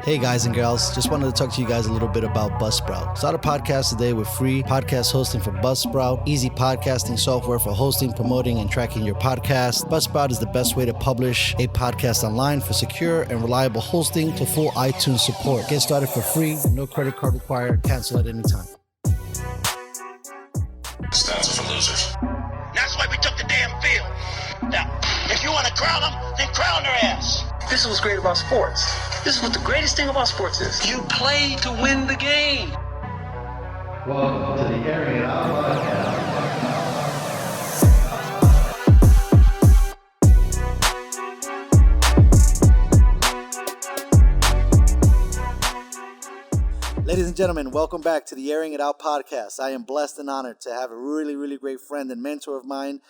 Hey guys and girls, just wanted to talk to you guys a little bit about Buzzsprout. Start a podcast today with free podcast hosting for Buzzsprout, easy podcasting software for hosting, promoting, and tracking your podcast. Buzzsprout is the best way to publish a podcast online for secure and reliable hosting to full iTunes support. Get started for free, no credit card required, cancel at any time. Stats are for losers. That's why we took the damn field. Now, if you want to crown them, then crown their ass. This is what's great about sports. This is what the greatest thing about sports is. You play to win the game. Welcome to the Airin podcast. Ladies and gentlemen, welcome back to the Airing It Out podcast. I am blessed and honored to have a really great friend and mentor of mine,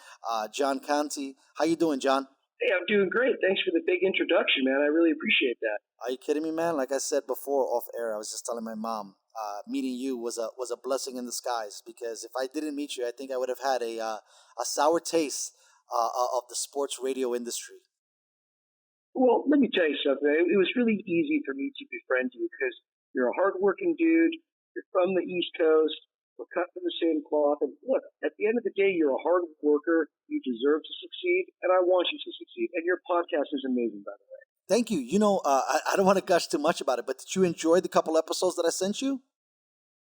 John Conti. How you doing, John? Hey, I'm doing great. Thanks for the big introduction, man. I really appreciate that. Are you kidding me, man? Like I said before off air, I was just telling my mom, meeting you was a blessing in disguise, because if I didn't meet you, I think I would have had a sour taste of the sports radio industry. Well, let me tell you something. It was really easy for me to befriend you because you're a hardworking dude. You're from the East Coast. We're cut from the same cloth. And look, at the end of the day, you're a hard worker. You deserve to succeed, and I want you to succeed. And your podcast is amazing, by the way. Thank you. You know, I don't want to gush too much about it, but did you enjoy the couple episodes that I sent you?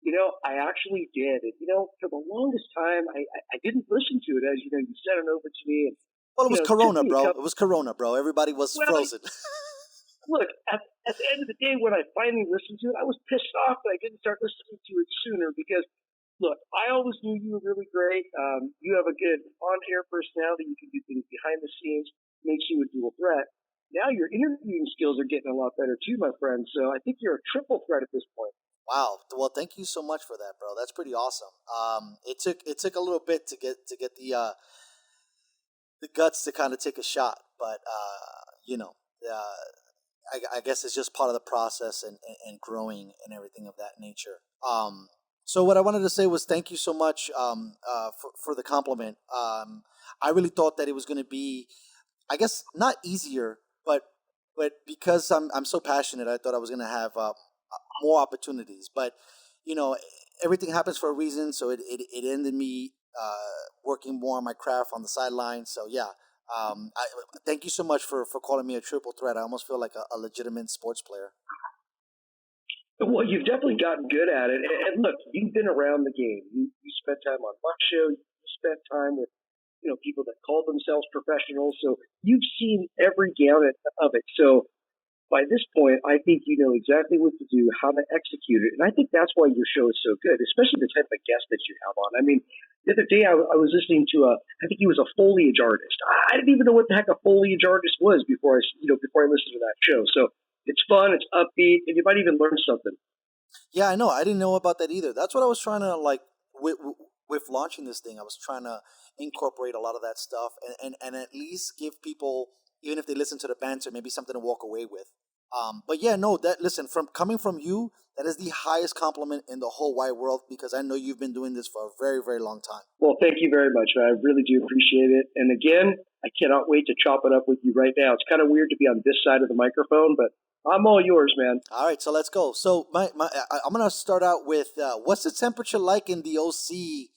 You know, I actually did. And, you know, for the longest time, I didn't listen to it. As you know, you sent it over to me. And, well, it was Corona, bro. It was Corona, bro. Everybody was frozen. Look, at the end of the day, when I finally listened to it, I was pissed off that I didn't start listening to it sooner because, look, I always knew you were really great. You have a good on-air personality. You can do things behind the scenes, makes you a dual threat. Now your interviewing skills are getting a lot better too, my friend. So I think you're a triple threat at this point. Wow. Well, thank you so much for that, bro. That's pretty awesome. It took a little bit to get the guts to kind of take a shot, but I guess it's just part of the process and growing and everything of that nature. So what I wanted to say was thank you so much for the compliment. I really thought that it was going to be, I guess, not easier, but because I'm so passionate, I thought I was going to have more opportunities. But, you know, everything happens for a reason, so it ended me working more on my craft on the sideline. So, yeah. Thank you so much for calling me a triple threat. I almost feel like a legitimate sports player. Well, you've definitely gotten good at it. And look, you've been around the game. You spent time on my show. You spent time with, you know, people that call themselves professionals. So you've seen every gamut of it. So by this point, I think you know exactly what to do, how to execute it. And I think that's why your show is so good, especially the type of guest that you have on. I mean, the other day I was listening to I think he was a foliage artist. I didn't even know what the heck a foliage artist was before I listened to that show. So it's fun, it's upbeat, and you might even learn something. Yeah, I know. I didn't know about that either. That's what I was trying to, like, with launching this thing. I was trying to incorporate a lot of that stuff and at least give people, even if they listen to the banter, maybe something to walk away with. But yeah, no, listen, coming from you, that is the highest compliment in the whole wide world, because I know you've been doing this for a very, very long time. Well, thank you very much, man. I really do appreciate it. And again, I cannot wait to chop it up with you right now. It's kind of weird to be on this side of the microphone, but I'm all yours, man. All right, so let's go. So I'm going to start out with what's the temperature like in the OC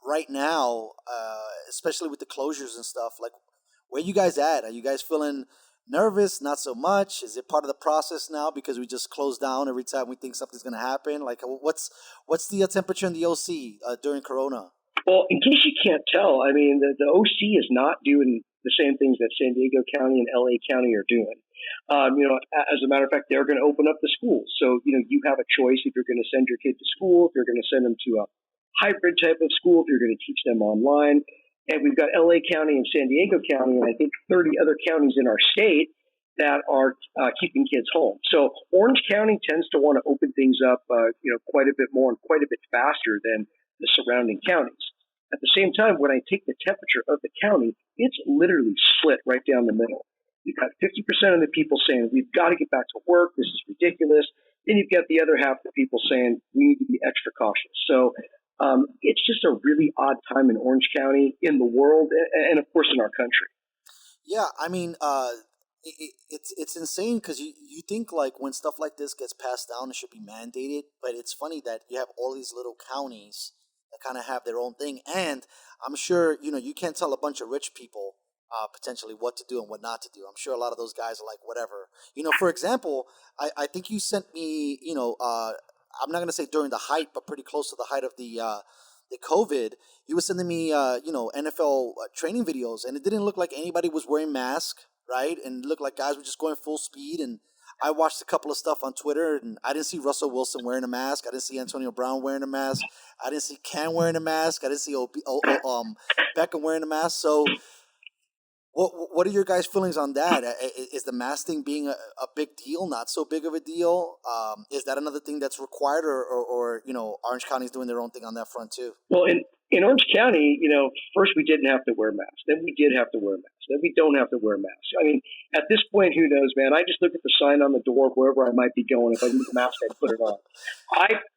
right now, especially with the closures and stuff? Like, where you guys at? Are you guys feeling nervous? Not so much? Is it part of the process now because we just close down every time we think something's going to happen? Like, what's the temperature in the OC during Corona? Well, in case you can't tell, I mean, the OC is not doing the same things that San Diego County and LA County are doing. As a matter of fact, they're going to open up the schools. So, you know, you have a choice if you're going to send your kid to school, if you're going to send them to a hybrid type of school, if you're going to teach them online. And we've got LA County and San Diego County, and I think 30 other counties in our state that are keeping kids home. So Orange County tends to want to open things up, quite a bit more and quite a bit faster than the surrounding counties. At the same time, when I take the temperature of the county, it's literally split right down the middle. You've got 50% of the people saying, we've got to get back to work. This is ridiculous. Then you've got the other half of the people saying, we need to be extra cautious. So it's just a really odd time in Orange County, in the world, and of course in our country. Yeah, I mean, it's insane because you think like when stuff like this gets passed down, it should be mandated. But it's funny that you have all these little counties that kind of have their own thing, and I'm sure you can't tell a bunch of rich people potentially what to do and what not to do. I'm sure a lot of those guys are like whatever. For example, I think you sent me I'm not gonna say during the height, but pretty close to the height of the COVID, you were sending me, NFL training videos, and it didn't look like anybody was wearing masks, right? And it looked like guys were just going full speed. And I watched a couple of stuff on Twitter, and I didn't see Russell Wilson wearing a mask. I didn't see Antonio Brown wearing a mask. I didn't see Cam wearing a mask. I didn't see Beckham wearing a mask. So what are your guys' feelings on that? Is the mask thing being a big deal? Not so big of a deal? Is that another thing that's required, or Orange County's doing their own thing on that front too? Well, in Orange County, first we didn't have to wear masks. Then we did have to wear masks. Then we don't have to wear masks. I mean, at this point, who knows, man? I just look at the sign on the door of wherever I might be going. If I need a mask, I put it on.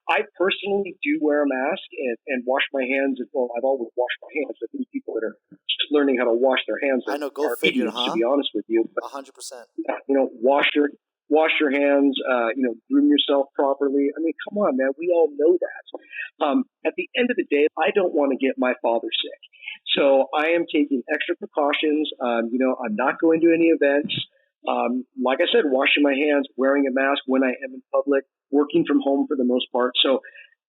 I personally do wear a mask and wash my hands. Well, I've always washed my hands. I think people that are just learning how to wash their hands I know, go are figure, idiots, huh? to be honest with you. But 100%. wash your hands, groom yourself properly. I mean, come on, man. We all know that. At the end of the day, I don't want to get my father sick. So I am taking extra precautions. I'm not going to any events. Like I said, washing my hands, wearing a mask when I am in public, working from home for the most part. So,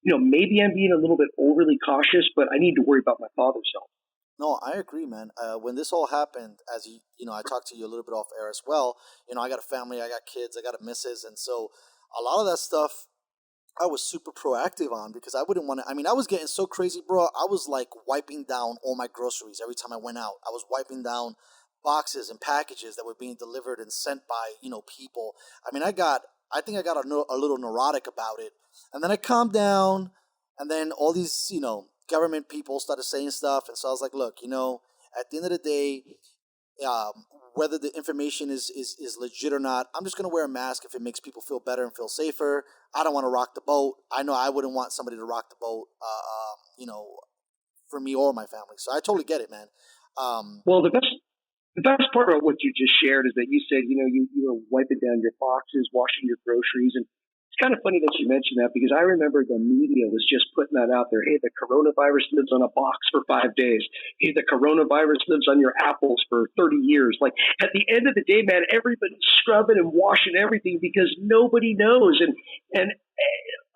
maybe I'm being a little bit overly cautious, but I need to worry about my father's health. No, I agree, man. When this all happened, as I talked to you a little bit off air as well. I got a family, I got kids, I got a missus, and so a lot of that stuff I was super proactive on because I wouldn't want to. I mean, I was getting so crazy, bro. I was like wiping down all my groceries every time I went out. I was wiping down boxes and packages that were being delivered and sent by people. I mean, I think I got a little neurotic about it, and then I calmed down, and then all these government people started saying stuff, and so I was like, look, at the end of the day, whether the information is legit or not, I'm just going to wear a mask if it makes people feel better and feel safer. I don't want to rock the boat. I know I wouldn't want somebody to rock the boat, for me or my family. So I totally get it, man. Well, the best part about what you just shared is that you said, you were wiping down your boxes, washing your groceries, and it's kind of funny that you mentioned that because I remember the media was just putting that out there. Hey, the coronavirus lives on a box for 5 days. Hey, the coronavirus lives on your apples for 30 years. Like at the end of the day, man, everybody's scrubbing and washing everything because nobody knows. And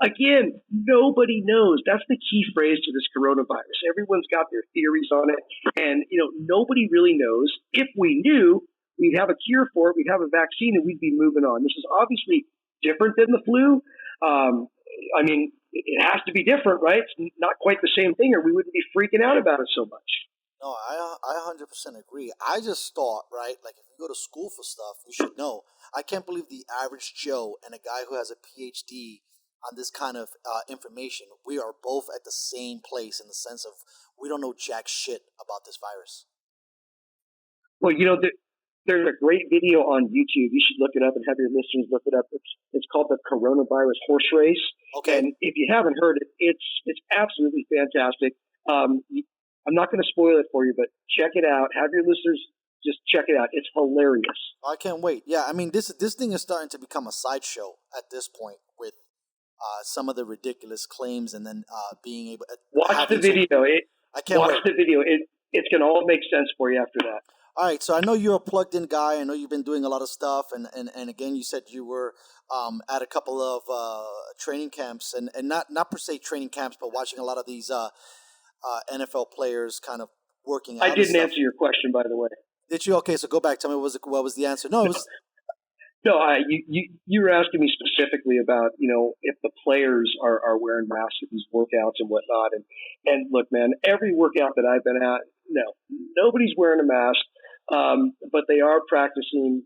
again, nobody knows. That's the key phrase to this coronavirus. Everyone's got their theories on it. And, nobody really knows. If we knew, we'd have a cure for it. We'd have a vaccine and we'd be moving on. This is obviously different than the flu. I mean, it has to be different, right? It's not quite the same thing or we wouldn't be freaking out about it so much. No, I 100% agree. I just thought, right, like if you go to school for stuff, you should know. I can't believe the average Joe and a guy who has a PhD on this kind of information, we are both at the same place in the sense of we don't know jack shit about this virus. Well, there's a great video on YouTube. You should look it up and have your listeners look it up. It's called the Coronavirus Horse Race. Okay. And if you haven't heard it, it's absolutely fantastic. I'm not going to spoil it for you, but check it out. Have your listeners just check it out. It's hilarious. I can't wait. Yeah, I mean this thing is starting to become a sideshow at this point with some of the ridiculous claims, and then being able watch the video. I can't wait. Watch the video. It's going to all make sense for you after that. All right, so I know you're a plugged-in guy. I know you've been doing a lot of stuff, and again, you said you were at a couple of training camps, and not per se training camps, but watching a lot of these NFL players kind of working out. I didn't answer your question, by the way. Did you? Okay, so go back. Tell me what was the answer? No, it was. No, you were asking me specifically about, if the players are wearing masks at these workouts and whatnot. And look, man, every workout that I've been at, no, nobody's wearing a mask. But they are practicing,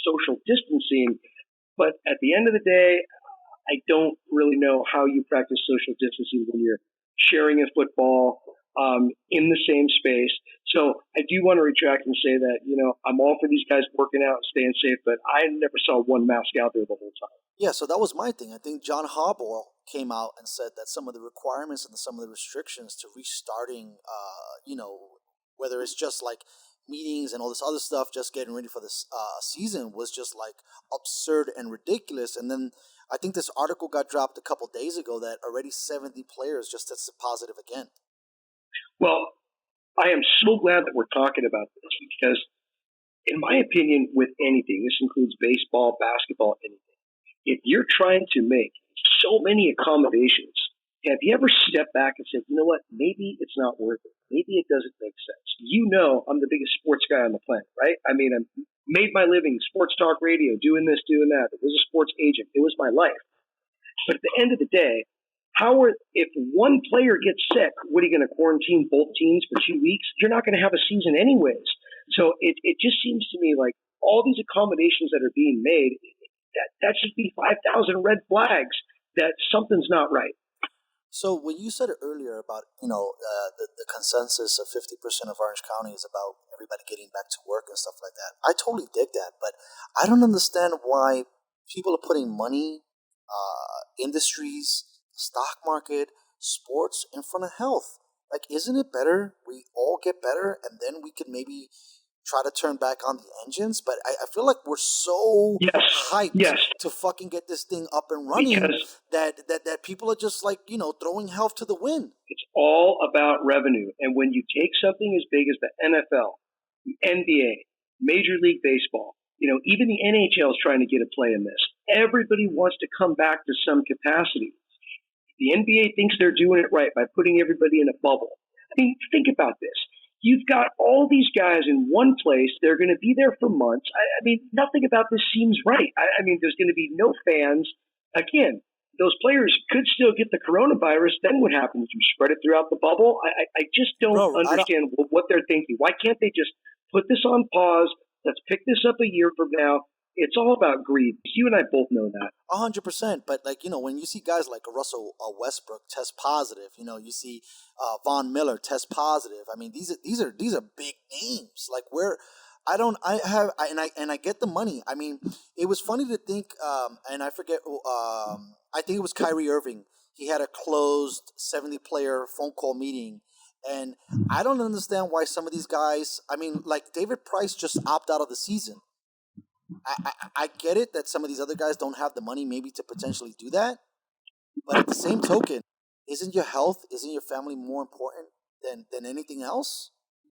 social distancing. But at the end of the day, I don't really know how you practice social distancing when you're sharing a football in the same space. So I do want to retract and say that, I'm all for these guys working out and staying safe, but I never saw one mask out there the whole time. Yeah, so that was my thing. I think John Harbaugh came out and said that some of the requirements and some of the restrictions to restarting, whether it's just like meetings and all this other stuff, just getting ready for this season, was just like absurd and ridiculous. And then I think this article got dropped a couple days ago that already 70 players just tested positive again. Well, I am so glad that we're talking about this because, in my opinion, with anything, this includes baseball, basketball, anything, if you're trying to make so many accommodations, have you ever stepped back and said, you know what, maybe it's not worth it. Maybe it doesn't make sense. You know, I'm the biggest sports guy on the planet, right? I mean, I made my living sports talk radio, doing this, doing that. I was a sports agent. It was my life. But at the end of the day, if one player gets sick, what are you going to quarantine both teams for 2 weeks? You're not going to have a season anyways. So it just seems to me like all these accommodations that are being made, that should be 5,000 red flags that something's not right. So when you said earlier about, the consensus of 50% of Orange County is about everybody getting back to work and stuff like that, I totally dig that. But I don't understand why people are putting money, industries, stock market, sports in front of health. Like, isn't it better we all get better and then we could maybe try to turn back on the engines? But I feel like we're so hyped to fucking get this thing up and running that people are just like, throwing health to the wind. It's all about revenue. And when you take something as big as the NFL, the NBA, Major League Baseball, even the NHL is trying to get a play in this. Everybody wants to come back to some capacity. The NBA thinks they're doing it right by putting everybody in a bubble. I mean, think about this. You've got all these guys in one place. They're going to be there for months. I mean, nothing about this seems right. I mean, there's going to be no fans. Again, those players could still get the coronavirus. Then what happens? You spread it throughout the bubble? I just don't understand what they're thinking. Why can't they just put this on pause? Let's pick this up a year from now. It's all about greed. You and I both know that. 100%. But when you see guys like Russell Westbrook test positive, you see Von Miller test positive. I mean, these are big names. Like I get the money. I mean, it was funny to think, and I forget. I think it was Kyrie Irving. He had a closed 70-player phone call meeting. And I don't understand why some of these guys, I mean, like David Price just opted out of the season. I get it that some of these other guys don't have the money maybe to potentially do that. But at the same token, isn't your health, isn't your family more important than anything else?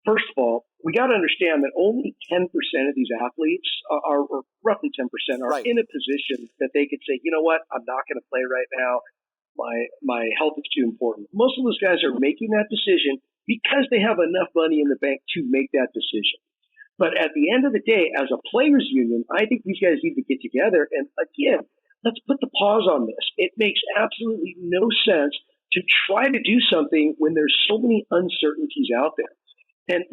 First of all, we got to understand that only 10% of these athletes or roughly 10% are in a position that they could say, you know what, I'm not going to play right now. My health is too important. Most of those guys are making that decision because they have enough money in the bank to make that decision. But at the end of the day, as a players union, I think these guys need to get together. And again, let's put the pause on this. It makes absolutely no sense to try to do something when there's so many uncertainties out there. And,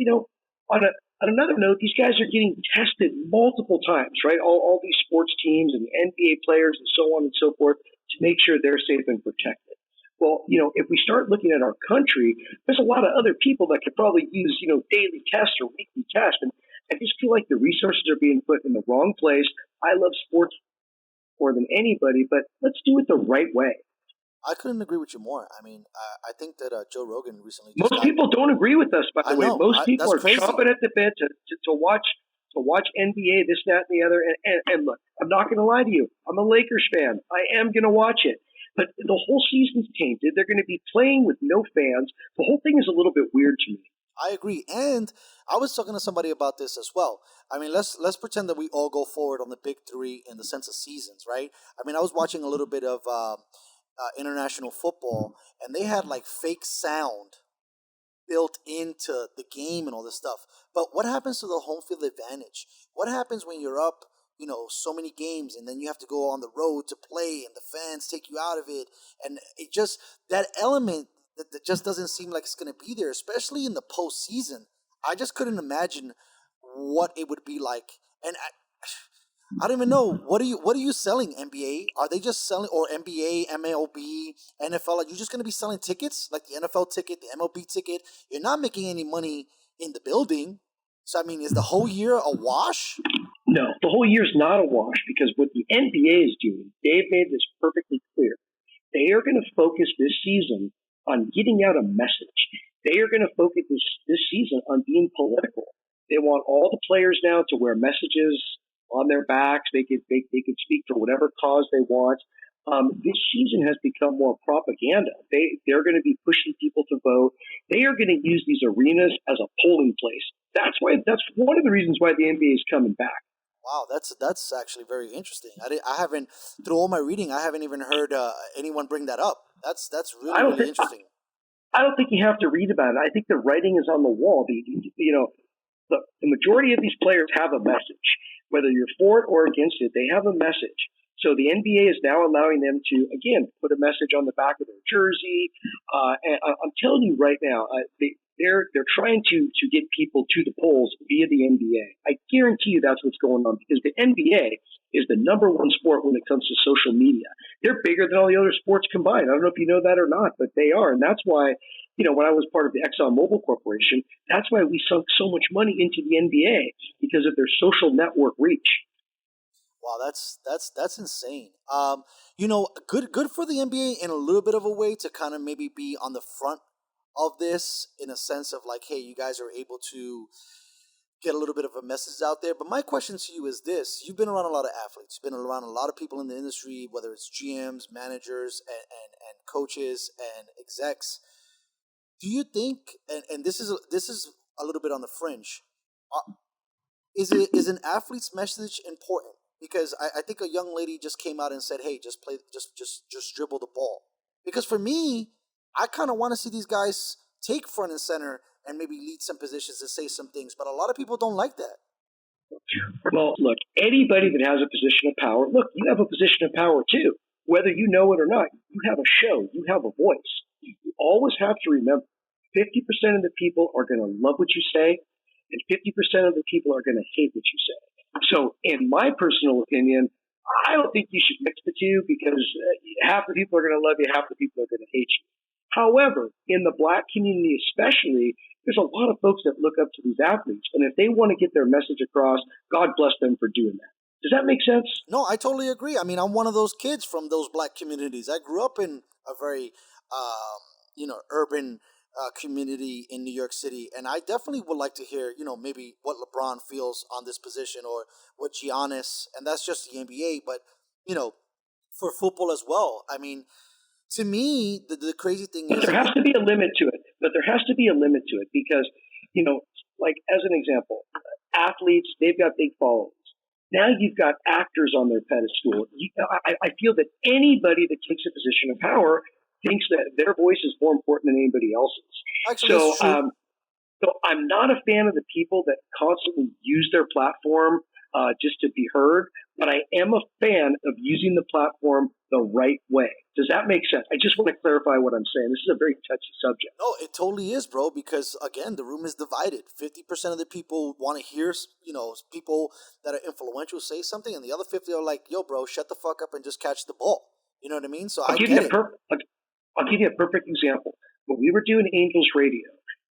on another note, these guys are getting tested multiple times, right? All these sports teams and NBA players and so on and so forth to make sure they're safe and protected. Well, if we start looking at our country, there's a lot of other people that could probably use, daily tests or weekly tests. And I just feel like the resources are being put in the wrong place. I love sports more than anybody, but let's do it the right way. I couldn't agree with you more. I mean, I think that Joe Rogan recently. Most people don't agree with us, by the way. Most people are crazy. chomping at the bit to watch NBA, this, that, and the other. And look, I'm not going to lie to you. I'm a Lakers fan. I am going to watch it. But the whole season's tainted. They're going to be playing with no fans. The whole thing is a little bit weird to me. I agree, and I was talking to somebody about this as well. I mean, let's pretend that we all go forward on the big three in the sense of seasons, right? I mean, I was watching a little bit of international football, and they had like fake sound built into the game and all this stuff. But what happens to the home field advantage? What happens when you're up, so many games, and then you have to go on the road to play, and the fans take you out of it, and it just that element. That just doesn't seem like it's going to be there, especially in the postseason. I just couldn't imagine what it would be like. And I don't even know. What are you selling, NBA? Are they just selling, or NBA, MLB, NFL? Are you just going to be selling tickets, like the NFL ticket, the MLB ticket? You're not making any money in the building. So, I mean, is the whole year a wash? No, the whole year's not a wash, because what the NBA is doing, they've made this perfectly clear. They are going to focus this season on getting out a message. They are going to focus this season on being political. They want all the players now to wear messages on their backs. They could speak for whatever cause they want. This season has become more propaganda. They're going to be pushing people to vote. They are going to use these arenas as a polling place. That's one of the reasons why the NBA is coming back. Wow, that's actually very interesting. I haven't, through all my reading, I haven't even heard anyone bring that up. That's I don't really think interesting. I don't think you have to read about it. I think the writing is on the wall. The majority of these players have a message. Whether you're for it or against it, they have a message. So the NBA is now allowing them to, again, put a message on the back of their jersey. And I'm telling you right now, they're trying to get people to the polls via the NBA. I guarantee you that's what's going on, because the NBA is the number one sport when it comes to social media. They're bigger than all the other sports combined. I don't know if you know that or not, but they are. And that's why, when I was part of the ExxonMobil Corporation, that's why we sunk so much money into the NBA, because of their social network reach. Wow, that's insane. Good for the NBA in a little bit of a way to kind of maybe be on the front of this, in a sense of like, hey, you guys are able to get a little bit of a message out there. But my question to you is this: you've been around a lot of athletes, you've been around a lot of people in the industry, whether it's GMs, managers, and coaches and execs. Do you think, and this is a little bit on the fringe, is an athlete's message important? Because I think a young lady just came out and said, "Hey, just play, just dribble the ball." Because for me, I kind of want to see these guys take front and center and maybe lead some positions and say some things. But a lot of people don't like that. Well, look, anybody that has a position of power, look, you have a position of power too. Whether you know it or not, you have a show, you have a voice. You always have to remember, 50% of the people are going to love what you say, and 50% of the people are going to hate what you say. So, in my personal opinion, I don't think you should mix the two, because half the people are going to love you, half the people are going to hate you. However, in the Black community especially, there's a lot of folks that look up to these athletes. And if they want to get their message across, God bless them for doing that. Does that make sense? No, I totally agree. I mean, I'm one of those kids from those Black communities. I grew up in a very, urban community in New York City, and I definitely would like to hear, maybe what LeBron feels on this position, or what Giannis, and that's just the NBA, but for football as well. I mean, to me, the crazy thing But is, there has to be a limit to it. Because, like as an example, athletes, they've got big followings. Now you've got actors on their pedestal. I feel that anybody that takes a position of power thinks that their voice is more important than anybody else's. actually, So, it's true. so I'm not a fan of the people that constantly use their platform just to be heard, but I am a fan of using the platform the right way. Does that make sense? I just want to clarify what I'm saying. This is a very touchy subject. No, it totally is, bro. Because again, the room is divided. 50% of the people want to hear, people that are influential say something, and the other 50 are like, "Yo, bro, shut the fuck up and just catch the ball." You know what I mean? So I'll I give you get a it. I'll give you a perfect example. When we were doing Angels Radio,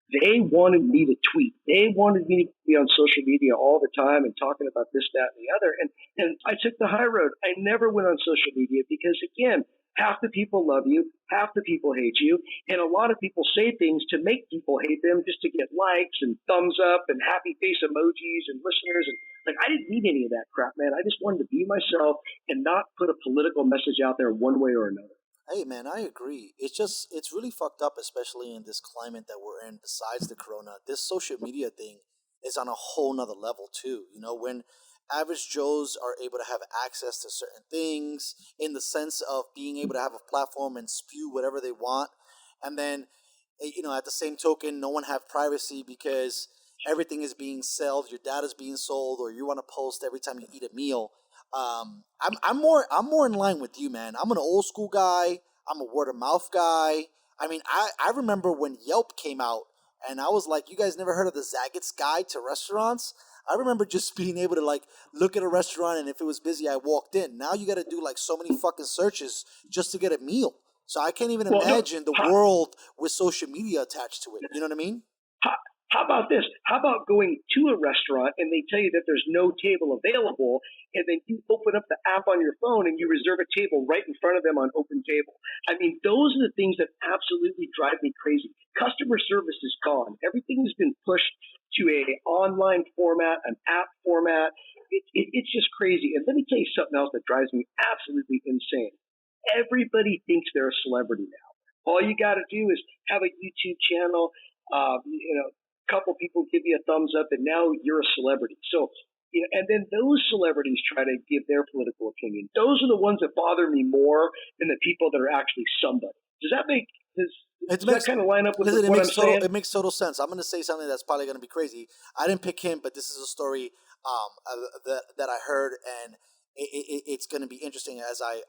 they wanted me to tweet. They wanted me to be on social media all the time and talking about this, that, and the other. And I took the high road. I never went on social media because, again, half the people love you, half the people hate you, and a lot of people say things to make people hate them just to get likes and thumbs up and happy face emojis and listeners. And like, I didn't need any of that crap, man. I just wanted to be myself and not put a political message out there one way or another. Hey, man, I agree. It's really fucked up, especially in this climate that we're in. Besides the corona, this social media thing is on a whole nother level too. When average Joes are able to have access to certain things, in the sense of being able to have a platform and spew whatever they want, and then at the same token, no one have privacy because everything is being sold. Your data's being sold, or you want to post every time you eat a meal. I'm more in line with you, man. I'm an old school guy. I'm a word of mouth guy. I mean, I remember when Yelp came out, and I was like, you guys never heard of the Zagat's Guide to Restaurants? I remember just being able to like look at a restaurant, and if it was busy, I walked in. Now you got to do like so many fucking searches just to get a meal. So I can't even imagine the world with social media attached to it. You know what I mean? How about this? How about going to a restaurant and they tell you that there's no table available, and then you open up the app on your phone and you reserve a table right in front of them on Open Table? I mean, those are the things that absolutely drive me crazy. Customer service is gone. Everything has been pushed to a online format, an app format. It's just crazy. And let me tell you something else that drives me absolutely insane. Everybody thinks they're a celebrity now. All you got to do is have a YouTube channel. A couple people give you a thumbs up, and now you're a celebrity. So, and then those celebrities try to give their political opinion. Those are the ones that bother me more than the people that are actually somebody. Does that make does that kind of line up with what I'm saying? It makes total sense. I'm going to say something that's probably going to be crazy. I didn't pick him, but this is a story that I heard, and it's going to be interesting as I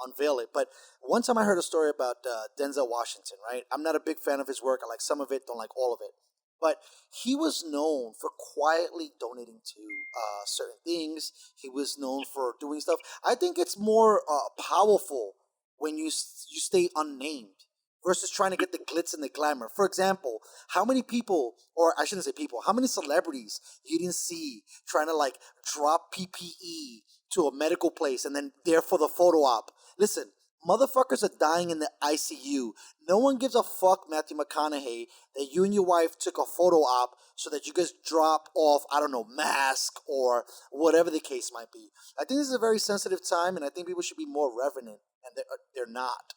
unveil it. But one time I heard a story about Denzel Washington, right? I'm not a big fan of his work. I like some of it, don't like all of it. But he was known for quietly donating to certain things. He was known for doing stuff. I think it's more powerful when you stay unnamed versus trying to get the glitz and the glamour. For example, how many people, or I shouldn't say people, how many celebrities you didn't see trying to like drop PPE to a medical place and then there for the photo op? Listen, motherfuckers are dying in the ICU. No one gives a fuck, Matthew McConaughey, that you and your wife took a photo op so that you guys drop off, I don't know, mask or whatever the case might be. I think this is a very sensitive time, and I think people should be more reverent, and they're not.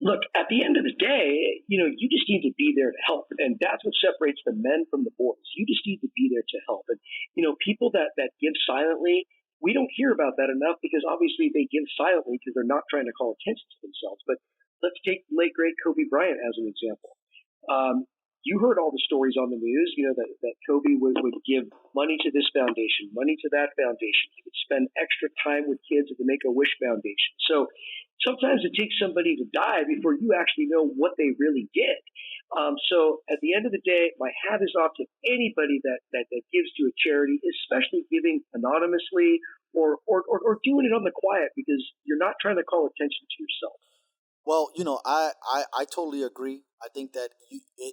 Look, at the end of the day, you just need to be there to help. And that's what separates the men from the boys. You just need to be there to help. And, people that give silently, we don't hear about that enough because obviously they give silently because they're not trying to call attention to themselves. But let's take the late, great Kobe Bryant as an example. You heard all the stories on the news, that Kobe would give money to this foundation, money to that foundation. He would spend extra time with kids at the Make-A-Wish Foundation. So sometimes it takes somebody to die before you actually know what they really did. So at the end of the day, my hat is off to anybody that gives to a charity, especially giving anonymously or doing it on the quiet because you're not trying to call attention to yourself. Well, I totally agree. I think that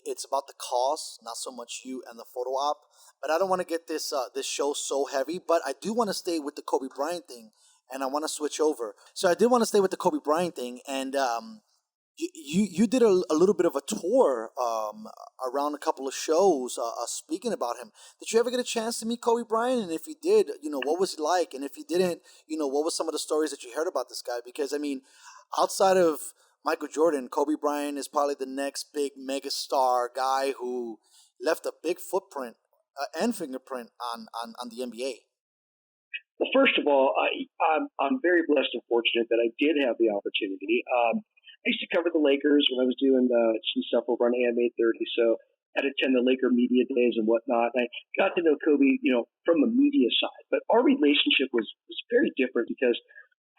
it's about the cause, not so much you and the photo op. But I don't want to get this show so heavy. But I do want to stay with the Kobe Bryant thing, and I want to switch over. So I did want to stay with the Kobe Bryant thing, and you did a little bit of a tour around a couple of shows speaking about him. Did you ever get a chance to meet Kobe Bryant? And if you did, what was he like? And if you didn't, what was some of the stories that you heard about this guy? Because I mean, outside of Michael Jordan, Kobe Bryant is probably the next big megastar guy who left a big footprint and fingerprint on the NBA. Well, first of all, I'm very blessed and fortunate that I did have the opportunity. I used to cover the Lakers when I was doing some stuff over on AM 830, so I'd attend the Laker media days and whatnot. And I got to know Kobe, from the media side. But our relationship was very different because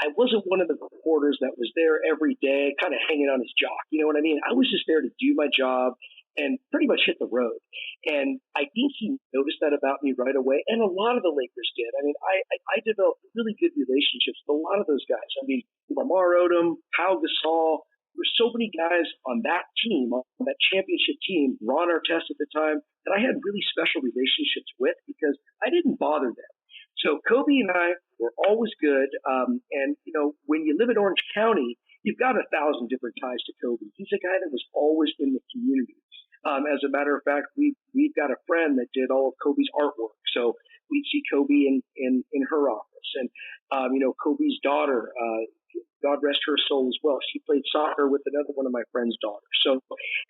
I wasn't one of the reporters that was there every day, kind of hanging on his jock. You know what I mean? I was just there to do my job and pretty much hit the road. And I think he noticed that about me right away. And a lot of the Lakers did. I mean, I developed really good relationships with a lot of those guys. I mean, Lamar Odom, Pau Gasol. There were so many guys on that team, on that championship team, Ron Artest at the time, that I had really special relationships with because I didn't bother them. So Kobe and I were always good. And, when you live in Orange County, you've got 1,000 different ties to Kobe. He's a guy that was always in the community. As a matter of fact, we've got a friend that did all of Kobe's artwork. So we'd see Kobe in her office. And, Kobe's daughter, God rest her soul as well. She played soccer with another one of my friend's daughters. So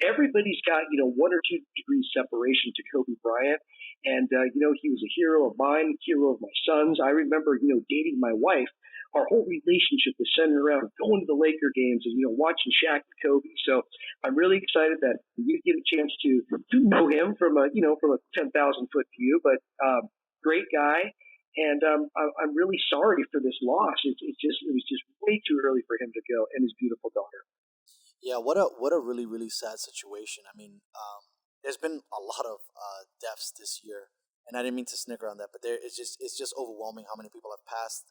everybody's got, 1 or 2 degrees separation to Kobe Bryant. And, he was a hero of mine, hero of my sons. I remember, dating my wife. Our whole relationship was centered around going to the Laker games and, watching Shaq and Kobe. So I'm really excited that you get a chance to know him from a 10,000 foot view, but great guy. And I'm really sorry for this loss. It was just way too early for him to go and his beautiful daughter. Yeah, what a really, really sad situation. I mean, there's been a lot of deaths this year, and I didn't mean to snicker on that, but it's just overwhelming how many people have passed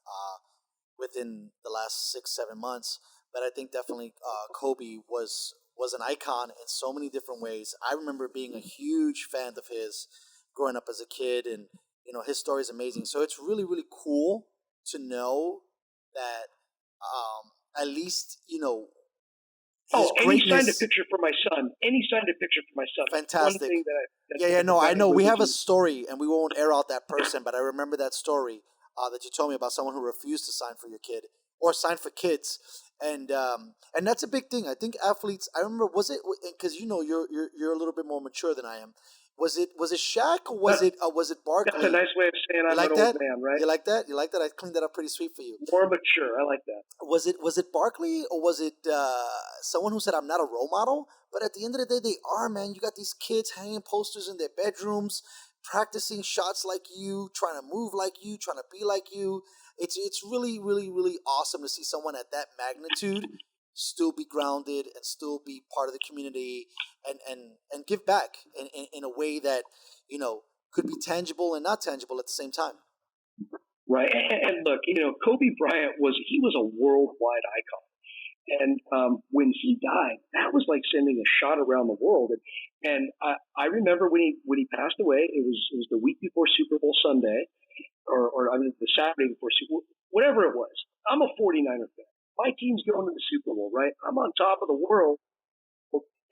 within the last 6-7 months. But I think definitely Kobe was an icon in so many different ways. I remember being a huge fan of his growing up as a kid, and his story is amazing. So it's really, really cool to know that at least his Any signed a greatness. picture for my son. Any signed a picture for my son. That's one Fantastic. thing that Yeah, no, I know. We have a religion. story, and we won't air out that person, but I remember that story that you told me about someone who refused to sign for your kid or sign for kids, and that's a big thing. I think athletes. I remember, was it because you're a little bit more mature than I am. Was it Shaq or was it That's a Barkley? nice way of saying You I'm an like old that? man, right? You like that? You like that? I cleaned that up pretty sweet for you. More mature. I like that. Was it Barkley or was it someone who said I'm not a role model? But at the end of the day, they are, man. You got these kids hanging posters in their bedrooms, practicing shots like you, trying to move like you, trying to be like you. It's really, really, really awesome to see someone at that magnitude still be grounded and still be part of the community and give back in a way that could be tangible and not tangible at the same time. Right. And look, Kobe Bryant was a worldwide icon. And when he died, that was like sending a shot around the world. And I remember when he passed away, it was the week before Super Bowl Sunday, or I mean the Saturday before Super Bowl, whatever it was. I'm a 49er fan. My team's going to the Super Bowl, right? I'm on top of the world.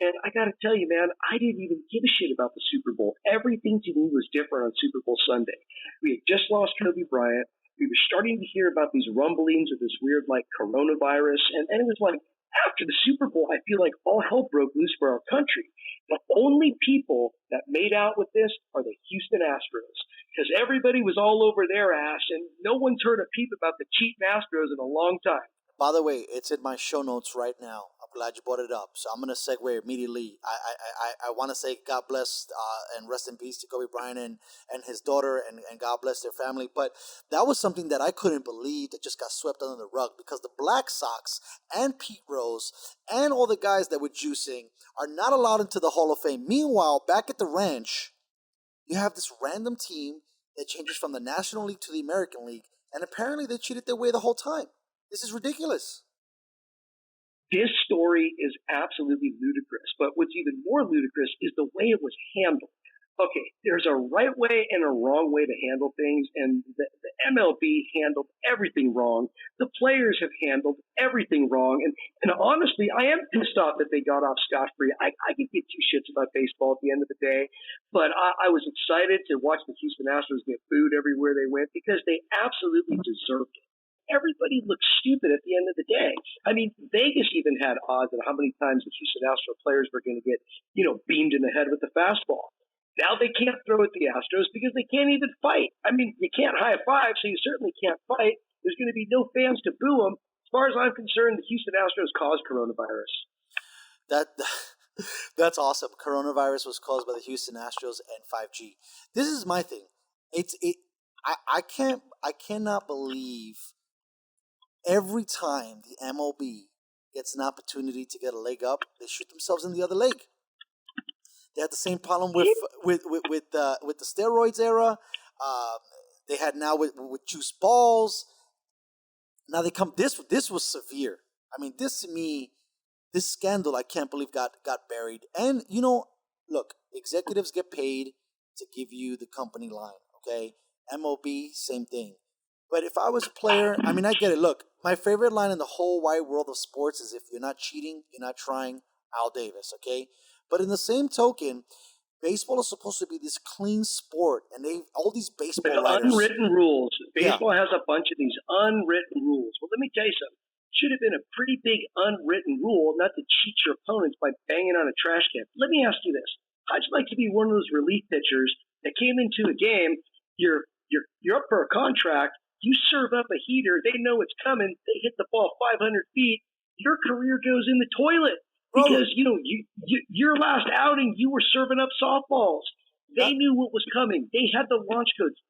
And I got to tell you, man, I didn't even give a shit about the Super Bowl. Everything to me was different on Super Bowl Sunday. We had just lost Kobe Bryant. We were starting to hear about these rumblings of this weird, like, coronavirus. And it was like, after the Super Bowl, I feel like all hell broke loose for our country. The only people that made out with this are the Houston Astros, because everybody was all over their ass, and no one's heard a peep about the cheating Astros in a long time. By the way, it's in my show notes right now. I'm glad you brought it up. So I'm going to segue immediately. I want to say God bless and rest in peace to Kobe Bryant and his daughter, and God bless their family. But that was something that I couldn't believe that just got swept under the rug, because the Black Sox and Pete Rose and all the guys that were juicing are not allowed into the Hall of Fame. Meanwhile, back at the ranch, you have this random team that changes from the National League to the American League, and apparently they cheated their way the whole time. This is ridiculous. This story is absolutely ludicrous, but what's even more ludicrous is the way it was handled. Okay, there's a right way and a wrong way to handle things, and the MLB handled everything wrong. The players have handled everything wrong, and honestly, I am pissed off that they got off scot-free. I could give two shits about baseball at the end of the day, but I was excited to watch the Houston Astros get booed everywhere they went, because they absolutely deserved it. Everybody looked stupid at the end of the day. I mean, Vegas even had odds on how many times the Houston Astros players were going to get, beamed in the head with the fastball. Now they can't throw at the Astros because they can't even fight. I mean, you can't high five, so you certainly can't fight. There's going to be no fans to boo them. As far as I'm concerned, the Houston Astros caused coronavirus. That's awesome. Coronavirus was caused by the Houston Astros and 5G. This is my thing. I cannot believe every time the MLB gets an opportunity to get a leg up, they shoot themselves in the other leg. They had the same problem with the steroids era. They had now with juice balls. Now they come. This was severe. I mean, this to me, this scandal, I can't believe got buried. And look, executives get paid to give you the company line. Okay, MLB, same thing. But if I was a player, I mean, I get it. Look, my favorite line in the whole wide world of sports is, if you're not cheating, you're not trying. Al Davis, okay? But in the same token, baseball is supposed to be this clean sport, and all these baseball writers. Unwritten rules. Baseball has a bunch of these unwritten rules. Well, let me tell you something. Should have been a pretty big unwritten rule not to cheat your opponents by banging on a trash can. Let me ask you this. How'd you like to be one of those relief pitchers that came into a game, you're up for a contract, you serve up a heater, they know it's coming, they hit the ball 500 feet, your career goes in the toilet because, your last outing, you were serving up softballs. They knew what was coming. They had the launch codes.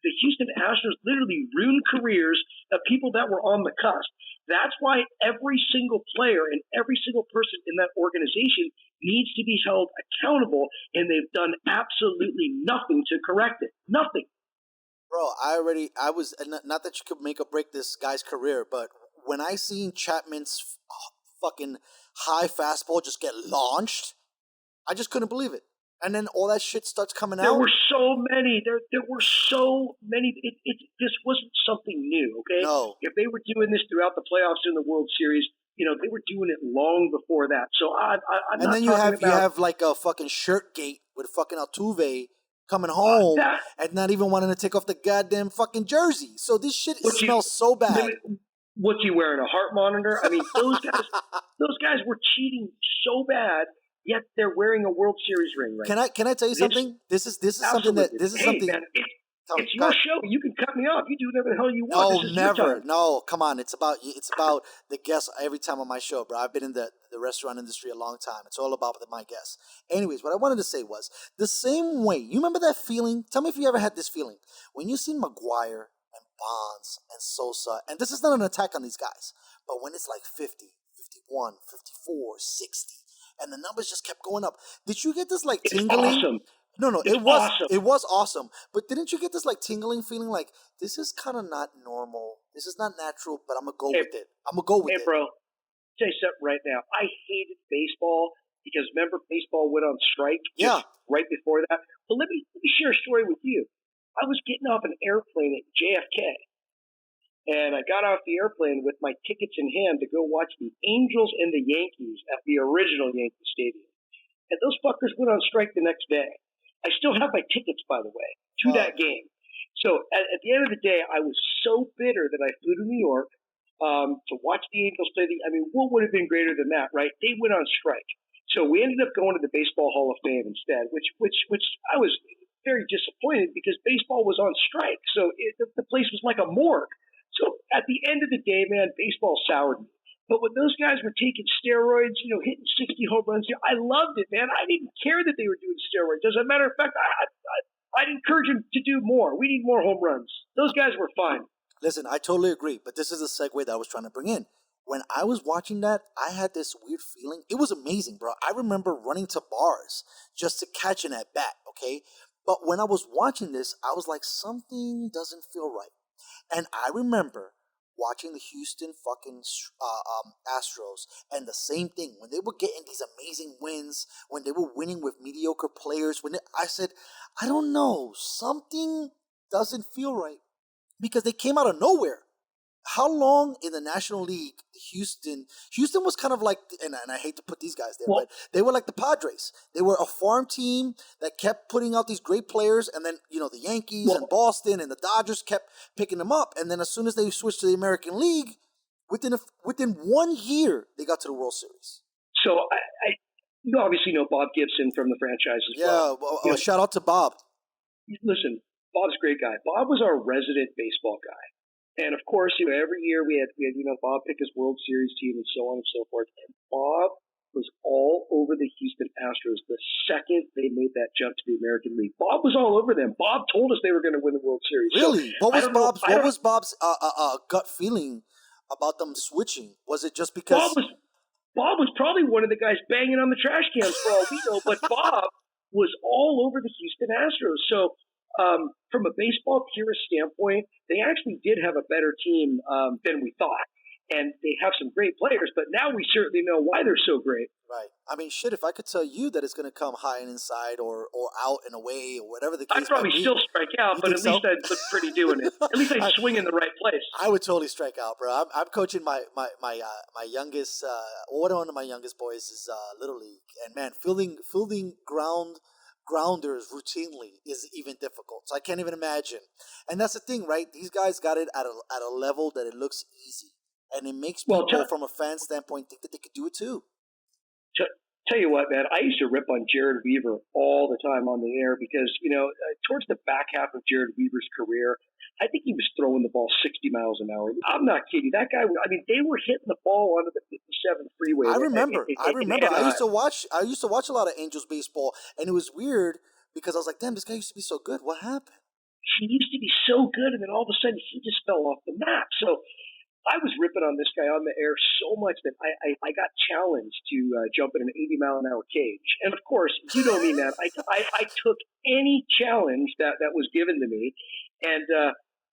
The Houston Astros literally ruined careers of people that were on the cusp. That's why every single player and every single person in that organization needs to be held accountable, and they've done absolutely nothing to correct it. Nothing. Bro, I was, not that you could make or break this guy's career, but when I seen Chapman's fucking high fastball just get launched, I just couldn't believe it. And then all that shit starts coming out. There were so many. There were so many. This wasn't something new, okay? No. If they were doing this throughout the playoffs in the World Series, They were doing it long before that. So I'm And not then talking you about have like a fucking shirt gate with fucking Altuve coming home that. and not even wanting to take off the goddamn fucking jersey. So this shit What's he, smells so bad. what's he wearing? A heart monitor? I mean, those guys were cheating so bad. Yet they're wearing a World Series ring right now. Can I tell you something? This is something that Hey, man, it's your show. You can cut me off. You do whatever the hell you want. No, This is never. your time. No, come on. It's about the guests every time on my show, bro. I've been in the restaurant industry a long time. It's all about my guests. Anyways, what I wanted to say was the same way. You remember that feeling? Tell me if you ever had this feeling when you seen McGuire and Bonds and Sosa, and this is not an attack on these guys, but when it's like 50, 51, 54, 60, and the numbers just kept going up. Did you get this like tingling? It's awesome. No, it's awesome. It was awesome. But didn't you get this like tingling feeling like this is kind of not normal. This is not natural, but I'm gonna go with it. I'm gonna go with it. Hey, bro, tell you something right now. I hated baseball because remember baseball went on strike right before that. But let me share a story with you. I was getting off an airplane at JFK, and I got off the airplane with my tickets in hand to go watch the Angels and the Yankees at the original Yankee Stadium. And those fuckers went on strike the next day. I still have my tickets, by the way, to that game. So at the end of the day, I was so bitter that I flew to New York to watch the Angels play. I mean, what would have been greater than that, right? They went on strike. So we ended up going to the Baseball Hall of Fame instead, which I was very disappointed because baseball was on strike. So the place was like a morgue. So at the end of the day, man, baseball soured me. But when those guys were taking steroids, hitting 60 home runs, I loved it, man. I didn't care that they were doing steroids. As a matter of fact, I'd encourage them to do more. We need more home runs. Those guys were fine. Listen, I totally agree. But this is a segue that I was trying to bring in. When I was watching that, I had this weird feeling. It was amazing, bro. I remember running to bars just to catch an at bat, okay? But when I was watching this, I was like, something doesn't feel right. And I remember watching the Houston fucking Astros, and the same thing when they were getting these amazing wins, when they were winning with mediocre players. I said, I don't know, something doesn't feel right because they came out of nowhere. How long in the National League, Houston was kind of like, and I hate to put these guys there, but they were like the Padres. They were a farm team that kept putting out these great players, and then, the Yankees and Boston and the Dodgers kept picking them up. And then as soon as they switched to the American League, within 1 year, they got to the World Series. So you obviously know Bob Gibson from the franchise as well. Yeah, shout out to Bob. Listen, Bob's a great guy. Bob was our resident baseball guy. And of course, every year we had Bob pick his World Series team and so on and so forth. And Bob was all over the Houston Astros the second they made that jump to the American League. Bob was all over them. Bob told us they were going to win the World Series. Really? So, what was Bob's gut feeling about them switching? Was it just because Bob was probably one of the guys banging on the trash cans for all we know, but Bob was all over the Houston Astros. So from a baseball purist standpoint, they actually did have a better team than we thought. And they have some great players, but now we certainly know why they're so great. Right. I mean, shit, if I could tell you that it's going to come high and inside or out and away or whatever the case I'd probably still strike out, but at least I'd look pretty doing it. At least I'd swing in the right place. I would totally strike out, bro. I'm coaching my youngest, one of my youngest boys is Little League. And, man, fielding grounders routinely is even difficult. So I can't even imagine. And that's the thing, right? These guys got it at a level that it looks easy. And it makes people, from a fan standpoint, think that they could do it too. Tell you what, man, I used to rip on Jared Weaver all the time on the air because, towards the back half of Jared Weaver's career, I think he was throwing the ball 60 miles an hour. I'm not kidding. That guy, they were hitting the ball onto the 57 freeway. I remember. I used to watch a lot of Angels baseball, and it was weird because I was like, damn, this guy used to be so good. What happened? He used to be so good, and then all of a sudden he just fell off the map. So I was ripping on this guy on the air so much that I got challenged to jump in an 80-mile-an-hour cage. And, of course, you know me, man. I took any challenge that was given to me. And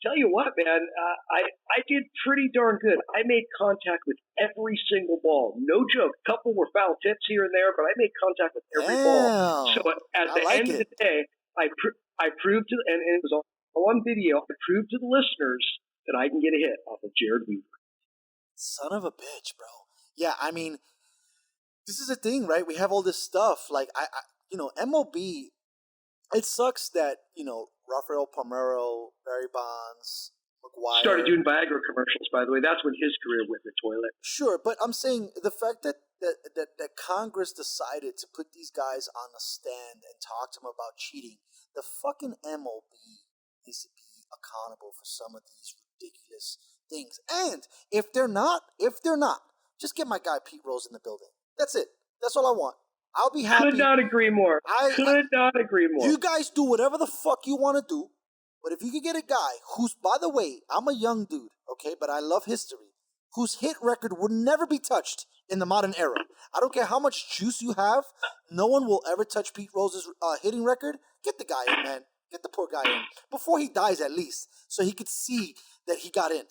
tell you what, man, I did pretty darn good. I made contact with every single ball. No joke. A couple were foul tips here and there, but I made contact with every ball. So at the end of the day, I proved to – and it was on video. I proved to the listeners that I can get a hit off of Jared Weaver. Son of a bitch, bro. Yeah, I mean, this is a thing, right? We have all this stuff. Like, MLB, it sucks that, Rafael Palmeiro, Barry Bonds, Started McGuire. doing Viagra commercials, by the way. That's when his career went in the toilet. Sure, but I'm saying the fact that Congress decided to put these guys on the stand and talk to them about cheating, the fucking MLB needs to be accountable for some of these ridiculous things. And if they're not, just get my guy Pete Rose in the building. That's it. That's all I want. I'll be happy. Could not agree more. Could not agree more. You guys do whatever the fuck you want to do, but if you could get a guy who's, by the way, I'm a young dude, okay, but I love history, whose hit record would never be touched in the modern era. I don't care how much juice you have, no one will ever touch Pete Rose's hitting record. Get the guy in, man. Get the poor guy in. Before he dies, at least, so he could see that he got in.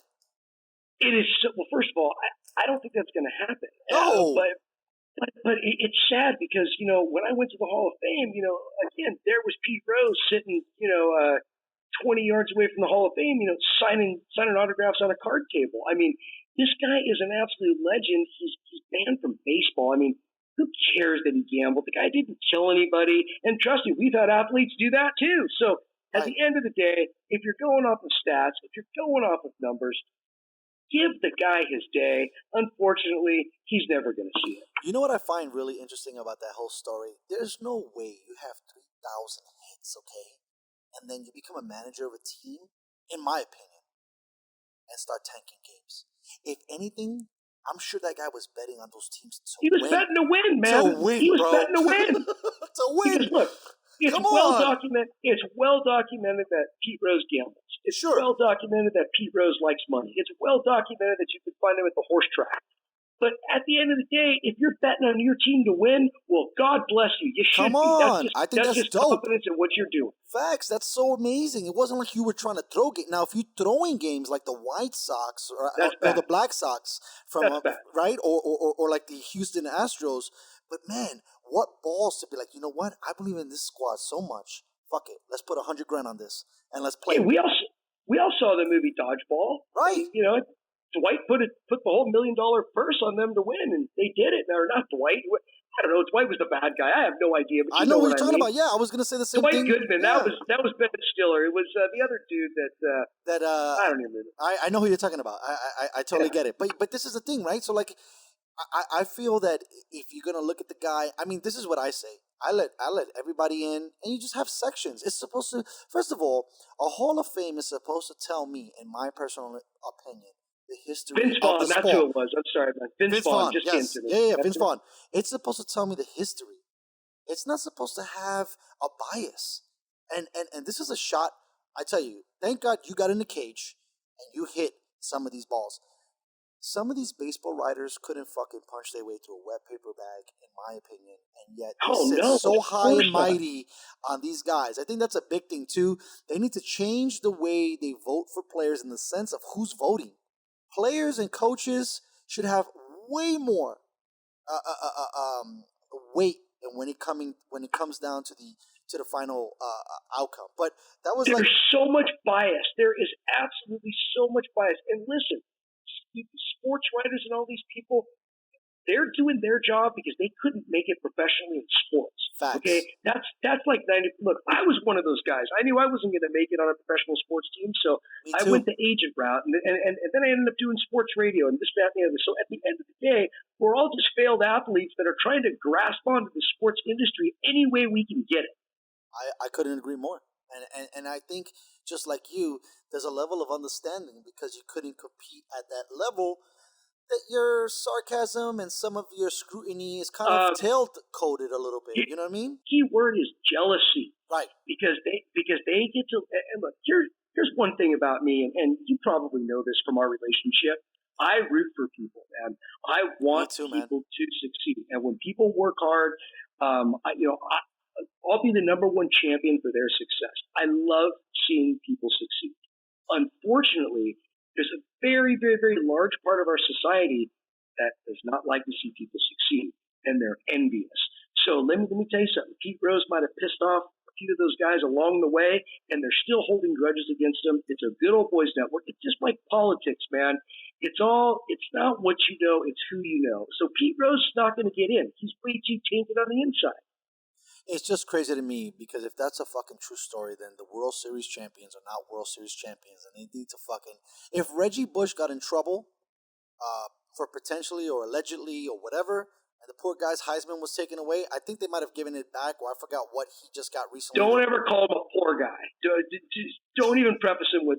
It is so, well, first of all, I don't think that's going to happen. No. But it's sad because, when I went to the Hall of Fame, again, there was Pete Rose sitting, 20 yards away from the Hall of Fame, signing autographs on a card table. I mean, this guy is an absolute legend. He's banned from baseball. I mean, who cares that he gambled? The guy didn't kill anybody. And trust me, we've had athletes do that too. So at the end of the day, if you're going off of stats, if you're going off of numbers, give the guy his day. Unfortunately, he's never going to see it. You know what I find really interesting about that whole story? There's no way you have 3,000 hits, okay? And then you become a manager of a team, in my opinion, and start tanking games. If anything, I'm sure that guy was betting on those teams to win. He was betting to win, man. To win, he was bro. betting to win. To win. Because look, it's well documented that Pete Rose gambles. It's well documented that Pete Rose likes money. It's well documented that you can find him at the horse track. But at the end of the day, if you're betting on your team to win, well, God bless you. You should Come on. I think that's just dope. confidence in what you're doing. Facts. That's so amazing. It wasn't like you were trying to throw games. Now, if you're throwing games like the White Sox or the Black Sox from right, or like the Houston Astros, but man, what balls to be like, you know what? I believe in this squad so much. Fuck it. Let's put $100,000 on this and let's play. Hey, we all saw the movie Dodgeball, right? Dwight put the whole $1 million purse on them to win, and they did it. Or not Dwight. I don't know. Dwight was the bad guy. I have no idea. But I know what you're talking about. Yeah, I was gonna say the same Dwight thing. Dwight Goodman. Yeah. That was Ben Stiller. It was the other dude that I don't even know. I know who you're talking about. I totally get it. But this is the thing, right? So like, I feel that if you're gonna look at the guy, I mean, this is what I say. I let everybody in, and you just have sections. It's supposed to. First of all, a Hall of Fame is supposed to tell me, in my personal opinion, the history Vince of Vaughn, the sport. that's who it was. I'm sorry, man. Vince Vaughn. Just yes. came to me. Yeah, that's Vince Vaughn. It's supposed to tell me the history. It's not supposed to have a bias. And this is a shot, I tell you, thank God you got in the cage and you hit some of these balls. Some of these baseball writers couldn't fucking punch their way through a wet paper bag, in my opinion, and yet they sit so high and mighty on these guys. I think that's a big thing, too. They need to change the way they vote for players in the sense of who's voting. Players and coaches should have way more weight when it comes down to the final outcome. But that was There's so much bias. There is absolutely so much bias. And listen, sports writers and all these people, they're doing their job because they couldn't make it professionally in sports. Facts. Okay, that's like 90. Look, I was one of those guys. I knew I wasn't going to make it on a professional sports team, so I went the agent route, and then I ended up doing sports radio and this, that, and the other. So at the end of the day, we're all just failed athletes that are trying to grasp onto the sports industry any way we can get it. I couldn't agree more. And I think, just like you, there's a level of understanding because you couldn't compete at that level, that your sarcasm and some of your scrutiny is kind of tail-coded a little bit. You know what I mean? Key word is jealousy. Right. Because they get to – and look, here's one thing about me, and you probably know this from our relationship. I root for people, man. I want people to succeed. And when people work hard, I'll be the number one champion for their success. I love seeing people succeed. Unfortunately, there's a very, very, very large part of our society that does not like to see people succeed, and they're envious. So let me tell you something. Pete Rose might have pissed off a few of those guys along the way, and they're still holding grudges against them. It's a good old boys network. It's just like politics, man. It's not what you know, it's who you know. So Pete Rose is not going to get in. He's way too tainted on the inside. It's just crazy to me because if that's a fucking true story, then the World Series champions are not World Series champions, and they need to fucking. If Reggie Bush got in trouble, for potentially or allegedly or whatever, and the poor guy's Heisman was taken away, I think they might have given it back, or I forgot what he just got recently. Don't ever call him a poor guy. Don't even preface him with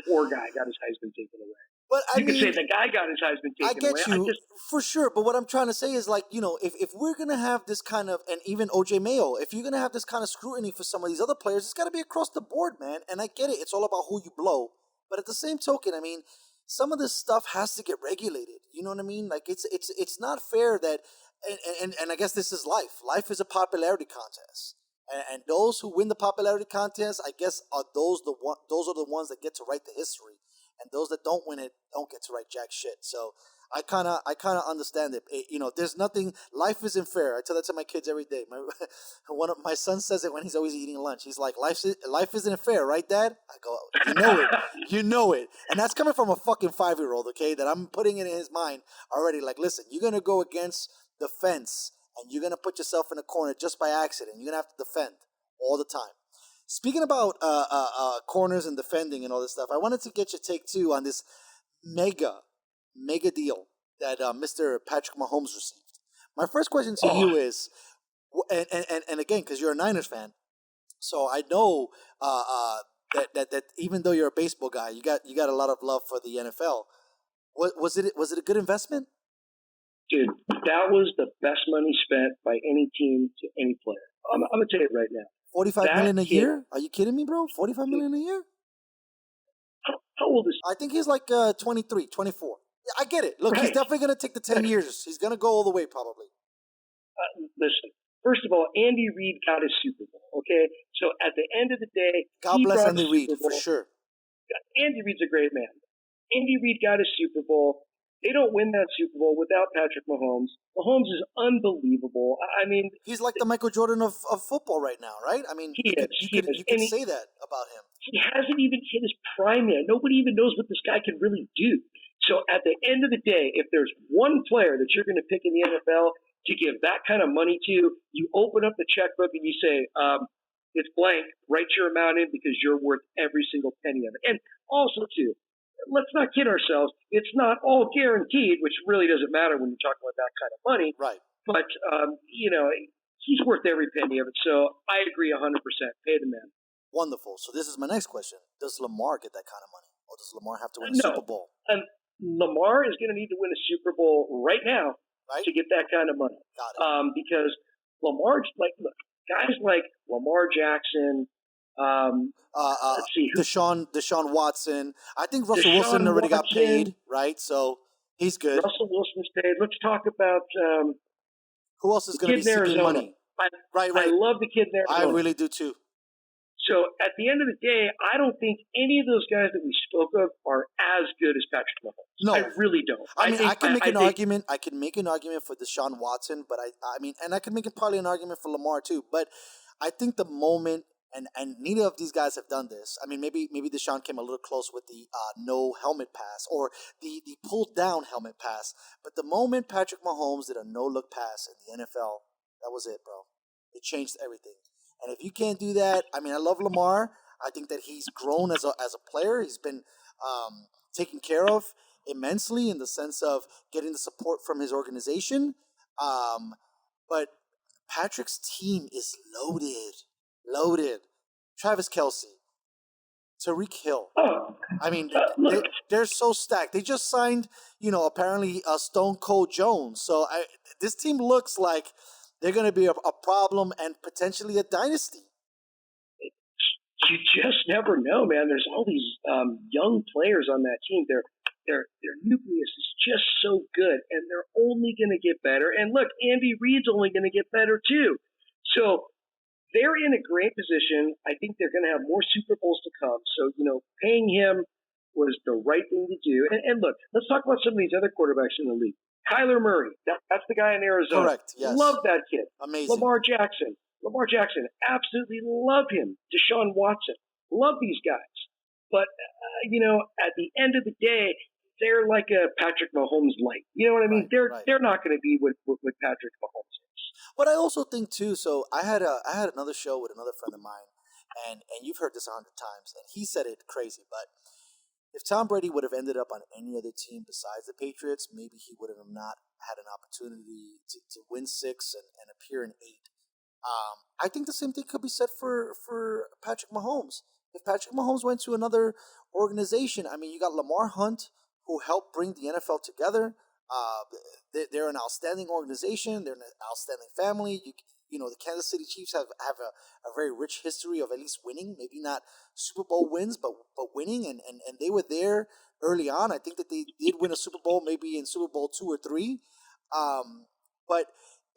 poor guy got his Heisman taken away. But you can say the guy got his Heisman taken away. I get you, for sure. But what I'm trying to say is, like, you know, if we're going to have this kind of, and even O.J. Mayo, if you're going to have this kind of scrutiny for some of these other players, it's got to be across the board, man. And I get it. It's all about who you blow. But at the same token, I mean, some of this stuff has to get regulated. You know what I mean? Like, it's not fair that, and I guess this is life. Life is a popularity contest. And those who win the popularity contest, I guess, are those are the ones that get to write the history. And those that don't win it don't get to write jack shit. So I kind of understand it. You know, there's nothing. Life isn't fair. I tell that to my kids every day. My son says it when he's always eating lunch. He's like, life isn't fair, right, Dad? I go, you know it, you know it. And that's coming from a fucking 5-year-old, okay? That I'm putting it in his mind already. Like, listen, you're gonna go against the fence, and you're gonna put yourself in a corner just by accident. You're gonna have to defend all the time. Speaking about corners and defending and all this stuff, I wanted to get your take, too, on this mega deal that Mr. Patrick Mahomes received. My first question to you is, and again, because you're a Niners fan, so I know that even though you're a baseball guy, you got a lot of love for the NFL. Was it a good investment? Dude, that was the best money spent by any team to any player. I'm going to tell you right now. $45 million a year? Are you kidding me, bro? $45 million a year? How old is he? I think he's like 23, 24. Yeah, I get it. Look, he's definitely going to take the 10 years. He's going to go all the way, probably. Listen, first of all, Andy Reid got his Super Bowl, okay? So at the end of the day, God bless Andy Reid, for sure. Andy Reid's a great man. Andy Reid got his Super Bowl. They don't win that Super Bowl without Patrick Mahomes. Mahomes is unbelievable. I mean, he's like the Michael Jordan of football right now, right? I mean, you could say that about him. He hasn't even hit his prime yet. Nobody even knows what this guy can really do. So at the end of the day, if there's one player that you're going to pick in the NFL to give that kind of money to, you open up the checkbook and you say, it's blank, write your amount in because you're worth every single penny of it. And also, too, let's not kid ourselves. It's not all guaranteed, which really doesn't matter when you're talking about that kind of money. Right. But, you know, he's worth every penny of it. So I agree 100%. Pay the man. Wonderful. So this is my next question. Does Lamar get that kind of money? Or does Lamar have to win a Super Bowl? Lamar is going to need to win a Super Bowl right now to get that kind of money. Got it. Because Lamar, look, guys like Lamar Jackson, let's see. Deshaun Watson. I think Russell Wilson already got paid, right? So he's good. Russell Wilson's paid. Let's talk about who else is going to be seeking money? Right. I love the kid in Arizona. I really do too. So at the end of the day, I don't think any of those guys that we spoke of are as good as Patrick Mahomes. No, I really don't. I can make an argument. I can make an argument for Deshaun Watson, but I mean, and I can make probably an argument for Lamar too. But I think the moment, and neither of these guys have done this. I mean, maybe Deshaun came a little close with the no helmet pass or the pulled down helmet pass. But the moment Patrick Mahomes did a no look pass in the NFL, that was it, bro. It changed everything. And if you can't do that, I mean, I love Lamar. I think that he's grown as a player. He's been taken care of immensely in the sense of getting the support from his organization. But Patrick's team is loaded. Travis Kelce, Tyreek Hill. I mean, they're so stacked. They just signed, apparently Stone Cold Jones. So this team looks like they're going to be a problem and potentially a dynasty. You just never know, man. There's all these young players on that team. Their nucleus is just so good, and they're only going to get better. And look, Andy Reid's only going to get better too. So they're in a great position. I think they're going to have more Super Bowls to come. So, paying him was the right thing to do. And look, let's talk about some of these other quarterbacks in the league. Kyler Murray, that's the guy in Arizona. Correct, yes. Love that kid. Amazing. Lamar Jackson. Lamar Jackson, absolutely love him. Deshaun Watson, love these guys. But, at the end of the day, they're like a Patrick Mahomes light. You know what I mean? Right. They're not going to be what Patrick Mahomes is. But I also think too. So I had another show with another friend of mine, and you've heard this 100 times, and he said it crazy. But if Tom Brady would have ended up on any other team besides the Patriots, maybe he would have not had an opportunity to win 6 and appear in 8. I think the same thing could be said for Patrick Mahomes. If Patrick Mahomes went to another organization, I mean, you got Lamar Hunt, who helped bring the NFL together. They're an outstanding organization. They're an outstanding family. The Kansas City Chiefs have a very rich history of at least winning, maybe not Super Bowl wins, but winning, and they were there early on. I think that they did win a Super Bowl, maybe in Super Bowl 2 or 3. But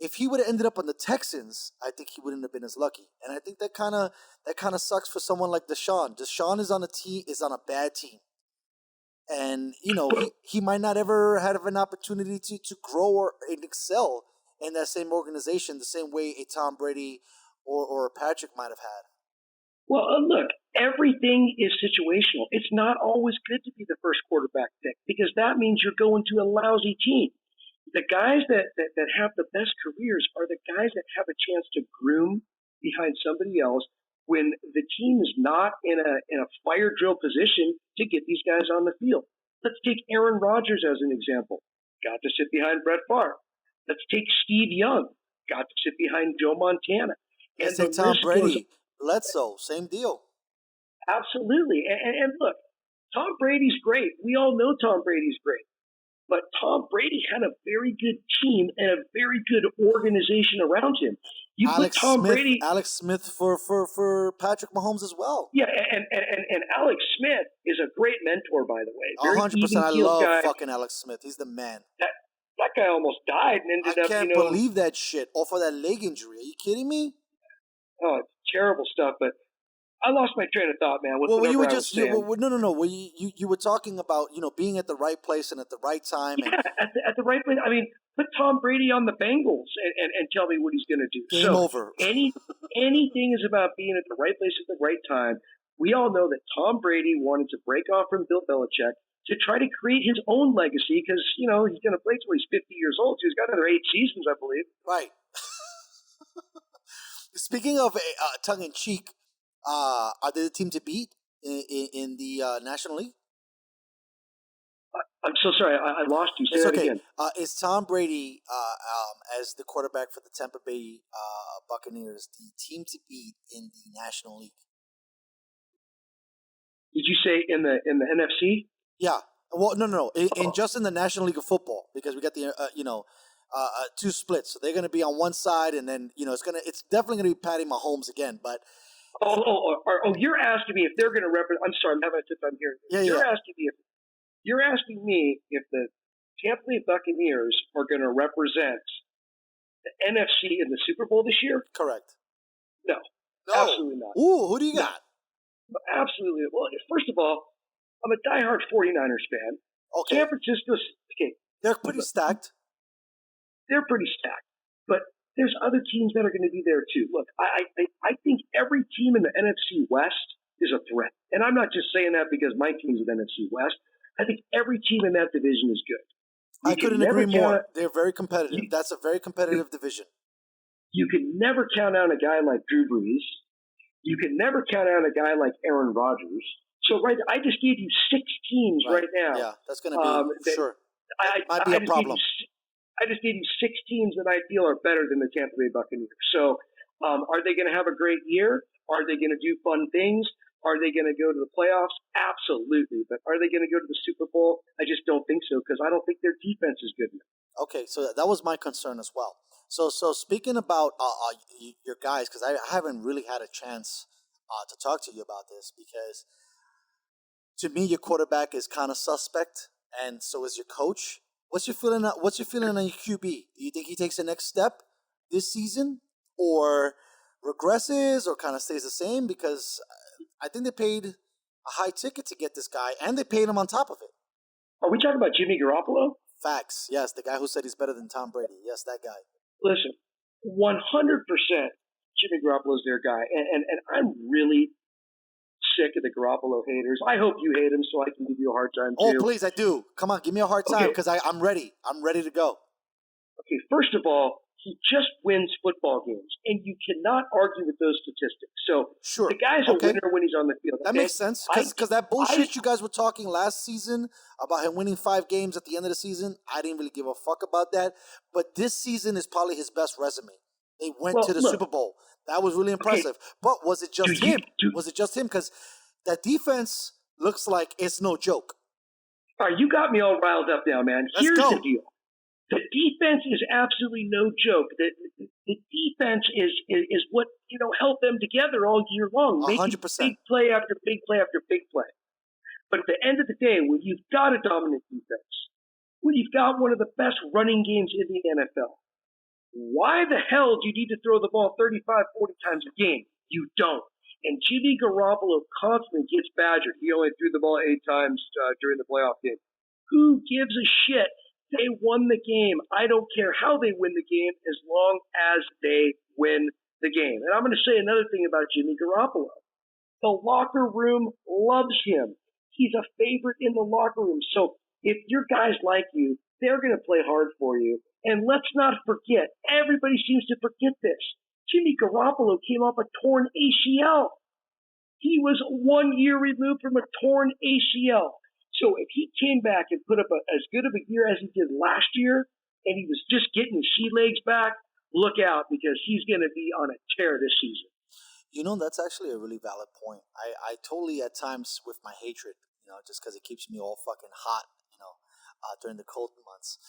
if he would have ended up on the Texans, I think he wouldn't have been as lucky. And I think that kind of sucks for someone like Deshaun. Deshaun is on a bad team. And, he might not ever have an opportunity to grow and excel in that same organization the same way a Tom Brady or a Patrick might have had. Well, look, everything is situational. It's not always good to be the first quarterback pick because that means you're going to a lousy team. The guys that have the best careers are the guys that have a chance to groom behind somebody else when the team is not in a fire drill position to get these guys on the field. Let's take Aaron Rodgers as an example. Got to sit behind Brett Favre. Let's take Steve Young. Got to sit behind Joe Montana. Let's take Tom Brady. Bledsoe, same deal. Absolutely. And look, Tom Brady's great. We all know Tom Brady's great. But Tom Brady had a very good team and a very good organization around him. You put Tom Brady, Alex Smith for Patrick Mahomes as well. Yeah, and Alex Smith is a great mentor, by the way. 100%. I love fucking Alex Smith. He's the man. That guy almost died and ended up. I can't believe that shit off of that leg injury. Are you kidding me? Oh, it's terrible stuff. But I lost my train of thought, man. No. Well, you were talking about being at the right place and at the right time. Yeah, at the right place. I mean, put Tom Brady on the Bengals and tell me what he's going to do. Game over. Anything is about being at the right place at the right time. We all know that Tom Brady wanted to break off from Bill Belichick to try to create his own legacy because he's going to play till he's 50 years old. So he's got another 8 seasons, I believe. Right. Speaking of tongue in cheek. Are they the team to beat in the National League? I'm so sorry. I lost you. Say that again. Is Tom Brady, as the quarterback for the Tampa Bay Buccaneers, the team to beat in the National League? Did you say in the NFC? Yeah. Well, no. Just in the National League of Football, because we got the 2 splits. So they're going to be on one side, and then it's definitely going to be Patty Mahomes again, but. You're asking me if they're going to represent. I'm sorry, I'm having a tough time hearing. You're asking me if the Tampa Bay Buccaneers are going to represent the NFC in the Super Bowl this year? Correct. No, absolutely not. Ooh, who do you got? No, absolutely. Well, first of all, I'm a diehard 49ers fan. Okay. San Francisco's okay. They're pretty stacked. They're pretty stacked, but. There's other teams that are going to be there too. Look, I think every team in the NFC West is a threat. And I'm not just saying that because my team's in the NFC West. I think every team in that division is good. I couldn't agree more. They're very competitive. That's a very competitive division. You can never count out a guy like Drew Brees. You can never count out a guy like Aaron Rodgers. So, I just gave you 6 teams right now. Yeah, that's going to be, sure. Might be a problem. I just gave you 6 teams that I feel are better than the Tampa Bay Buccaneers. So are they going to have a great year? Are they going to do fun things? Are they going to go to the playoffs? Absolutely. But are they going to go to the Super Bowl? I just don't think so because I don't think their defense is good enough. Okay, so that was my concern as well. So speaking about your guys, because I haven't really had a chance to talk to you about this because to me your quarterback is kind of suspect and so is your coach. What's your feeling on your QB? Do you think he takes the next step this season, or regresses, or kind of stays the same? Because I think they paid a high ticket to get this guy, and they paid him on top of it. Are we talking about Jimmy Garoppolo? Facts. Yes, the guy who said he's better than Tom Brady. Yes, that guy. Listen, 100%. Jimmy Garoppolo's their guy, and I'm really sick of the Garoppolo haters. I hope you hate him so I can give you a hard time Oh, too. please, I do. Come on, give me a hard time because I'm ready. I'm ready to go. Okay, first of all, he just wins football games, and you cannot argue with those statistics. So Sure. the guy's a winner when he's on the field. That makes sense because that bullshit you guys were talking last season about him winning 5 games at the end of the season, I didn't really give a fuck about that. But this season is probably his best resume. They went to the Super Bowl. That was really impressive. But was it just him? Was it just him? Because that defense looks like it's no joke. All right, you got me all riled up now, man. Here's the deal. The defense is absolutely no joke. The defense is what held them together all year long, making 100%. big play after big play after big play. But at the end of the day, when you've got a dominant defense, when you've got one of the best running games in the NFL, why the hell do you need to throw the ball 35, 40 times a game? You don't. And Jimmy Garoppolo constantly gets badgered. He only threw the ball 8 times during the playoff game. Who gives a shit? They won the game. I don't care how they win the game as long as they win the game. And I'm going to say another thing about Jimmy Garoppolo. The locker room loves him. He's a favorite in the locker room. So if your guys like you, they're going to play hard for you. And let's not forget, everybody seems to forget this. Jimmy Garoppolo came off a torn ACL. He was 1 year removed from a torn ACL. So if he came back and put up as good of a year as he did last year, and he was just getting his sea legs back, look out because he's going to be on a tear this season. That's actually a really valid point. I totally at times with my hatred, just because it keeps me all fucking hot, during the cold months.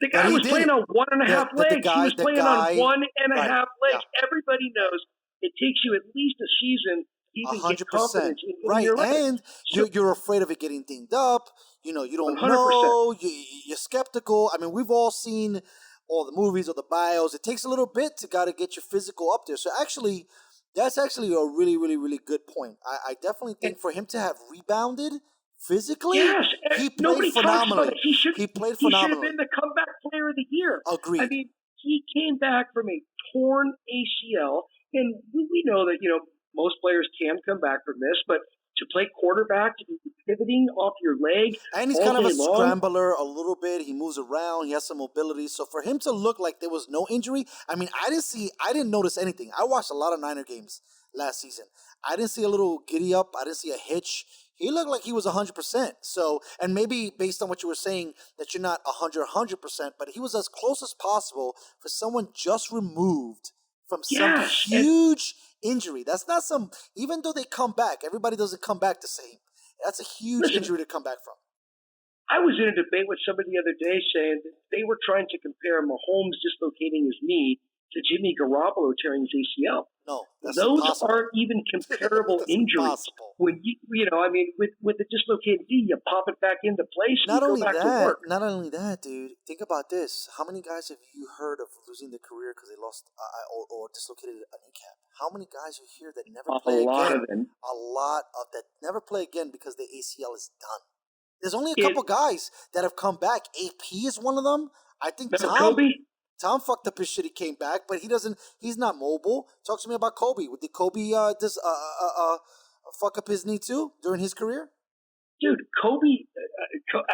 The guy was playing on 1.5 legs. He was playing on 1.5 legs. Everybody knows it takes you at least a season. 100%. Right. And you're afraid of it getting dinged up. You don't 100%. Know. You're skeptical. I mean, we've all seen all the movies or the bios. It takes a little bit to got to get your physical up there. So actually, that's actually a really, really, really good point. I definitely think for him to have rebounded physically, he played phenomenally. He played phenomenally. He should have been the comeback player of the year. Agreed. I mean, he came back from a torn ACL, and we know that, most players can come back from this, but to play quarterback, to be pivoting off your leg, and he's kind of a scrambler a little bit. He moves around. He has some mobility. So for him to look like there was no injury, I mean, I didn't notice anything. I watched a lot of Niner games last season. I didn't see a little giddy up. I didn't see a hitch. He looked like he was 100%. So, and maybe based on what you were saying that you're not 100%, but he was as close as possible for someone just removed from some huge injury. That's not some, even though they come back, everybody doesn't come back the same. That's a huge injury to come back from. I was in a debate with somebody the other day saying that they were trying to compare Mahomes dislocating his knee to Jimmy Garoppolo tearing his ACL. No, that's those impossible. aren't even comparable injuries. Impossible. When with the dislocated knee, you pop it back into place and you go back to work. Not only that, dude. Think about this. How many guys have you heard of losing their career because they lost or dislocated a kneecap? How many guys you hear that never play again? A lot of them. A lot of that never play again because the ACL is done. There's only a couple guys that have come back. AP is one of them. I think Tom fucked up his shit. He came back, but he's not mobile. Talk to me about Kobe. Did Kobe fuck up his knee too during his career? Dude, Kobe,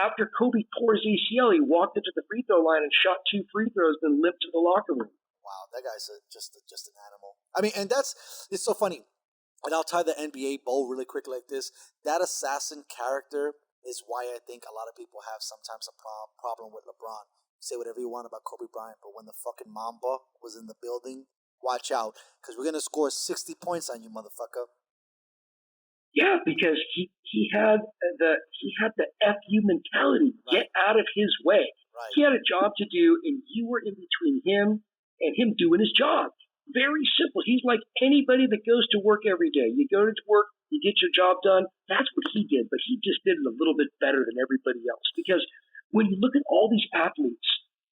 after Kobe tore his ACL, he walked into the free throw line and shot 2 free throws, then limped to the locker room. Wow, that guy's just an animal. I mean, and it's so funny. And I'll tie the NBA bow really quick like this. That assassin character is why I think a lot of people have sometimes a problem with LeBron. Say whatever you want about Kobe Bryant, but when the fucking Mamba was in the building, watch out, because we're gonna score 60 points on you, motherfucker. Yeah, because he had the FU mentality. Right. Get out of his way. Right. He had a job to do, and you were in between him and him doing his job. Very simple. He's like anybody that goes to work every day. You go to work, you get your job done. That's what he did, but he just did it a little bit better than everybody else. Because when you look at all these athletes,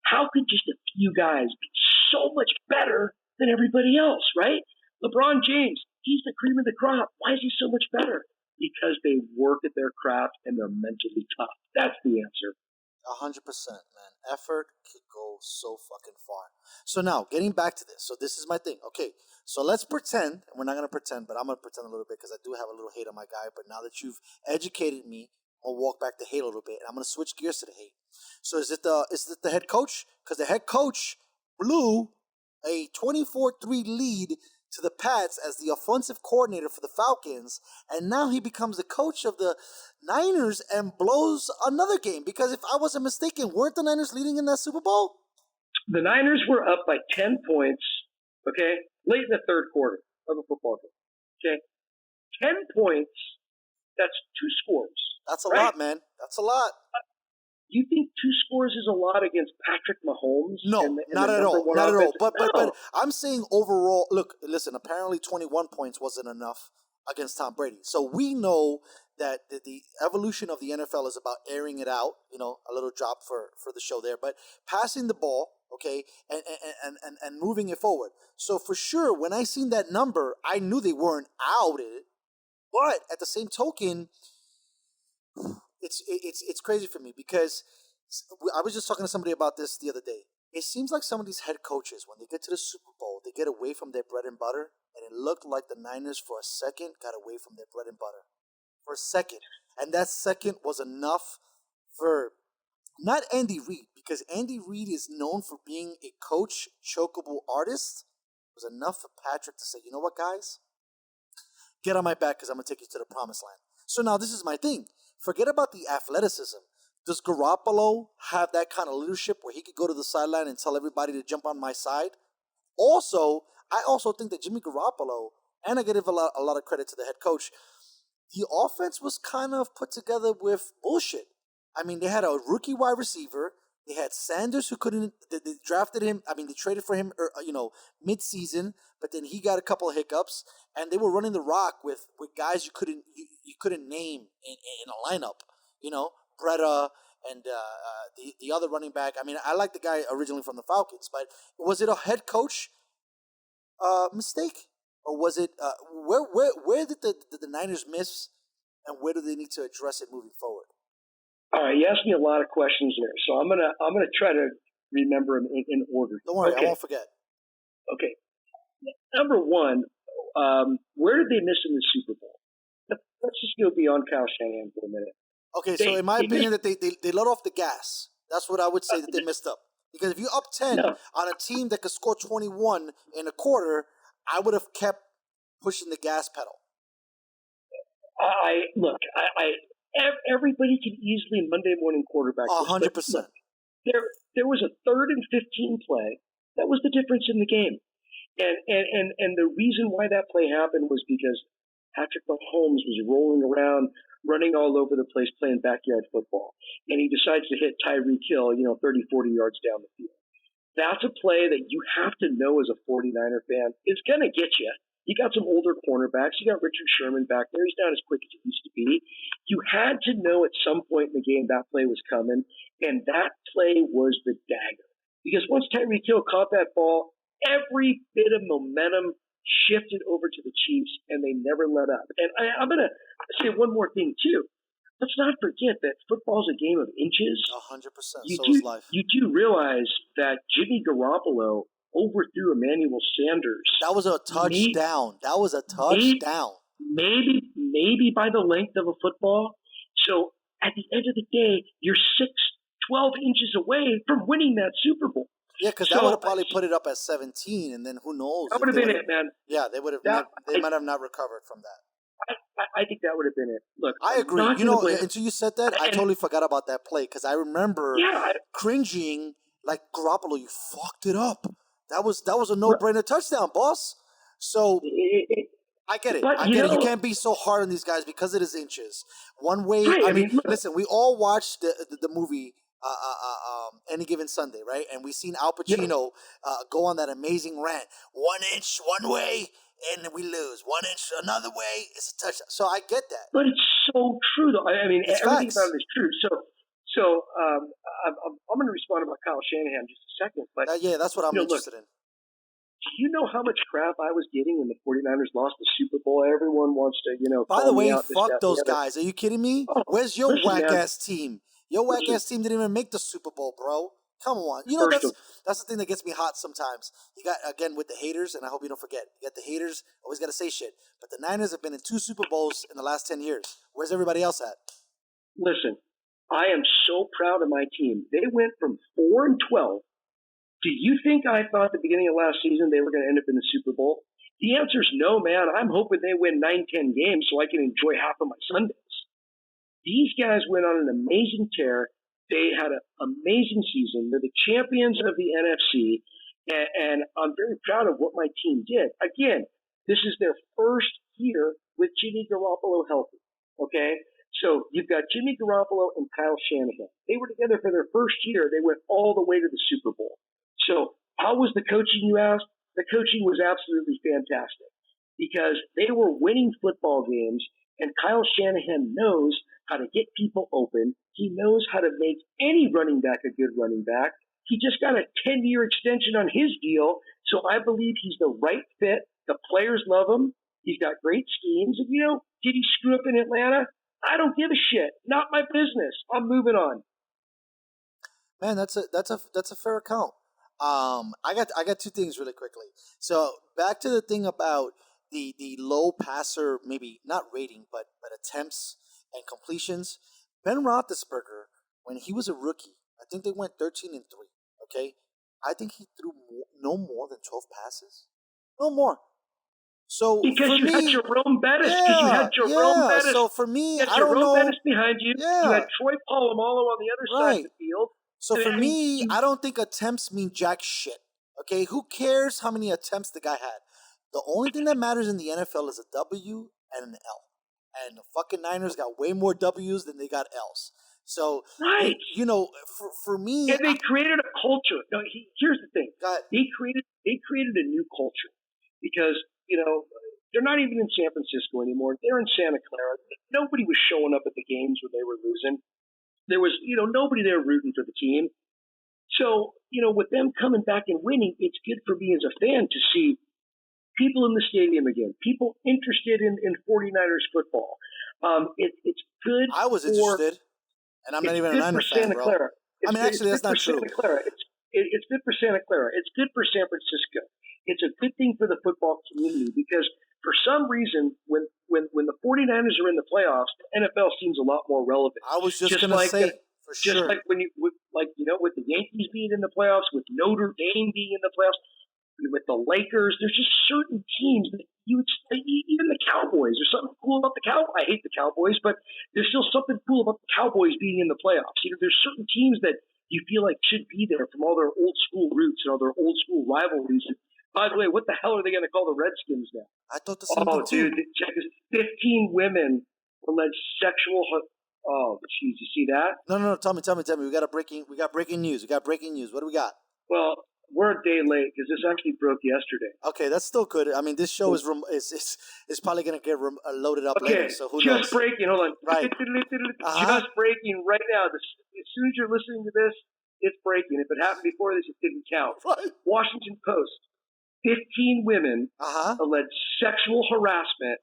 how could just a few guys be so much better than everybody else, right? LeBron James, he's the cream of the crop. Why is he so much better? Because they work at their craft and they're mentally tough. That's the answer. 100%, man. Effort could go so fucking far. So now, getting back to this. So this is my thing. Okay, so let's pretend, and we're not going to pretend, but I'm going to pretend a little bit because I do have a little hate on my guy. But now that you've educated me, I'll walk back to hate a little bit, and I'm going to switch gears to the hate. So is it the head coach? Because the head coach blew a 24-3 lead to the Pats as the offensive coordinator for the Falcons, and now he becomes the coach of the Niners and blows another game. Because if I wasn't mistaken, weren't the Niners leading in that Super Bowl? The Niners were up by 10 points, okay, late in the third quarter of a football game. Okay? 10 points, that's 2 scores. That's a right? lot, man. That's a lot. You think 2 scores is a lot against Patrick Mahomes? No, not at all. Not at all. But I'm saying overall, look, listen, apparently 21 points wasn't enough against Tom Brady. So we know that the evolution of the NFL is about airing it out, a little drop for the show there, but passing the ball, okay, and moving it forward. So for sure, when I seen that number, I knew they weren't out it, but at the same token, it's crazy for me because I was just talking to somebody about this the other day. It seems like some of these head coaches, when they get to the Super Bowl, they get away from their bread and butter, and it looked like the Niners for a second got away from their bread and butter. For a second. And that second was enough for not Andy Reid, because Andy Reid is known for being a coach chokeable artist. It was enough for Patrick to say, you know what, guys? Get on my back because I'm going to take you to the promised land. So now this is my thing. Forget about the athleticism. Does Garoppolo have that kind of leadership where he could go to the sideline and tell everybody to jump on my side? Also, I also think that Jimmy Garoppolo, and I give a lot of credit to the head coach, the offense was kind of put together with bullshit. I mean, they had a rookie wide receiver. They had Sanders who couldn't. They drafted him. I mean, they traded for him, mid-season. But then he got a couple of hiccups, and they were running the rock with guys you couldn't name in a lineup. Bretta and the other running back. I mean, I like the guy originally from the Falcons, but was it a head coach mistake, or was it where did the Niners miss, and where do they need to address it moving forward? All right, you asked me a lot of questions there, so I'm gonna try to remember them in order. Don't worry, okay. I won't forget. Okay, number one, where did they miss in the Super Bowl? Let's just go beyond Kyle Shanahan for a minute. Okay, so in my opinion, that they let off the gas. That's what I would say that they messed up. Because if you up 10 on a team that could score 21 in a quarter, I would have kept pushing the gas pedal. Everybody can easily Monday morning quarterback. 100%. There was a 3rd and 15 play that was the difference in the game, and the reason why that play happened was because Patrick Mahomes was rolling around, running all over the place, playing backyard football, and he decides to hit Tyreek Hill, 30, 40 yards down the field. That's a play that you have to know as a 49er fan. It's going to get you. You got some older cornerbacks. You got Richard Sherman back there. He's not as quick as he used to be. You had to know at some point in the game that play was coming, and that play was the dagger. Because once Tyreek Hill caught that ball, every bit of momentum shifted over to the Chiefs, and they never let up. And I'm going to say one more thing, too. Let's not forget that football's a game of inches. 100%. So is life. You do realize that Jimmy Garoppolo overthrew Emmanuel Sanders. That was a touchdown. That was a touchdown. Maybe by the length of a football. So at the end of the day, you're 12 inches away from winning that Super Bowl. Yeah, because that would have probably put it up at 17, and then who knows? That would have been it, man. Yeah, they would have. They might have not recovered from that. I think that would have been it. Look, I agree. Until you said that, I totally forgot about that play because I remember cringing like, Garoppolo, you fucked it up. That was a no-brainer touchdown, boss. So I get it. I get it. You can't be so hard on these guys because it is inches. One way. I mean, listen, we all watched the movie Any Given Sunday, right? And we seen Al Pacino go on that amazing rant. 1 inch one way, and we lose. 1 inch another way, it's a touchdown. So I get that. But it's so true, though. I mean, it's everything facts. about it is true. So I'm going to respond about Kyle Shanahan in just a second. But that's what I'm interested in. Do you know how much crap I was getting when the 49ers lost the Super Bowl? Everyone wants to, By the way, fuck those guys. Are you kidding me? Where's your whack-ass team? Your whack Listen, ass team didn't even make the Super Bowl, bro. Come on. first of That's the thing that gets me hot sometimes. You got, again, with the haters, and I hope you don't forget, you got the haters, always got to say shit. But the Niners have been in 2 Super Bowls in the last 10 years. Where's everybody else at? listen, I am so proud of my team. They went from 4-12. Do you think I thought at the beginning of last season they were going to end up in the Super Bowl? The answer is no, man. I'm hoping they win 9-10 games so I can enjoy half of my Sundays. These guys went on an amazing tear. They had an amazing season. They're the champions of the NFC, and I'm very proud of what my team did. Again, this is their first year with Jimmy Garoppolo healthy, okay? So you've got Jimmy Garoppolo and Kyle Shanahan. They were together for their first year. They went all the way to the Super Bowl. So how was the coaching, you asked? The coaching was absolutely fantastic because they were winning football games, and Kyle Shanahan knows how to get people open. He knows how to make any running back a good running back. He just got a 10-year extension on his deal, so I believe he's the right fit. The players love him. He's got great schemes. And, did he screw up in Atlanta? I don't give a shit. Not my business. I'm moving on. Man, that's a fair account. I got 2 things really quickly. So back to the thing about the low passer, maybe not rating, but attempts and completions. Ben Roethlisberger, when he was a rookie, I think they went 13-3. Okay, I think he threw no more than 12 passes, no more. So because for you me, had Jerome Bettis. yeah, Because you had Jerome Bettis. So for me, you had I don't Jerome know. Bettis behind you. Yeah. You had Troy Polamalu on the other side of the field. So for me, I don't think attempts mean jack shit. Okay, who cares how many attempts the guy had? The only thing that matters in the NFL is a W and an L. And the fucking Niners got way more W's than they got L's. So, right. For me, and they created a culture. No, here's the thing. Go ahead. They created a new culture because they're not even in San Francisco anymore. They're in Santa Clara. Nobody was showing up at the games when they were losing. There was nobody there rooting for the team. So with them coming back and winning, it's good for me as a fan to see people in the stadium again, people interested in 49ers football. It's good. I was interested, and I'm not even a Niners fan, bro. Clara. I mean, actually, that's not true. Santa Clara. It's good for Santa Clara. It's good for San Francisco. It's a good thing for the football community because for some reason, when the 49ers are in the playoffs, the NFL seems a lot more relevant. I was just going to say, for sure. Just like with the Yankees being in the playoffs, with Notre Dame being in the playoffs, with the Lakers, there's just certain teams that even the Cowboys. There's something cool about the Cowboys. I hate the Cowboys, but there's still something cool about the Cowboys being in the playoffs. There's certain teams that you feel like should be there from all their old school roots and all their old school rivalries. And by the way, what the hell are they going to call the Redskins now? I thought the same thing too. Dude, check this. 15 women alleged sexual. Oh, jeez, you see that? No. Tell me. We got breaking news. What do we got? Well, we're a day late because this actually broke yesterday. Okay, that's still good. I mean, this show is probably going to get loaded up later, so who knows? Just breaking. Hold on. Right. Just breaking right now. As soon as you're listening to this, it's breaking. If it happened before this, it didn't count. Right. Washington Post. 15 women alleged sexual harassment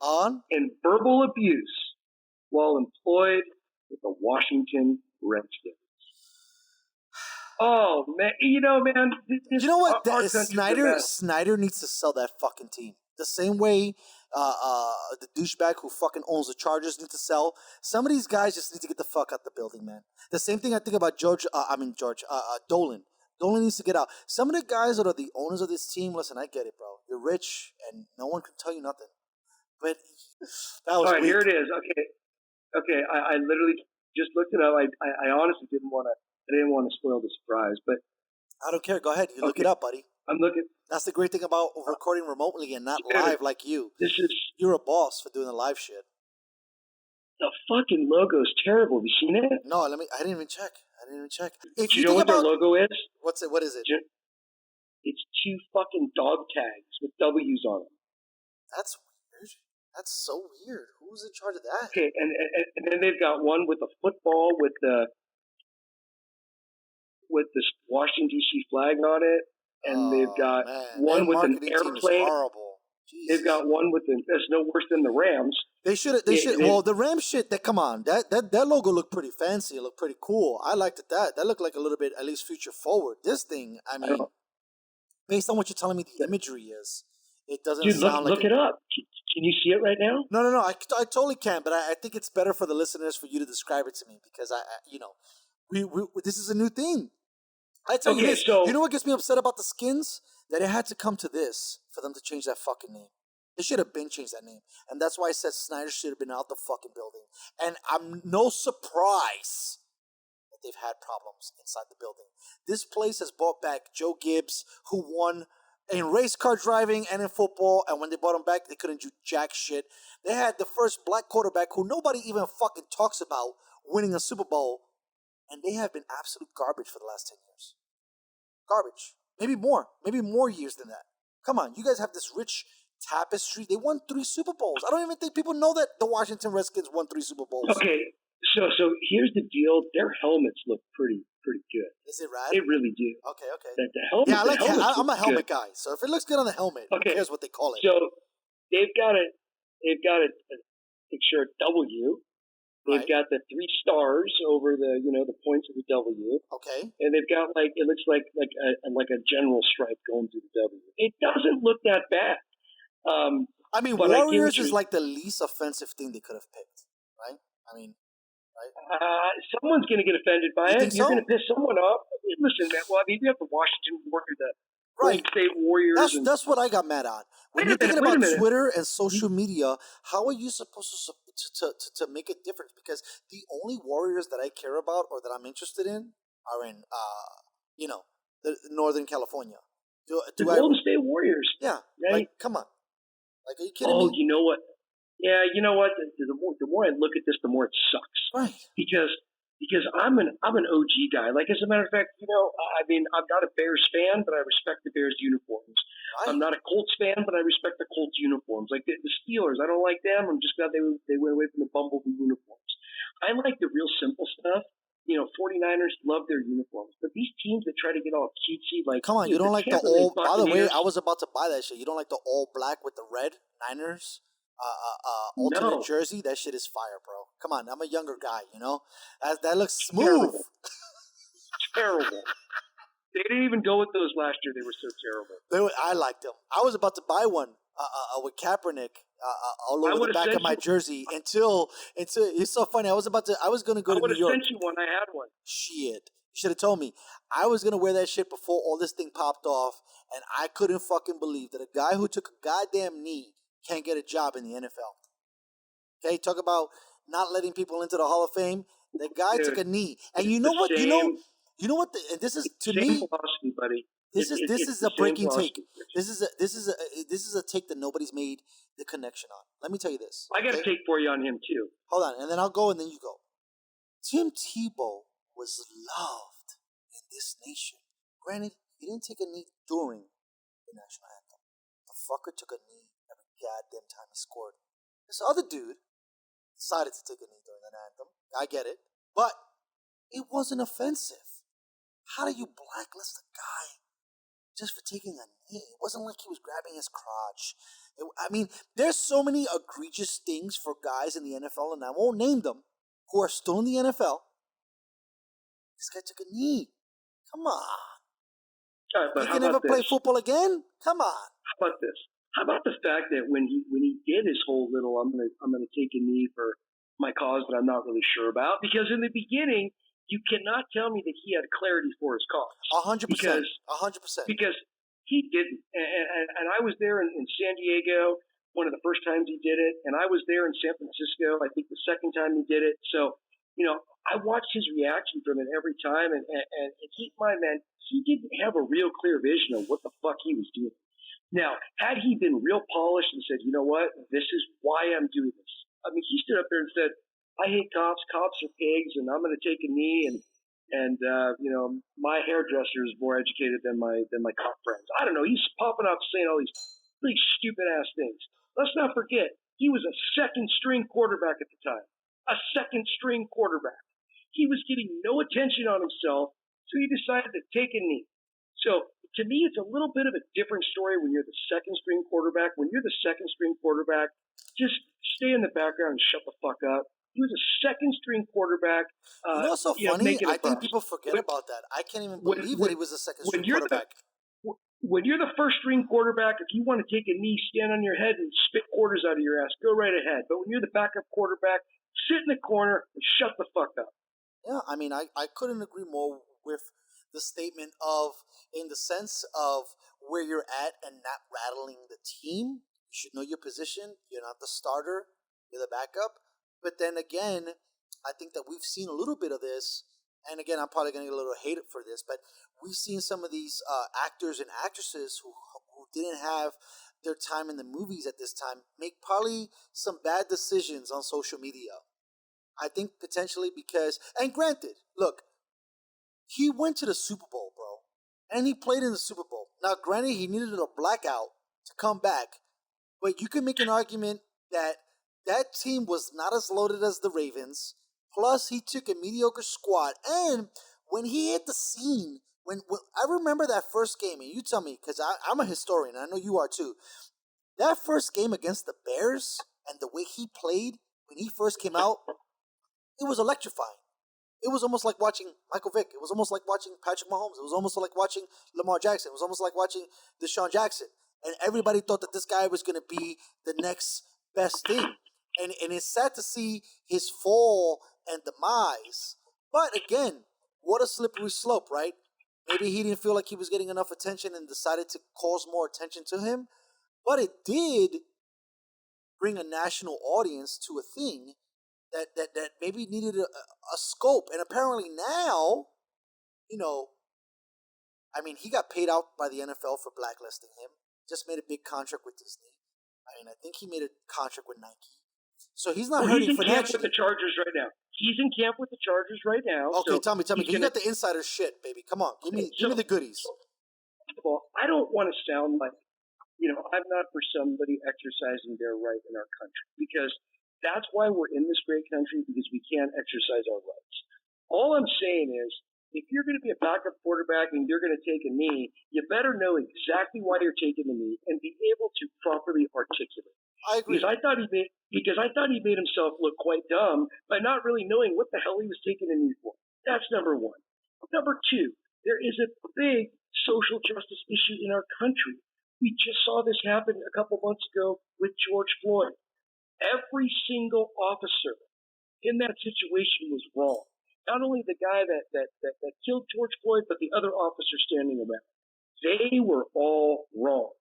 and verbal abuse while employed with the Washington Redskins. Oh man, man. You know what? Snyder needs to sell that fucking team. The same way the douchebag who fucking owns the Chargers needs to sell. Some of these guys just need to get the fuck out the building, man. The same thing I think about Dolan. Dolan needs to get out. Some of the guys that are the owners of this team, listen, I get it, bro. You're rich and no one can tell you nothing. But that was all right. weak. Here it is. Okay. I literally just looked it up. I honestly didn't want to spoil the surprise, but I don't care. Go ahead. You look it up, buddy. I'm looking. That's the great thing about recording remotely and not live like you. You're a boss for doing the live shit. The fucking logo's terrible. Have you seen it? No, I didn't even check. If you know what their logo is? What is it? It's 2 fucking dog tags with W's on them. That's weird. That's so weird. Who's in charge of that? Okay, and then they've got one with a football with the Washington D.C. flag on it, and they've got one with an airplane. Horrible. They've got one with that's no worse than the Rams. They should. They should. Well, the Ram shit. That come on. That logo looked pretty fancy. It looked pretty cool. I liked it. That looked like a little bit at least future forward. This thing. I mean, based on what you're telling me, the imagery is. It doesn't Dude, sound look like it up. Can you see it right now? No. I totally can, but I think it's better for the listeners for you to describe it to me because we this is a new thing. I tell you this. So You know what gets me upset about the Skins? That it had to come to this for them to change that fucking name. They should have been changed that name, and that's why I said Snyder should have been out the fucking building. And I'm no surprise that they've had problems inside the building. This place has brought back Joe Gibbs, who won in race car driving and in football, and when they brought him back, they couldn't do jack shit. They had the first black quarterback who nobody even fucking talks about winning a Super Bowl, and they have been absolute garbage for the last 10 years. Garbage. Maybe more years than that. Come on, you guys have this rich tapestry. They won 3 Super Bowls. I don't even think people know that the Washington Redskins won 3 Super Bowls. Okay, so here's the deal. Their helmets look pretty good. Is it rad? They really do. Okay. The helmet. Yeah, I'm a helmet good. guy. So if it looks good on the helmet, who cares what they call it? So they've got a picture of W. They've got the 3 stars over the the points of the W. Okay. And they've got it looks like a general stripe going through the W. It doesn't look that bad. I mean, but Warriors is like the least offensive thing they could have picked, right? I mean, right? Someone's going to get offended by it. You're so? going to piss someone off. Listen, man. Well, I mean, you have the Washington Warriors, the Golden State Warriors. That's what I got mad on. When you're thinking about Twitter and social media, how are you supposed to make a difference? Because the only Warriors that I care about or that I'm interested in are in the Northern California. The Golden State Warriors. Yeah, right? Like, come on. Like, are you kidding me? Oh, you know what? Yeah, you know what? The more I look at this, the more it sucks. Right. Because I'm an OG guy. Like, as a matter of fact, I mean, I'm not a Bears fan, but I respect the Bears uniforms. Right. I'm not a Colts fan, but I respect the Colts uniforms. Like the Steelers, I don't like them. I'm just glad they went away from the Bumblebee uniforms. I like the real simple stuff. 49ers love their uniforms, but these teams that try to get all cutesy, like, come on, you don't like the all. By the way, I was about to buy that shit. You don't like the all black with the red Niners alternate jersey? That shit is fire, bro. Come on, I'm a younger guy. That looks smooth. Terrible. They didn't even go with those last year. They were so terrible. I liked them. I was about to buy one with Kaepernick all over the back of my jersey until it's so funny. I was going to go to New York. I would have sent you one. I had one. Shit. You should have told me. I was going to wear that shit before all this thing popped off, and I couldn't fucking believe that a guy who took a goddamn knee can't get a job in the NFL. Okay, talk about not letting people into the Hall of Fame. The guy took a knee, and you know what? You know what? This is to me. Philosophy, buddy. This is a breaking take. This is a take that nobody's made the connection on. Let me tell you this. I got a take for you on him too. Hold on, and then I'll go, and then you go. Tim Tebow was loved in this nation. Granted, he didn't take a knee during the national anthem. The fucker took a knee every goddamn time he scored. This other dude decided to take a knee during the anthem. I get it, but it wasn't offensive. How do you blacklist a guy just for taking a knee? It wasn't like he was grabbing his crotch. There's so many egregious things for guys in the NFL, and I won't name them, who are still in the NFL. This guy took a knee. Come on. But he can never play football again? Come on. How about this? How about the fact that when he did his whole little I'm gonna take a knee for my cause that I'm not really sure about, because in the beginning you cannot tell me that he had clarity for his cause. 100%. 100%. Because he didn't. And I was there in San Diego one of the first times he did it, and I was there in San Francisco, I think the second time he did it. So, I watched his reaction from it every time, and keep in mind, man, he didn't have a real clear vision of what the fuck he was doing. Now, had he been real polished and said, you know what, this is why I'm doing this. I mean, he stood up there and said, I hate cops. Cops are pigs, and I'm going to take a knee. And my hairdresser is more educated than my cop friends. I don't know. He's popping up saying all these really stupid ass things. Let's not forget, he was a second string quarterback at the time. A second string quarterback. He was getting no attention on himself, so he decided to take a knee. So to me, it's a little bit of a different story when you're the second string quarterback. When you're the second string quarterback, just stay in the background and shut the fuck up. He was a second-string quarterback. You know what's so funny? Making a I think bust. people forget about that. I can't even believe that he was a second string quarterback. When you're the first-string quarterback, if you want to take a knee, stand on your head and spit quarters out of your ass, go right ahead. But when you're the backup quarterback, sit in the corner and shut the fuck up. Yeah, I mean, I couldn't agree more with the statement of, in the sense of where you're at and not rattling the team. You should know your position. You're not the starter. You're the backup. But then again, I think that we've seen a little bit of this. And again, I'm probably going to get a little hated for this, but we've seen some of these actors and actresses who didn't have their time in the movies at this time make probably some bad decisions on social media. I think potentially because, and granted, look, he went to the Super Bowl, bro, and he played in the Super Bowl. Now, granted, he needed a blackout to come back, but you can make an argument that that team was not as loaded as the Ravens. Plus, he took a mediocre squad, and when he hit the scene, when I remember that first game, and you tell me, because I'm a historian, and I know you are too. That first game against the Bears and the way he played when he first came out, it was electrifying. It was almost like watching Michael Vick. It was almost like watching Patrick Mahomes. It was almost like watching Lamar Jackson. It was almost like watching Deshaun Jackson. And everybody thought that this guy was going to be the next best thing. And it's sad to see his fall and demise. But again, what a slippery slope, right? Maybe he didn't feel like he was getting enough attention and decided to cause more attention to him. But it did bring a national audience to a thing that maybe needed a scope. And apparently now, I mean, he got paid out by the NFL for blacklisting him. Just made a big contract with Disney. I mean, I think he made a contract with Nike. So he's not hurting financially. He's in camp with financially. the Chargers right now. He's in camp with the Chargers right now. Okay, so tell me. You got the insider shit, baby. Come on, give me the goodies. First of all, I don't want to sound like, I'm not for somebody exercising their right in our country, because that's why we're in this great country, because we can't exercise our rights. All I'm saying is, if you're going to be a backup quarterback and you're going to take a knee, you better know exactly why you're taking the knee and be able to properly articulate. I agree. Because I thought he made himself look quite dumb by not really knowing what the hell he was taking a knee for. That's number one. Number two, there is a big social justice issue in our country. We just saw this happen a couple months ago with George Floyd. Every single officer in that situation was wrong. Not only the guy that killed George Floyd, but the other officer standing around. They were all wrong.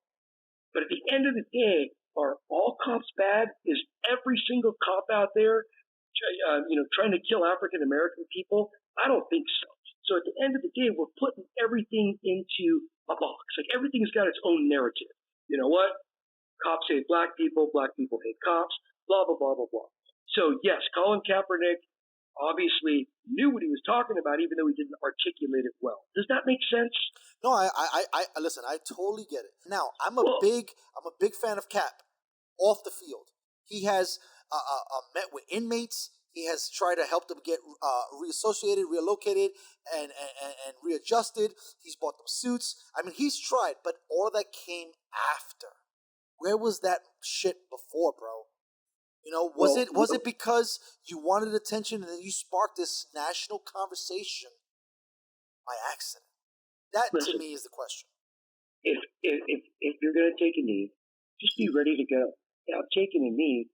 But at the end of the day, are all cops bad? Is every single cop out there, trying to kill African American people? I don't think so. So at the end of the day, we're putting everything into a box. Like, everything's got its own narrative. You know what? Cops hate black people hate cops, blah, blah, blah, blah, blah. So yes, Colin Kaepernick obviously knew what he was talking about, even though he didn't articulate it well. Does that make sense? No, I listen. I totally get it. Now, I'm a big fan of Cap off the field. He has met with inmates. He has tried to help them get reassociated, relocated, and readjusted. He's bought them suits. I mean, he's tried, but all that came after. Where was that shit before, bro? Was it because you wanted attention and then you sparked this national conversation by accident? That, to me, is the question. If you're going to take a knee, just be ready to go. I'm taking a knee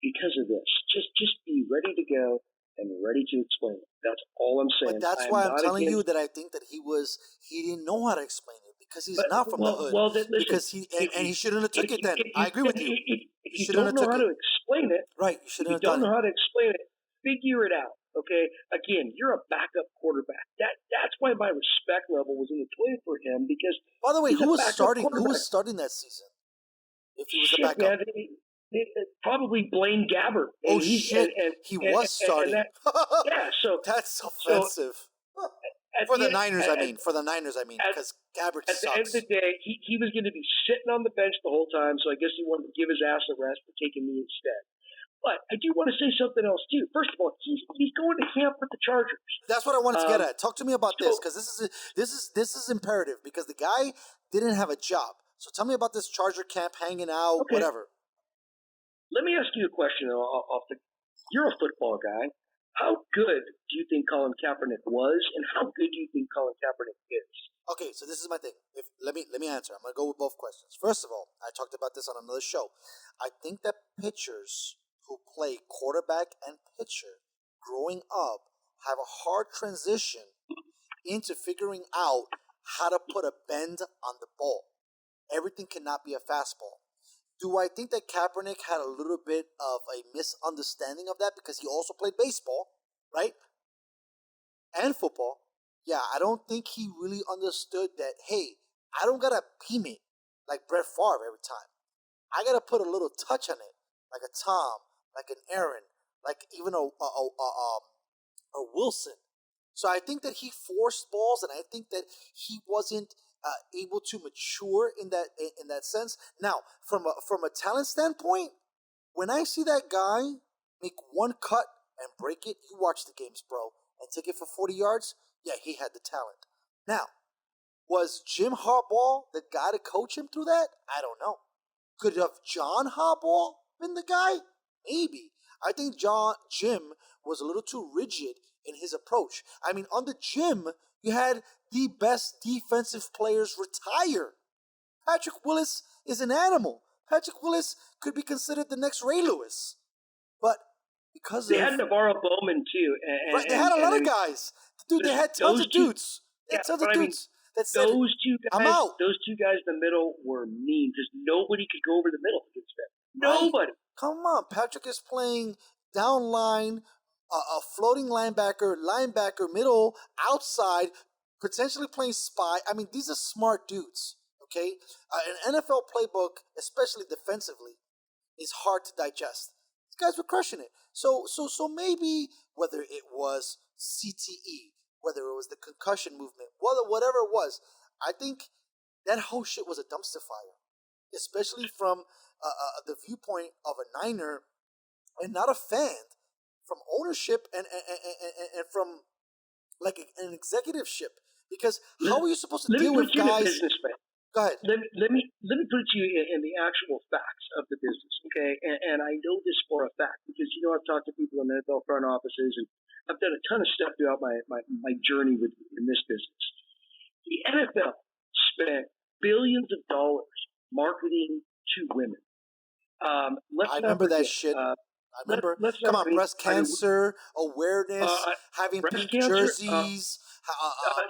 because of this. Just be ready to go and ready to explain it. That's all I'm saying. But that's why I'm telling you that I think that he didn't know how to explain it, because he's not from the hood. Well, then listen, because he shouldn't have took it then. I agree with you. If you don't know how to explain it, right? You shouldn't have done it. If you don't done know how to explain it, figure it out. Okay. Again, you're a backup quarterback. That's why my respect level was in the toilet for him, because. By the way, who was starting that season? If he was the backup. Man, probably Blaine Gabbert. Oh shit! He was starting. So that's offensive. For the Niners, I mean, because Gabbert sucks. At the end of the day, he was going to be sitting on the bench the whole time, so I guess he wanted to give his ass a rest for taking me instead. But I do want to say something else too. First of all, he's going to camp with the Chargers. That's what I wanted to get at. Talk to me about this, because this is imperative, because the guy didn't have a job. So tell me about this Charger camp, hanging out, whatever. Let me ask you a question. You're a football guy. How good do you think Colin Kaepernick was, and how good do you think Colin Kaepernick is? Okay, so this is my thing. Let me answer. I'm gonna go with both questions. First of all, I talked about this on another show. I think that pitchers who play quarterback and pitcher growing up have a hard transition into figuring out how to put a bend on the ball. Everything cannot be a fastball. Do I think that Kaepernick had a little bit of a misunderstanding of that because he also played baseball, right? And football. Yeah, I don't think he really understood that, hey, I don't gotta beam it like Brett Favre every time. I gotta put a little touch on it, like a Tom, like an Airin, like even a Wilson. So I think that he forced balls, and I think that he wasn't able to mature in that sense. Now, from a talent standpoint, when I see that guy make one cut and break it, you watch the games, bro, and take it for 40 yards. Yeah, he had the talent. Now, was Jim Harbaugh the guy to coach him through that? I don't know. Could have John Harbaugh been the guy? Maybe. I think Jim was a little too rigid in his approach. I mean, under Jim, you had the best defensive players retire. Patrick Willis is an animal. Patrick Willis could be considered the next Ray Lewis. But because they had Navarro Bowman too. Right, they had a lot of guys. Dude, they had tons of dudes. They had tons of dudes. That said, those two guys, I'm out. Those two guys in the middle were mean because nobody could go over the middle against them. Nobody. Right. Come on, Patrick is playing down line, a floating linebacker, middle, outside, potentially playing spy. I mean, these are smart dudes. Okay, an NFL playbook, especially defensively, is hard to digest. These guys were crushing it. So maybe whether it was CTE, whether it was the concussion movement, whatever it was, I think that whole shit was a dumpster fire, especially from the viewpoint of a Niner and not a fan, from ownership and from like an executive ship. Because how are you supposed to deal with guys? Go ahead. Let me put you in the actual facts of the business, okay? And I know this for a fact because I've talked to people in the NFL front offices, and I've done a ton of stuff throughout my journey in this business. The NFL spent billions of dollars marketing to women. I remember that shit. I remember. Come on, breast cancer awareness, having pink jerseys,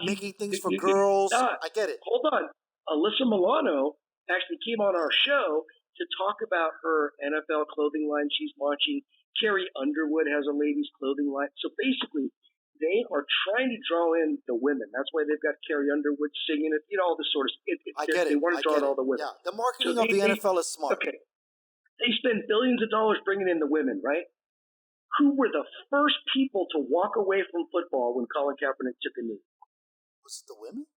making things for girls. I get it. Hold on. Alyssa Milano actually came on our show to talk about her NFL clothing line she's launching. Carrie Underwood has a ladies' clothing line. So basically, they are trying to draw in the women. That's why they've got Carrie Underwood singing it, all this sort of stuff. I get it. They want to draw in all the women. Yeah, the marketing of the NFL is smart. Okay. They spend billions of dollars bringing in the women, right? Who were the first people to walk away from football when Colin Kaepernick took a knee? Was it the women?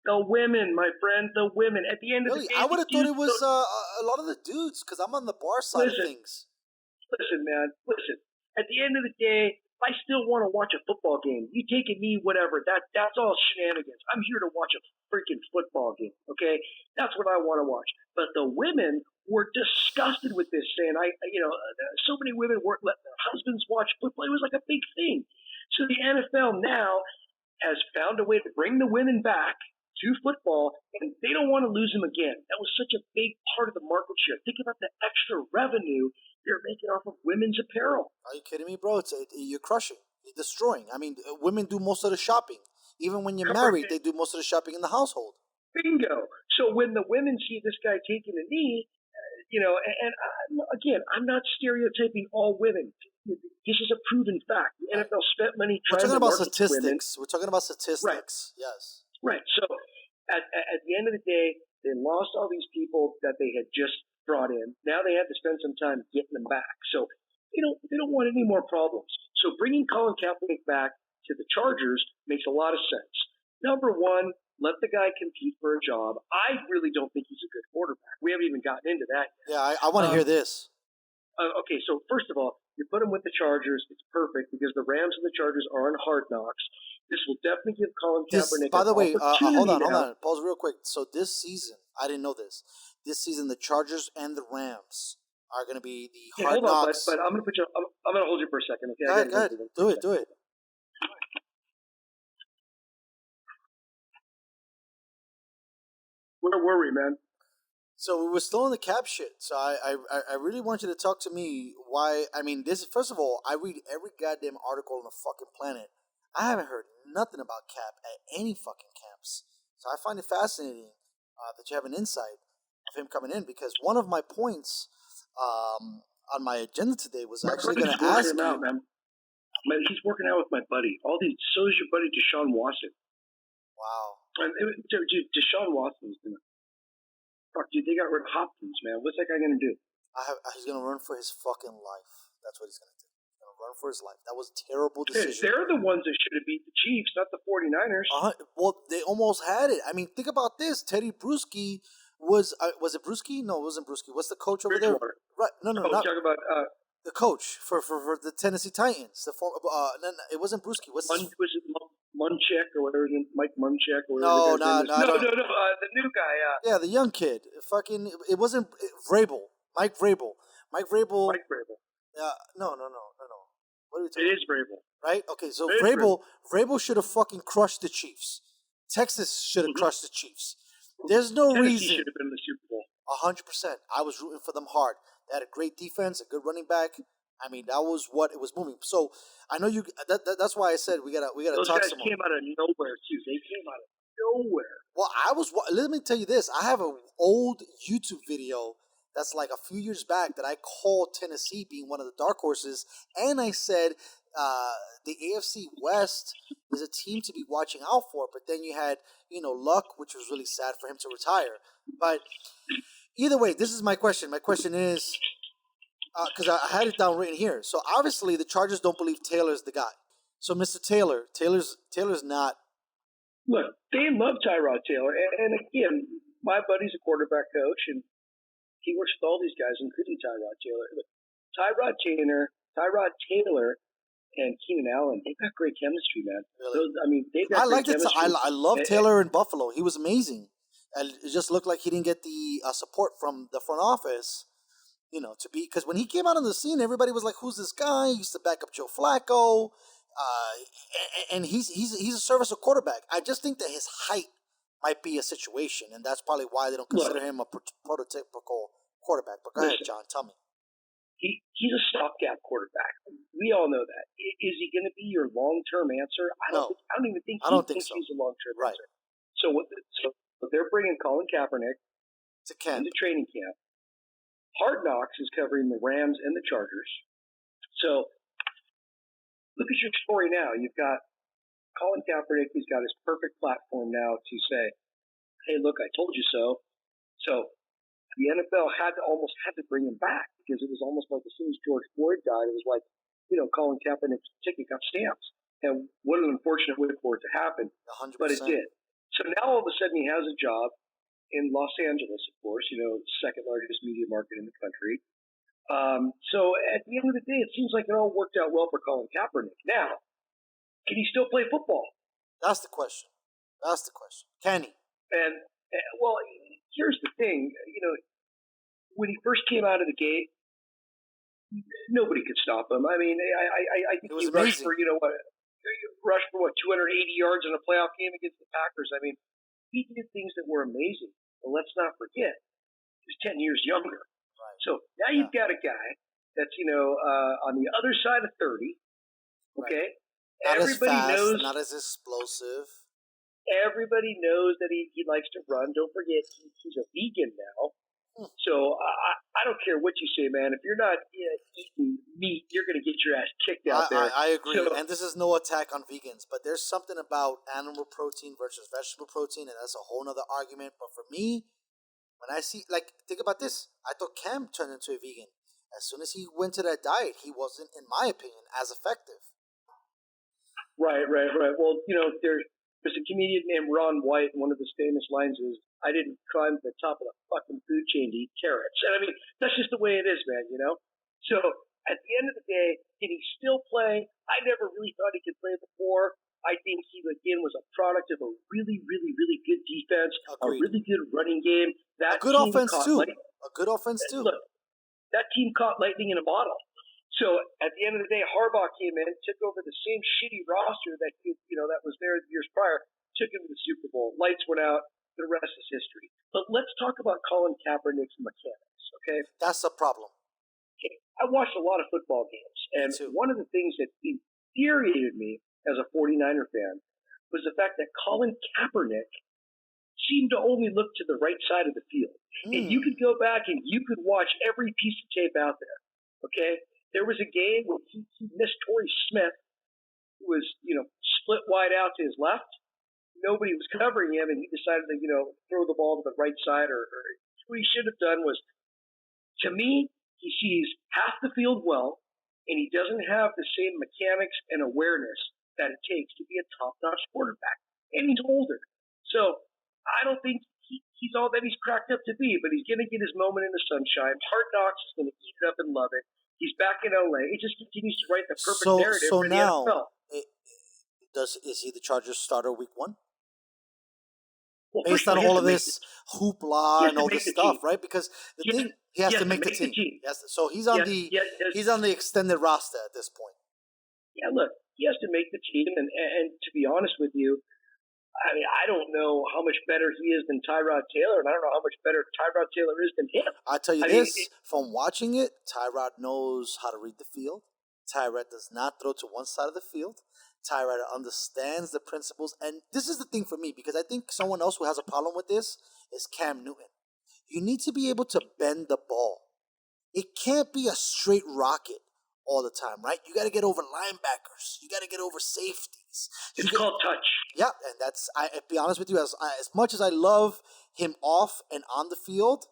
The women, my friend, the women. At the end of the day, I would have thought it was a lot of the dudes because I'm on the bar side of things. Listen, man. Listen. At the end of the day, I still want to watch a football game. You take a knee, whatever. That's all shenanigans. I'm here to watch a freaking football game. Okay, that's what I want to watch. But the women were disgusted with this, saying, so many women weren't letting their husbands watch football. It was like a big thing. So the NFL now has found a way to bring the women back to football, and they don't want to lose them again. That was such a big part of the market share. Think about the extra revenue they're making off of women's apparel. Are you kidding me, bro? You're crushing. You're destroying. I mean, women do most of the shopping. Even when you're married, they do most of the shopping in the household. Bingo. So when the women see this guy taking a knee, again, I'm not stereotyping all women. This is a proven fact. The NFL spent money trying to market to women. We're talking about statistics. Right. Yes. Right. So at the end of the day, they lost all these people that they had just brought in. Now they have to spend some time getting them back. So they don't want any more problems. So bringing Colin Kaepernick back to the Chargers makes a lot of sense. Number one, let the guy compete for a job. I really don't think he's a good quarterback. We haven't even gotten into that yet. Yeah, I want to hear this. Okay, so first of all, you put him with the Chargers. It's perfect because the Rams and the Chargers are on Hard Knocks. This will definitely give Colin Kaepernick by the way, hold on. Pause real quick. So this season, I didn't know this. This season, the Chargers and the Rams are going to be the Hey, Hard hold on, Knocks. but I'm going to put you. I'm going to hold you for a second. Okay. Go ahead. Do it. Where were we, man? So we were still in the cap shit. So I really want you to talk to me why. I mean, this first of all, I read every goddamn article on the fucking planet. I haven't heard nothing about Cap at any fucking camps. So I find it fascinating that you have an insight of him coming in, because one of my points on my agenda today was actually going to ask you. Out, man. He's working out with my buddy. So is your buddy Deshaun Watson. Wow. Dude, Deshaun Watson's gonna. Fuck, dude, they got rid of Hopkins, man. What's that guy gonna do? He's gonna run for his fucking life. That's what he's gonna do. He's gonna run for his life. That was a terrible decision. They're the ones that should have beat the Chiefs, not the 49ers. Well, they almost had it. I mean, think about this. Teddy Bruschi was it Bruschi? No, it wasn't Bruschi. What's the coach over there? Right? No, not talking about the coach for the Tennessee Titans. The former, no, it wasn't Bruschi. Was it Munchak or whatever? Mike Munchak or whatever. No, the new guy. Yeah, the young kid. Fucking, it wasn't Vrabel. Mike Vrabel. No. What are we talking? It is Vrabel, right? Okay, so Vrabel should have fucking crushed the Chiefs. Texas should have crushed the Chiefs. There's no Tennessee reason. Should have been in the Super Bowl. 100%. I was rooting for them hard. They had a great defense, a good running back. I mean, that was what it was moving. So I know you. That's why I said we gotta Those talk guys some came more. out of nowhere too. They came out of nowhere. Well, let me tell you this. I have an old YouTube video that's like a few years back that I called Tennessee being one of the dark horses, and I said the AFC West is a team to be watching out for. But then you had Luck, which was really sad for him to retire. But either way, this is my question. My question is, because I had it down written here. So obviously the Chargers don't believe Taylor's the guy. So Mr. Taylor's not. Look, they love Tyrod Taylor, and again, my buddy's a quarterback coach, and he works with all these guys, including Tyrod Taylor. Look, Tyrod Taylor, and Keenan Allen, they've got great chemistry, man. Really? They've got great chemistry. I love Taylor in Buffalo. He was amazing. And it just looked like he didn't get the support from the front office, to be, because when he came out on the scene, everybody was like, "Who's this guy?" He used to back up Joe Flacco, and he's a serviceable quarterback. I just think that his height might be a situation, and that's probably why they don't consider him a prototypical quarterback. But go ahead, John, tell me. He's a stopgap quarterback. We all know that. Is he going to be your long-term answer? I don't even think he thinks he's a long-term answer. So they're bringing Colin Kaepernick into training camp. Hard Knocks is covering the Rams and the Chargers. So look at your story now. You've got Colin Kaepernick. He's got his perfect platform now to say, "Hey, look, I told you so." So the NFL almost had to bring him back, because it was almost like as soon as George Floyd died, it was like, Colin Kaepernick's ticket got stamped. And what an unfortunate way for it to happen. 100%. But it did. So now all of a sudden he has a job in Los Angeles, of course, second largest media market in the country. So at the end of the day, it seems like it all worked out well for Colin Kaepernick. Now, can he still play football? That's the question. Can he? And well, here's the thing. When he first came out of the gate, nobody could stop him. I mean, I think he rushed for 280 yards in a playoff game against the Packers. I mean, he did things that were amazing. But let's not forget, he was 10 years younger. Right. So now you've got a guy that's on the other side of 30. Okay, not everybody as fast, knows, not as explosive. Everybody knows that he likes to run. Don't forget, he's a vegan now. So I don't care what you say, man. If you're not eating meat, you're going to get your ass kicked out there. I agree. And this is no attack on vegans, but there's something about animal protein versus vegetable protein, and that's a whole nother argument. But for me, when I see, think about this. I thought Cam turned into a vegan. As soon as he went to that diet, he wasn't, in my opinion, as effective. Right. Well, there's a comedian named Ron White, and one of his famous lines is, "I didn't climb to the top of the fucking food chain to eat carrots." And I mean, that's just the way it is, man, So at the end of the day, can he still play? I never really thought he could play before. I think he, again, was a product of a really, really, really good defense, Agreed. A really good running game. A good offense, too. Look, that team caught lightning in a bottle. So at the end of the day, Harbaugh came in, took over the same shitty roster that that was there the years prior, took him to the Super Bowl. Lights went out. The rest is history. But let's talk about Colin Kaepernick's mechanics, okay? That's the problem. Okay. I watched a lot of football games, and one of the things that infuriated me as a 49er fan was the fact that Colin Kaepernick seemed to only look to the right side of the field. And you could go back and you could watch every piece of tape out there, okay? There was a game where he missed Torrey Smith, who was, split wide out to his left. Nobody was covering him, and he decided to, throw the ball to the right side. Or what he should have done was, to me, he sees half the field well, and he doesn't have the same mechanics and awareness that it takes to be a top-notch quarterback. And he's older. So I don't think he's all that he's cracked up to be, but he's going to get his moment in the sunshine. Hard Knocks is going to eat it up and love it. He's back in LA. He just continues to write the perfect narrative for the NFL. Is he the Chargers starter week 1? Well, based on all of this hoopla and all this stuff, right? Because the thing, he has to make the team. So he's on he's on the extended roster at this point. Yeah, look, he has to make the team, and to be honest with you, I mean, I don't know how much better he is than Tyrod Taylor, and I don't know how much better Tyrod Taylor is than him. I'll tell you from watching it, Tyrod knows how to read the field. Tyrod does not throw to one side of the field. Tyrod understands the principles. And this is the thing for me, because I think someone else who has a problem with this is Cam Newton. You need to be able to bend the ball. It can't be a straight rocket all the time, right? You got to get over linebackers. You got to get over safeties. It's called touch. Yeah, and I'll be honest with you, as much as I love him off and on the field,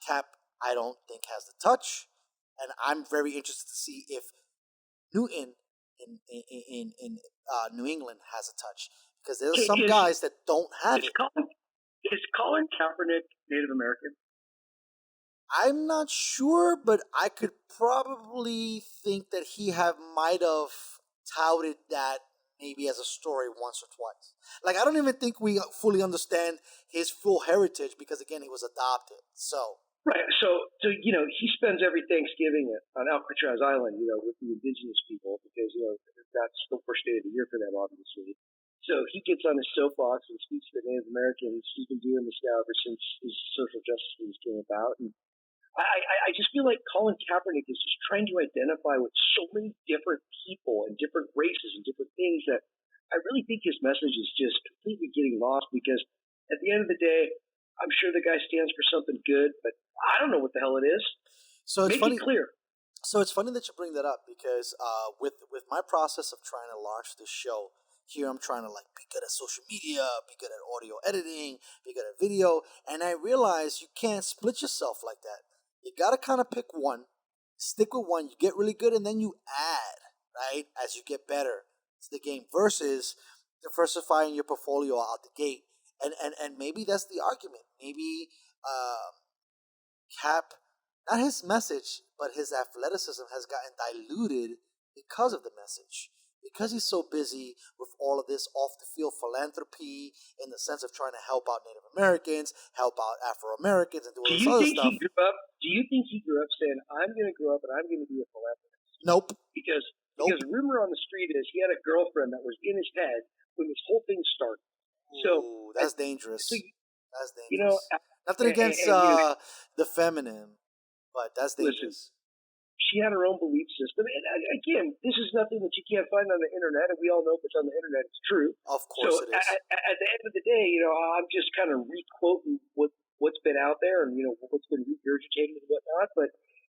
Cap, I don't think has the touch, and I'm very interested to see if Newton in New England has a touch, because there's some guys that don't have it. Is Colin Kaepernick Native American? I'm not sure, but I could probably think that he might have touted that maybe as a story once or twice. Like, I don't even think we fully understand his full heritage, because, again, he was adopted. So right. So he spends every Thanksgiving on Alcatraz Island, with the indigenous people, because, that's the first day of the year for them, obviously. So he gets on his soapbox and speaks to the Native Americans. He's been doing this now ever since his social justice movement came about. And I just feel like Colin Kaepernick is just trying to identify with so many different people and different races and different things that I really think his message is just completely getting lost, because at the end of the day, I'm sure the guy stands for something good, but I don't know what the hell it is. So it's funny. Make it clear. So it's funny that you bring that up, because with my process of trying to launch this show, here I'm trying to be good at social media, be good at audio editing, be good at video, and I realize you can't split yourself like that. You got to kind of pick one, stick with one, you get really good, and then you add, right, as you get better to the game, versus diversifying your portfolio out the gate. And maybe that's the argument. Maybe Cap, not his message, but his athleticism has gotten diluted because of the message. Because he's so busy with all of this off-the-field philanthropy in the sense of trying to help out Native Americans, help out Afro-Americans, and do all this other stuff. Do you think he grew up saying, I'm going to grow up and I'm going to be a philanthropist? Nope. Because rumor on the street is he had a girlfriend that was in his head when this whole thing started. Ooh, that's dangerous. So, that's dangerous. Nothing against the feminine, but that's dangerous. Listen, she had her own belief system. And again, this is nothing that you can't find on the internet, and we all know if it's on the internet, it's true. Of course it is. At the end of the day, I'm just kind of re-quoting what's been out there and, what's been regurgitated and whatnot. But,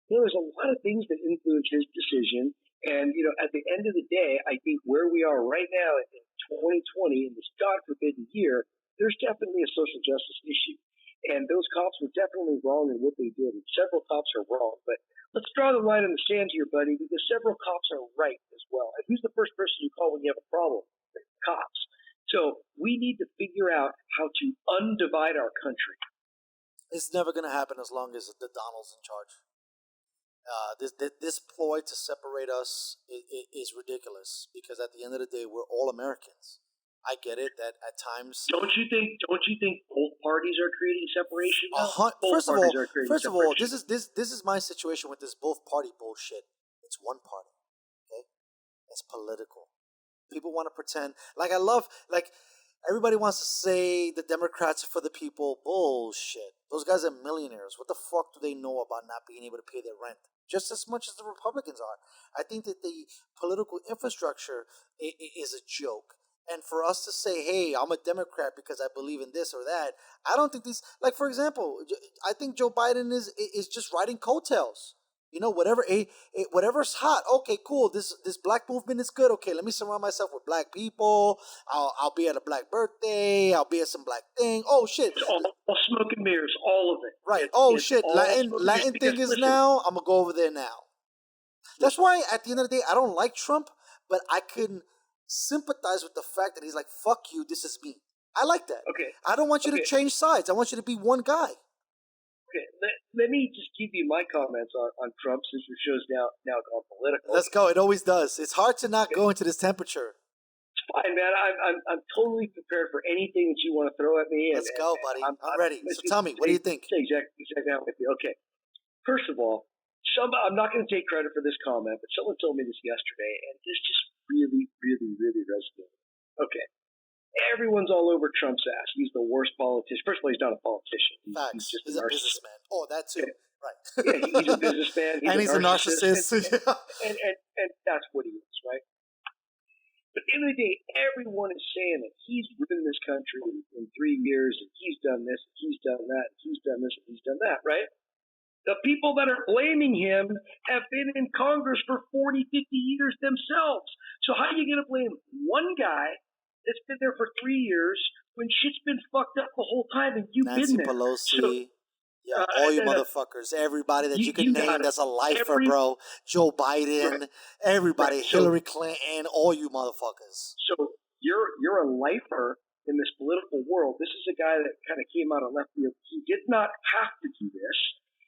there's a lot of things that influence his decision. And, at the end of the day, I think where we are right now in 2020, in this God forbidden year, there's definitely a social justice issue. And those cops were definitely wrong in what they did. And several cops are wrong. But let's draw the line in the sand here, buddy, because several cops are right as well. And who's the first person you call when you have a problem? The cops. So we need to figure out how to undivide our country. It's never going to happen as long as the Donald's in charge. This ploy to separate us is ridiculous, because at the end of the day, we're all Americans. I get it that at times. Don't you think? Don't you think both parties are creating separation now? Both First of parties all, are creating separation. this is my situation with this both party bullshit. It's one party, okay? It's political. People want to pretend like everybody wants to say the Democrats are for the people. Bullshit. Those guys are millionaires. What the fuck do they know about not being able to pay their rent? Just as much as the Republicans are. I think that the political infrastructure is a joke. And for us to say, hey, I'm a Democrat because I believe in this or that, I don't think these, like, for example, I think Joe Biden is just riding coattails. You know, whatever's hot. Okay, cool. This black movement is good. Okay, let me surround myself with black people. I'll be at a black birthday. I'll be at some black thing. Oh shit! It's all smoke and mirrors, all of it. Right. It's Shit! Latin thing is now. I'm gonna go over there now. That's why at the end of the day, I don't like Trump, but I couldn't sympathize with the fact that he's like, "Fuck you. This is me." I like that. Okay. I don't want you to change sides. I want you to be one guy. Okay, let me just give you my comments on Trump since your show's now gone political. Let's go. It always does. It's hard to not go into this temperature. It's fine, man. I'm totally prepared for anything that you want to throw at me. Let's go, buddy. I'm ready. So tell me, what do you think? Exactly how I feel. Okay. First of all, I'm not going to take credit for this comment, but someone told me this yesterday, and this just really, really, really resonated. Okay. Everyone's all over Trump's ass. He's the worst politician. First of all, he's not a politician. Facts. He's just a businessman. Oh, that too. Yeah. Right. Yeah, he's a businessman. He's a narcissist. And that's what he is, right? But at the end of the day, everyone is saying that he's ruined this country in 3 years, and he's done this, and he's done that, and he's done this, and he's done that, right? The people that are blaming him have been in Congress for 40, 50 years themselves. So how are you going to blame one guy that's been there for 3 years when shit's been fucked up the whole time and you've Nancy been there? Pelosi. Yeah, all you motherfuckers. Everybody that you can name that's a lifer, bro. Joe Biden. Right. Everybody. Right. Hillary Clinton. All you motherfuckers. So you're a lifer in this political world. This is a guy that kind of came out of left field. He did not have to do this.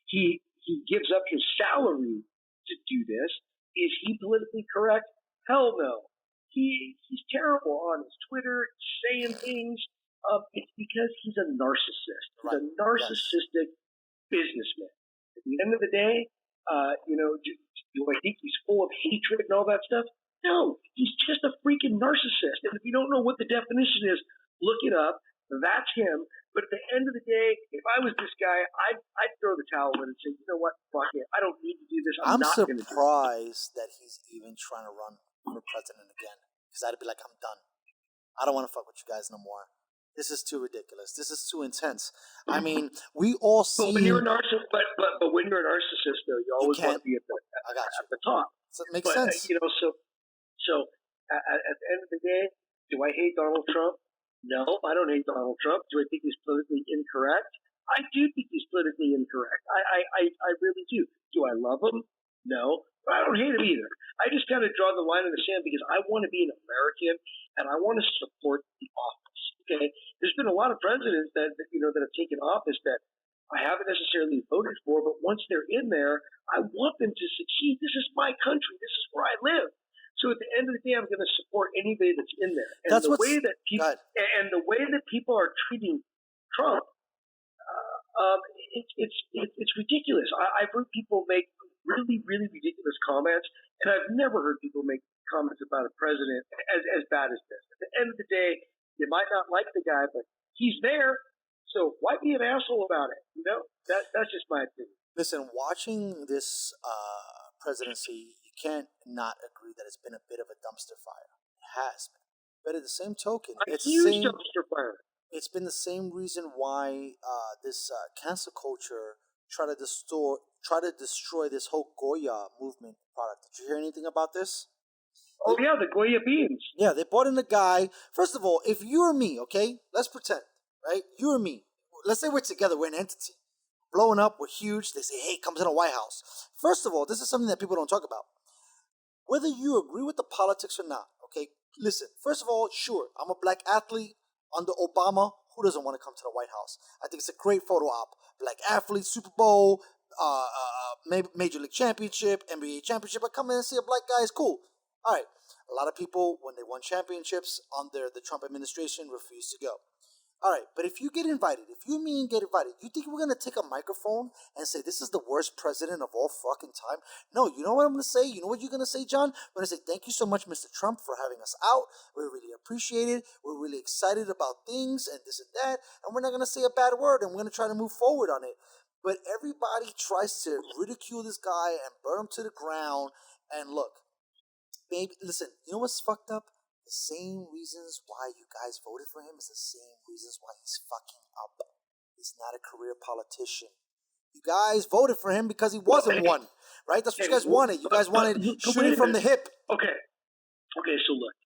He gives up his salary to do this. Is he politically correct? Hell no. He's terrible on his Twitter, saying things. It's because he's a narcissist. He's a narcissistic businessman. At the end of the day, do I think he's full of hatred and all that stuff? No, he's just a freaking narcissist. And if you don't know what the definition is, look it up. That's him. But at the end of the day, if I was this guy, I'd throw the towel in and say, you know what, fuck it. I don't need to do this. I'm not going to do it. Surprised that he's even trying to run for president again. Because I'd be like, I'm done. I don't want to fuck with you guys no more. This is too ridiculous. This is too intense. I mean, we all see. But when you're a narcissist, but when you're a narcissist, though, you always want to be at the top. So it makes sense. So at the end of the day, do I hate Donald Trump? No, I don't hate Donald Trump. Do I think he's politically incorrect? I do think he's politically incorrect. I really do. Do I love him? No, but I don't hate him either. I just kind of draw the line in the sand because I want to be an American and I want to support the office. Okay, there's been a lot of presidents that have taken office that I haven't necessarily voted for, but once they're in there, I want them to succeed. This is my country. This is where I live. So at the end of the day, I'm going to support anybody that's in there. And the way that people are treating Trump, it's ridiculous. I've heard people make really, really ridiculous comments, and I've never heard people make comments about a president as bad as this. At the end of the day, you might not like the guy, but he's there. So why be an asshole about it? You know, that's just my opinion. Listen, watching this presidency, you can't not agree that it's been a bit of a dumpster fire. It has been. But at the same token, it's a huge dumpster fire. It's been the same reason why this cancel culture try to destroy this whole Goya movement product. Did you hear anything about this? Oh, yeah, the Goya beans. Yeah, they brought in a guy. First of all, if you or me, okay, let's pretend, right? You or me. Let's say we're together. We're an entity. Blowing up. We're huge. They say, hey, come to the White House. First of all, this is something that people don't talk about. Whether you agree with the politics or not, okay, listen. First of all, sure, I'm a black athlete under Obama. Who doesn't want to come to the White House? I think it's a great photo op. Black athlete, Super Bowl, Major League Championship, NBA Championship. I come in and see a black guy. It's cool. All right. A lot of people, when they won championships under the Trump administration, refused to go. All right, but if you get invited, if you mean get invited, you think we're going to take a microphone and say this is the worst president of all fucking time? No, you know what I'm going to say? You know what you're going to say, John? I'm going to say thank you so much, Mr. Trump, for having us out. We really appreciate it. We're really excited about things and this and that. And we're not going to say a bad word, and we're going to try to move forward on it. But everybody tries to ridicule this guy and burn him to the ground. And look, baby, listen, you know what's fucked up? The same reasons why you guys voted for him is the same reasons why he's fucking up. He's not a career politician. You guys voted for him because he wasn't one, right? That's what you guys wanted. You guys wanted shooting from the hip. Okay. Okay, so look,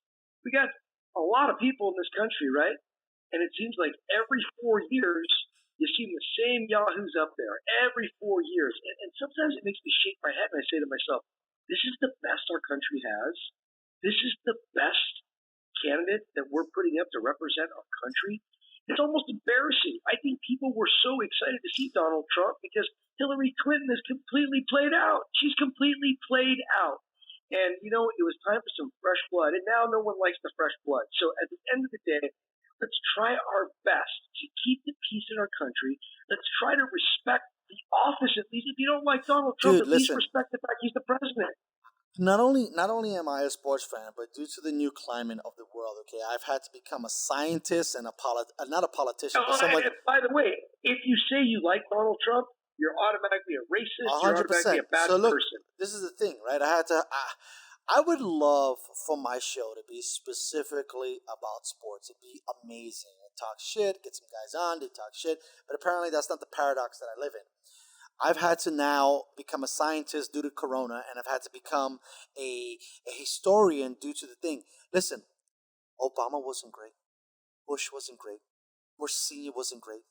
we got a lot of people in this country, right? And it seems like every 4 years, you see the same yahoos up there. Every 4 years. And sometimes it makes me shake my head and I say to myself, this is the best our country has. This is the best candidate that we're putting up to represent our country. It's almost embarrassing. I think people were so excited to see Donald Trump because Hillary Clinton is completely played out. She's completely played out. And, you know, it was time for some fresh blood. And now no one likes the fresh blood. So at the end of the day, let's try our best to keep the peace in our country. Let's try to respect the office at least. If you don't like Donald Trump, at least respect the fact he's the president. Not only am I a sports fan, but due to the new climate of the world, okay, I've had to become a scientist and not a politician, but someone. By the way, if you say you like Donald Trump, you're automatically a racist. 100%. You're automatically a bad person. This is the thing, right? I would love for my show to be specifically about sports. It'd be amazing. I talk shit, get some guys on, they talk shit, but apparently that's not the paradox that I live in. I've had to now become a scientist due to Corona, and I've had to become a historian due to the thing. Listen, Obama wasn't great. Bush wasn't great. Bush Sr. wasn't great.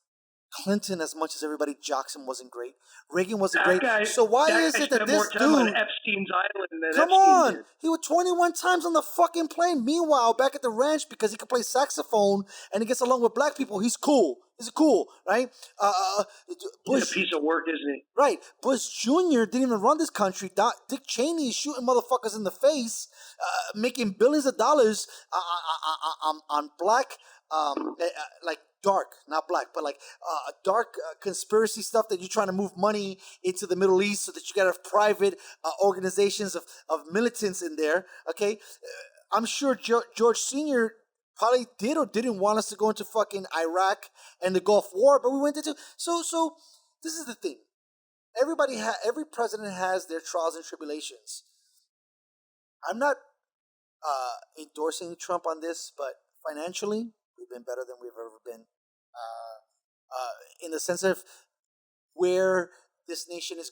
Clinton, as much as everybody jocks him, wasn't great. Reagan wasn't great. So why is it that this dude on Epstein's island than come on, he was 21 times on the fucking plane. Meanwhile, back at the ranch, because he can play saxophone and he gets along with black people, he's cool. He's cool, right? Bush, he's a piece of work, isn't he? Right. Bush Jr. didn't even run this country. Dick Cheney is shooting motherfuckers in the face, making billions of dollars on black, like dark, not black, but like dark conspiracy stuff that you're trying to move money into the Middle East so that you got to have private organizations of militants in there, okay? I'm sure George Sr. probably did or didn't want us to go into fucking Iraq and the Gulf War, but we went into... So this is the thing. Every president has their trials and tribulations. I'm not endorsing Trump on this, but financially, we've been better than we've ever been. In the sense of where this nation is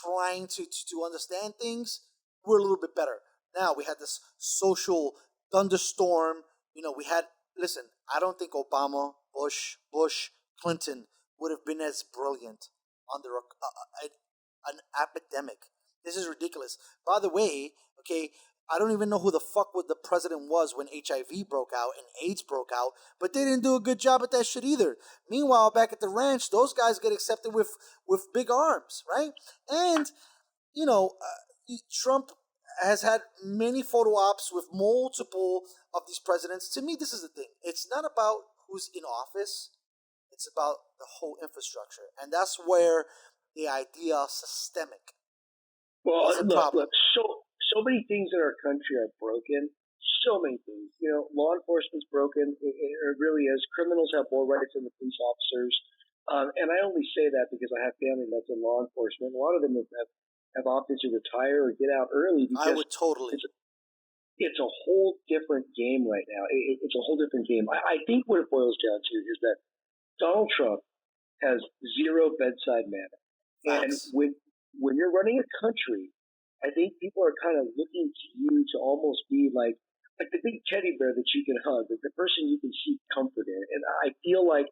trying to understand things, we're a little bit better. Now we had this social thunderstorm. You know, listen, I don't think Obama, Bush, Clinton would have been as brilliant under an epidemic. This is ridiculous. By the way, okay, I don't even know who the fuck the president was when HIV broke out and AIDS broke out, but they didn't do a good job at that shit either. Meanwhile, back at the ranch, those guys get accepted with big arms, right? And, you know, Trump has had many photo ops with multiple of these presidents. To me, this is the thing. It's not about who's in office. It's about the whole infrastructure. And that's where the idea of systemic is a problem. Look, so many things in our country are broken. So many things. You know, law enforcement's broken. It really is. Criminals have more rights than the police officers. And I only say that because I have family that's in law enforcement. A lot of them have opted to retire or get out early because I would totally. It's a whole different game right now. It's a whole different game. I think what it boils down to is that Donald Trump has zero bedside manner. Facts. And when you're running a country, I think people are kind of looking to you to almost be like the big teddy bear that you can hug, the person you can seek comfort in. And I feel like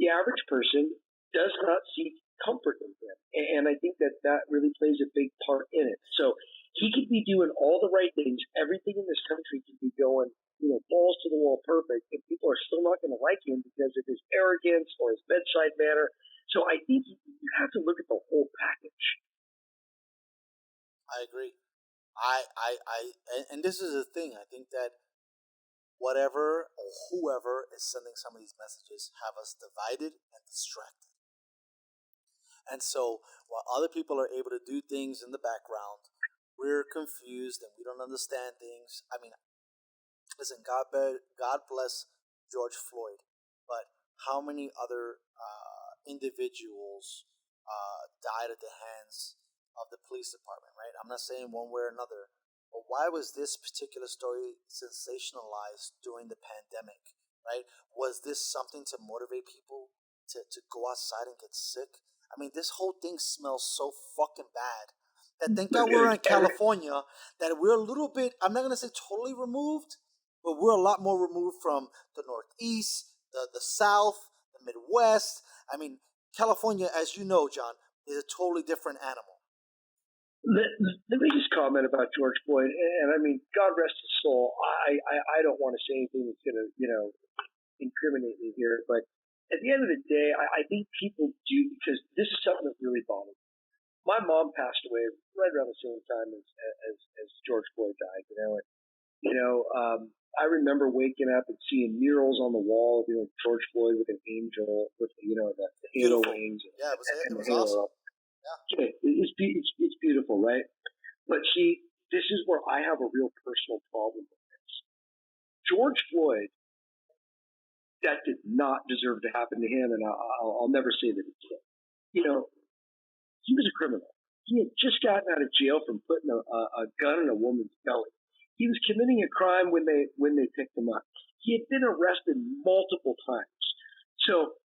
the average person does not seek comfort in him. And I think that really plays a big part in it. So he could be doing all the right things. Everything in this country could be going, you know, balls to the wall perfect. And people are still not going to like him because of his arrogance or his bedside manner. So I think you have to look at the whole package. I agree. And this is the thing. I think that whatever or whoever is sending some of these messages have us divided and distracted. And so while other people are able to do things in the background, we're confused and we don't understand things. I mean, listen, God bless George Floyd, but how many other individuals died at the hands of the police department, right? I'm not saying one way or another, but why was this particular story sensationalized during the pandemic, right? Was this something to motivate people to go outside and get sick? I mean, this whole thing smells so fucking bad that thank God we're in California, that we're a little bit, I'm not going to say totally removed, but we're a lot more removed from the Northeast, the South, the Midwest. I mean, California, as you know, John, is a totally different animal. Let me just comment about George Floyd, and I mean, God rest his soul. I don't want to say anything that's going to, incriminate me here, but at the end of the day, I think people do, because this is something that really bothers me. My mom passed away right around the same time as George Floyd died, I remember waking up and seeing murals on the wall of, George Floyd with an angel with, the halo wings It and the was halo awesome. up. Yeah. It's beautiful, right? But see, this is where I have a real personal problem with this. George Floyd, that did not deserve to happen to him, and I'll never say that it did. He was a criminal. He had just gotten out of jail from putting a gun in a woman's belly. He was committing a crime when they picked him up. He had been arrested multiple times. So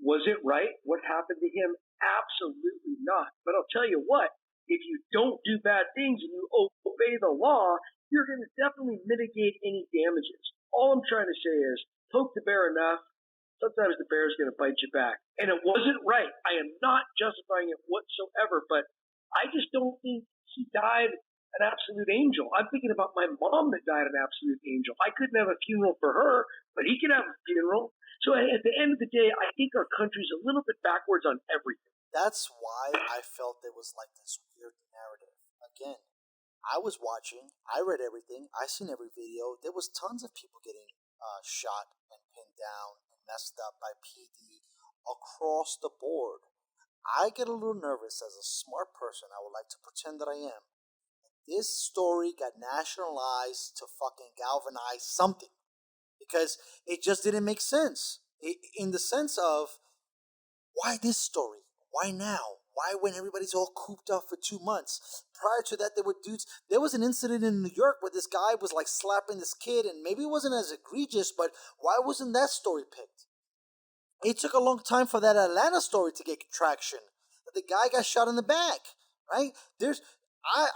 was it right what happened to him? Absolutely not. But I'll tell you what, if you don't do bad things and you obey the law, you're going to definitely mitigate any damages. All I'm trying to say is poke the bear enough, sometimes the bear is going to bite you back. And it wasn't right. I am not justifying it whatsoever, but I just don't think he died an absolute angel. I'm thinking about my mom that died an absolute angel. I couldn't have a funeral for her, but he could have a funeral. So at the end of the day, I think our country's a little bit backwards on everything. That's why I felt there was like this weird narrative. Again, I was watching, I read everything, I seen every video. There was tons of people getting shot and pinned down and messed up by PD across the board. I get a little nervous as a smart person. I would like to pretend that I am. This story got nationalized to fucking galvanize something because it just didn't make sense. In the sense of, why this story? Why now? Why when everybody's all cooped up for 2 months? Prior to that, there were dudes. There was an incident in New York where this guy was like slapping this kid, and maybe it wasn't as egregious, but why wasn't that story picked? It took a long time for that Atlanta story to get traction. That the guy got shot in the back, right?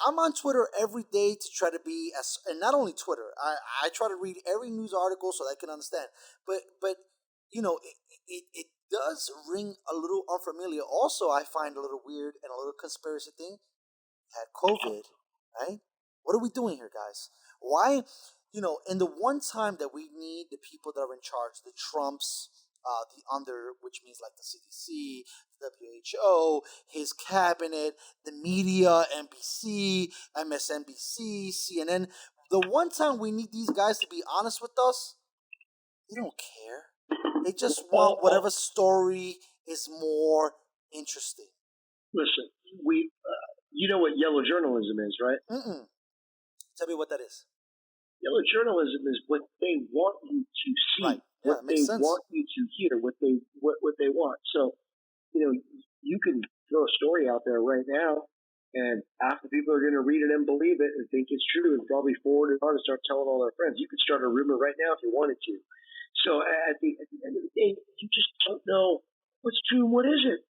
I'm on Twitter every day to try to be as, and not only Twitter. I try to read every news article so that I can understand. But it does ring a little unfamiliar. Also, I find a little weird and a little conspiracy thing. Had COVID, right? What are we doing here, guys? Why, in the one time that we need the people that are in charge, the Trumps, the under, which means like the CDC, WHO, his cabinet, the media, NBC, MSNBC, CNN. The one time we need these guys to be honest with us, they don't care. They just want whatever story is more interesting. Listen, you know what yellow journalism is, right? Tell me what that is. Yellow journalism is what they want you to see, right. Yeah, what they want you to hear, what they want. So, you can throw a story out there right now, and half the people are going to read it and believe it and think it's true and probably forward it on and start telling all their friends. You could start a rumor right now if you wanted to. So at the end of the day, you just don't know what's true and what isn't.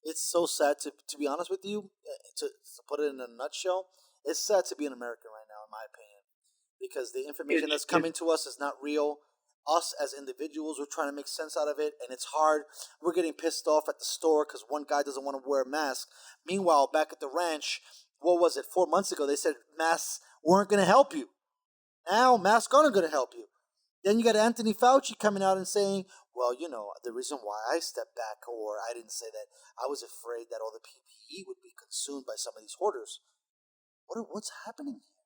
It's so sad to be honest with you. To put it in a nutshell, it's sad to be an American right now, in my opinion, because the information that's coming to us is not real. Us as individuals, we're trying to make sense out of it, and it's hard. We're getting pissed off at the store because one guy doesn't want to wear a mask. Meanwhile, back at the ranch, what was it, 4 months ago, they said masks weren't going to help you. Now, masks are going to help you. Then you got Anthony Fauci coming out and saying, well, the reason why I stepped back, or I didn't say that, I was afraid that all the PPE would be consumed by some of these hoarders. What's happening here?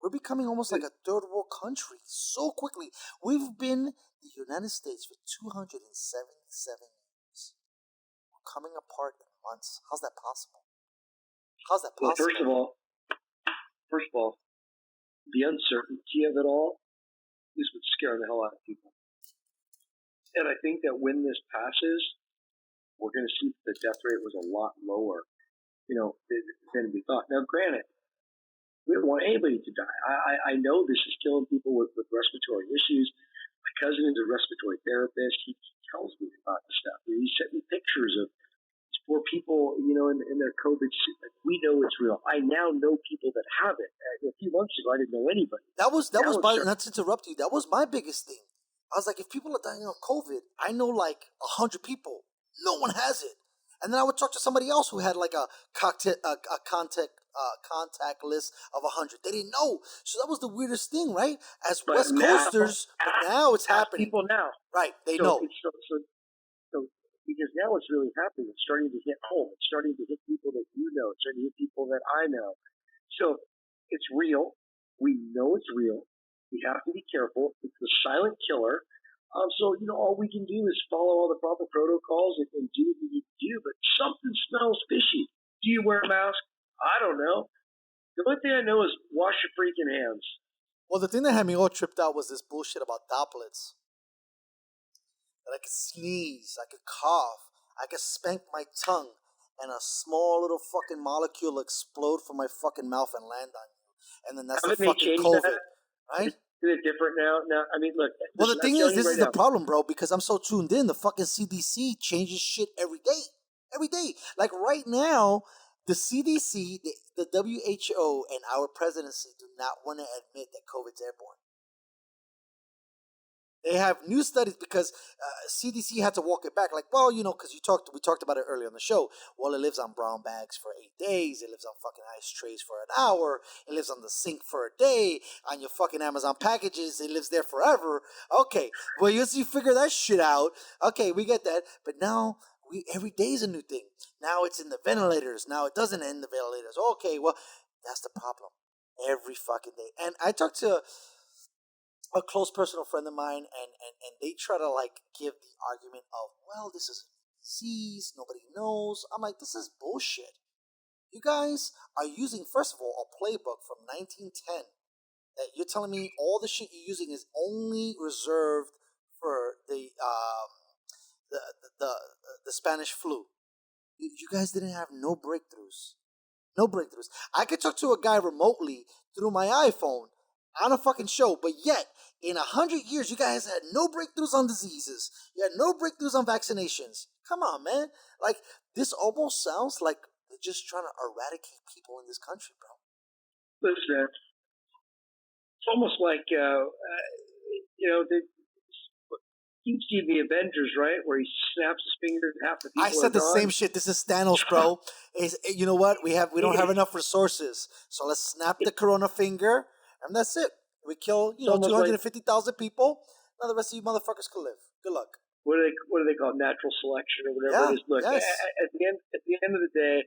We're becoming almost like a third world country so quickly. We've been the United States for 277 years. We're coming apart in months. How's that possible? How's that Well, possible? first of all, the uncertainty of it all is what's scaring the hell out of people. And I think that when this passes, we're going to see the death rate was a lot lower, than we thought. Now, granted, we don't want anybody to die. I know this is killing people with respiratory issues. My cousin is a respiratory therapist. He tells me about this stuff. He sent me pictures of these poor people, in their COVID. We know it's real. I now know people that have it. A few months ago, I didn't know anybody. That was not to interrupt you. That was my biggest thing. I was like, if people are dying of COVID, I know like 100 people. No one has it. And then I would talk to somebody else who had like a contact list of 100. They didn't know. So that was the weirdest thing, right? As West Coasters, but now it's happening. People now. Right, they know. So because now it's really happening. It's starting to hit home. It's starting to hit people that you know. It's starting to hit people that I know. So it's real. We know it's real. We have to be careful. It's the silent killer. So, all we can do is follow all the proper protocols and do what we need to do. But something smells fishy. Do you wear a mask? I don't know. The only thing I know is wash your freaking hands. Well, the thing that had me all tripped out was this bullshit about droplets. That I could sneeze, I could cough, I could spank my tongue, and a small little fucking molecule explode from my fucking mouth and land on you. And then that's the fucking COVID. That? Right? Is it different now? No, I mean, look. Well, the thing is, this is the problem, bro, because I'm so tuned in. The fucking CDC changes shit every day. Every day. Like right now, the CDC, the WHO, and our presidency do not want to admit that COVID's airborne. They have new studies because CDC had to walk it back. Like, well, because we talked about it earlier on the show. Well, it lives on brown bags for 8 days. It lives on fucking ice trays for an hour. It lives on the sink for a day. On your fucking Amazon packages, it lives there forever. Okay, well, you figure that shit out. Okay, we get that. But now, every day is a new thing. Now it's in the ventilators. Now it doesn't end the ventilators. Okay, well, that's the problem. Every fucking day. And I talked to a close personal friend of mine, and they try to like give the argument of, well, this is a disease, nobody knows. I'm like, this is bullshit. You guys are using, first of all, a playbook from 1910 that you're telling me all the shit you're using is only reserved for the Spanish flu. You guys didn't have no breakthroughs. No breakthroughs. I could talk to a guy remotely through my iPhone on a fucking show, but yet, in 100 years, you guys had no breakthroughs on diseases. You had no breakthroughs on vaccinations. Come on, man. Like, this almost sounds like they're just trying to eradicate people in this country, bro. Listen, man. It's almost like, you've seen the Avengers, right? Where he snaps his fingers, half the people I said the gone. same shit. This is Thanos, bro. You know what? We don't have enough resources, so let's snap the Corona finger, and that's it. We kill 250,000 people. Now the rest of you motherfuckers can live. Good luck. What do they call it? Natural selection or whatever it is? Look, yes. at the end of the day,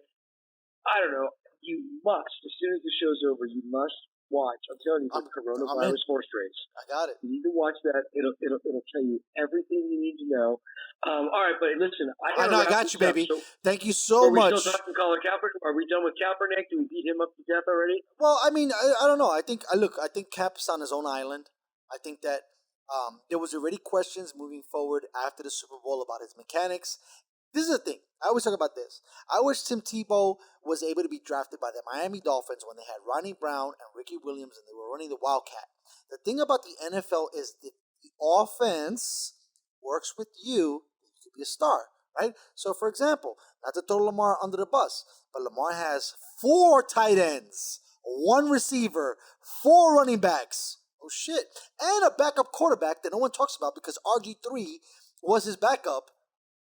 I don't know. You must, as soon as the show's over, you must watch. I'm telling you, the coronavirus horse race. I got it. You need to watch that. It'll tell you everything you need to know. All right, but listen, I got you, baby. So, thank you so much. Are we still talking Colin Kaepernick? Are we done with Kaepernick? Do we beat him up to death already? Well, I mean, I don't know. I think Cap's on his own island. I think that there was already questions moving forward after the Super Bowl about his mechanics. This is the thing. I always talk about this. I wish Tim Tebow was able to be drafted by the Miami Dolphins when they had Ronnie Brown and Ricky Williams and they were running the Wildcat. The thing about the NFL is that the offense works with you to be a star, right? So, for example, not to throw Lamar under the bus, but Lamar has 4 tight ends, 1 receiver, 4 running backs. Oh, shit. And a backup quarterback that no one talks about because RG3 was his backup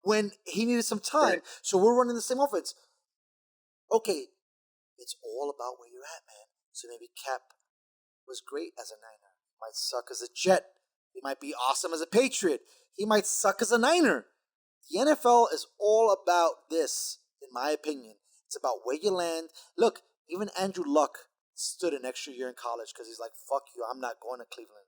when he needed some time. Right. So we're running the same offense. Okay, it's all about where you're at, man. So maybe Cap was great as a Niner. He might suck as a Jet. He might be awesome as a Patriot. He might suck as a Niner. The NFL is all about this, in my opinion. It's about where you land. Look, Even Andrew Luck stood an extra year in college because he's like, fuck you, I'm not going to Cleveland.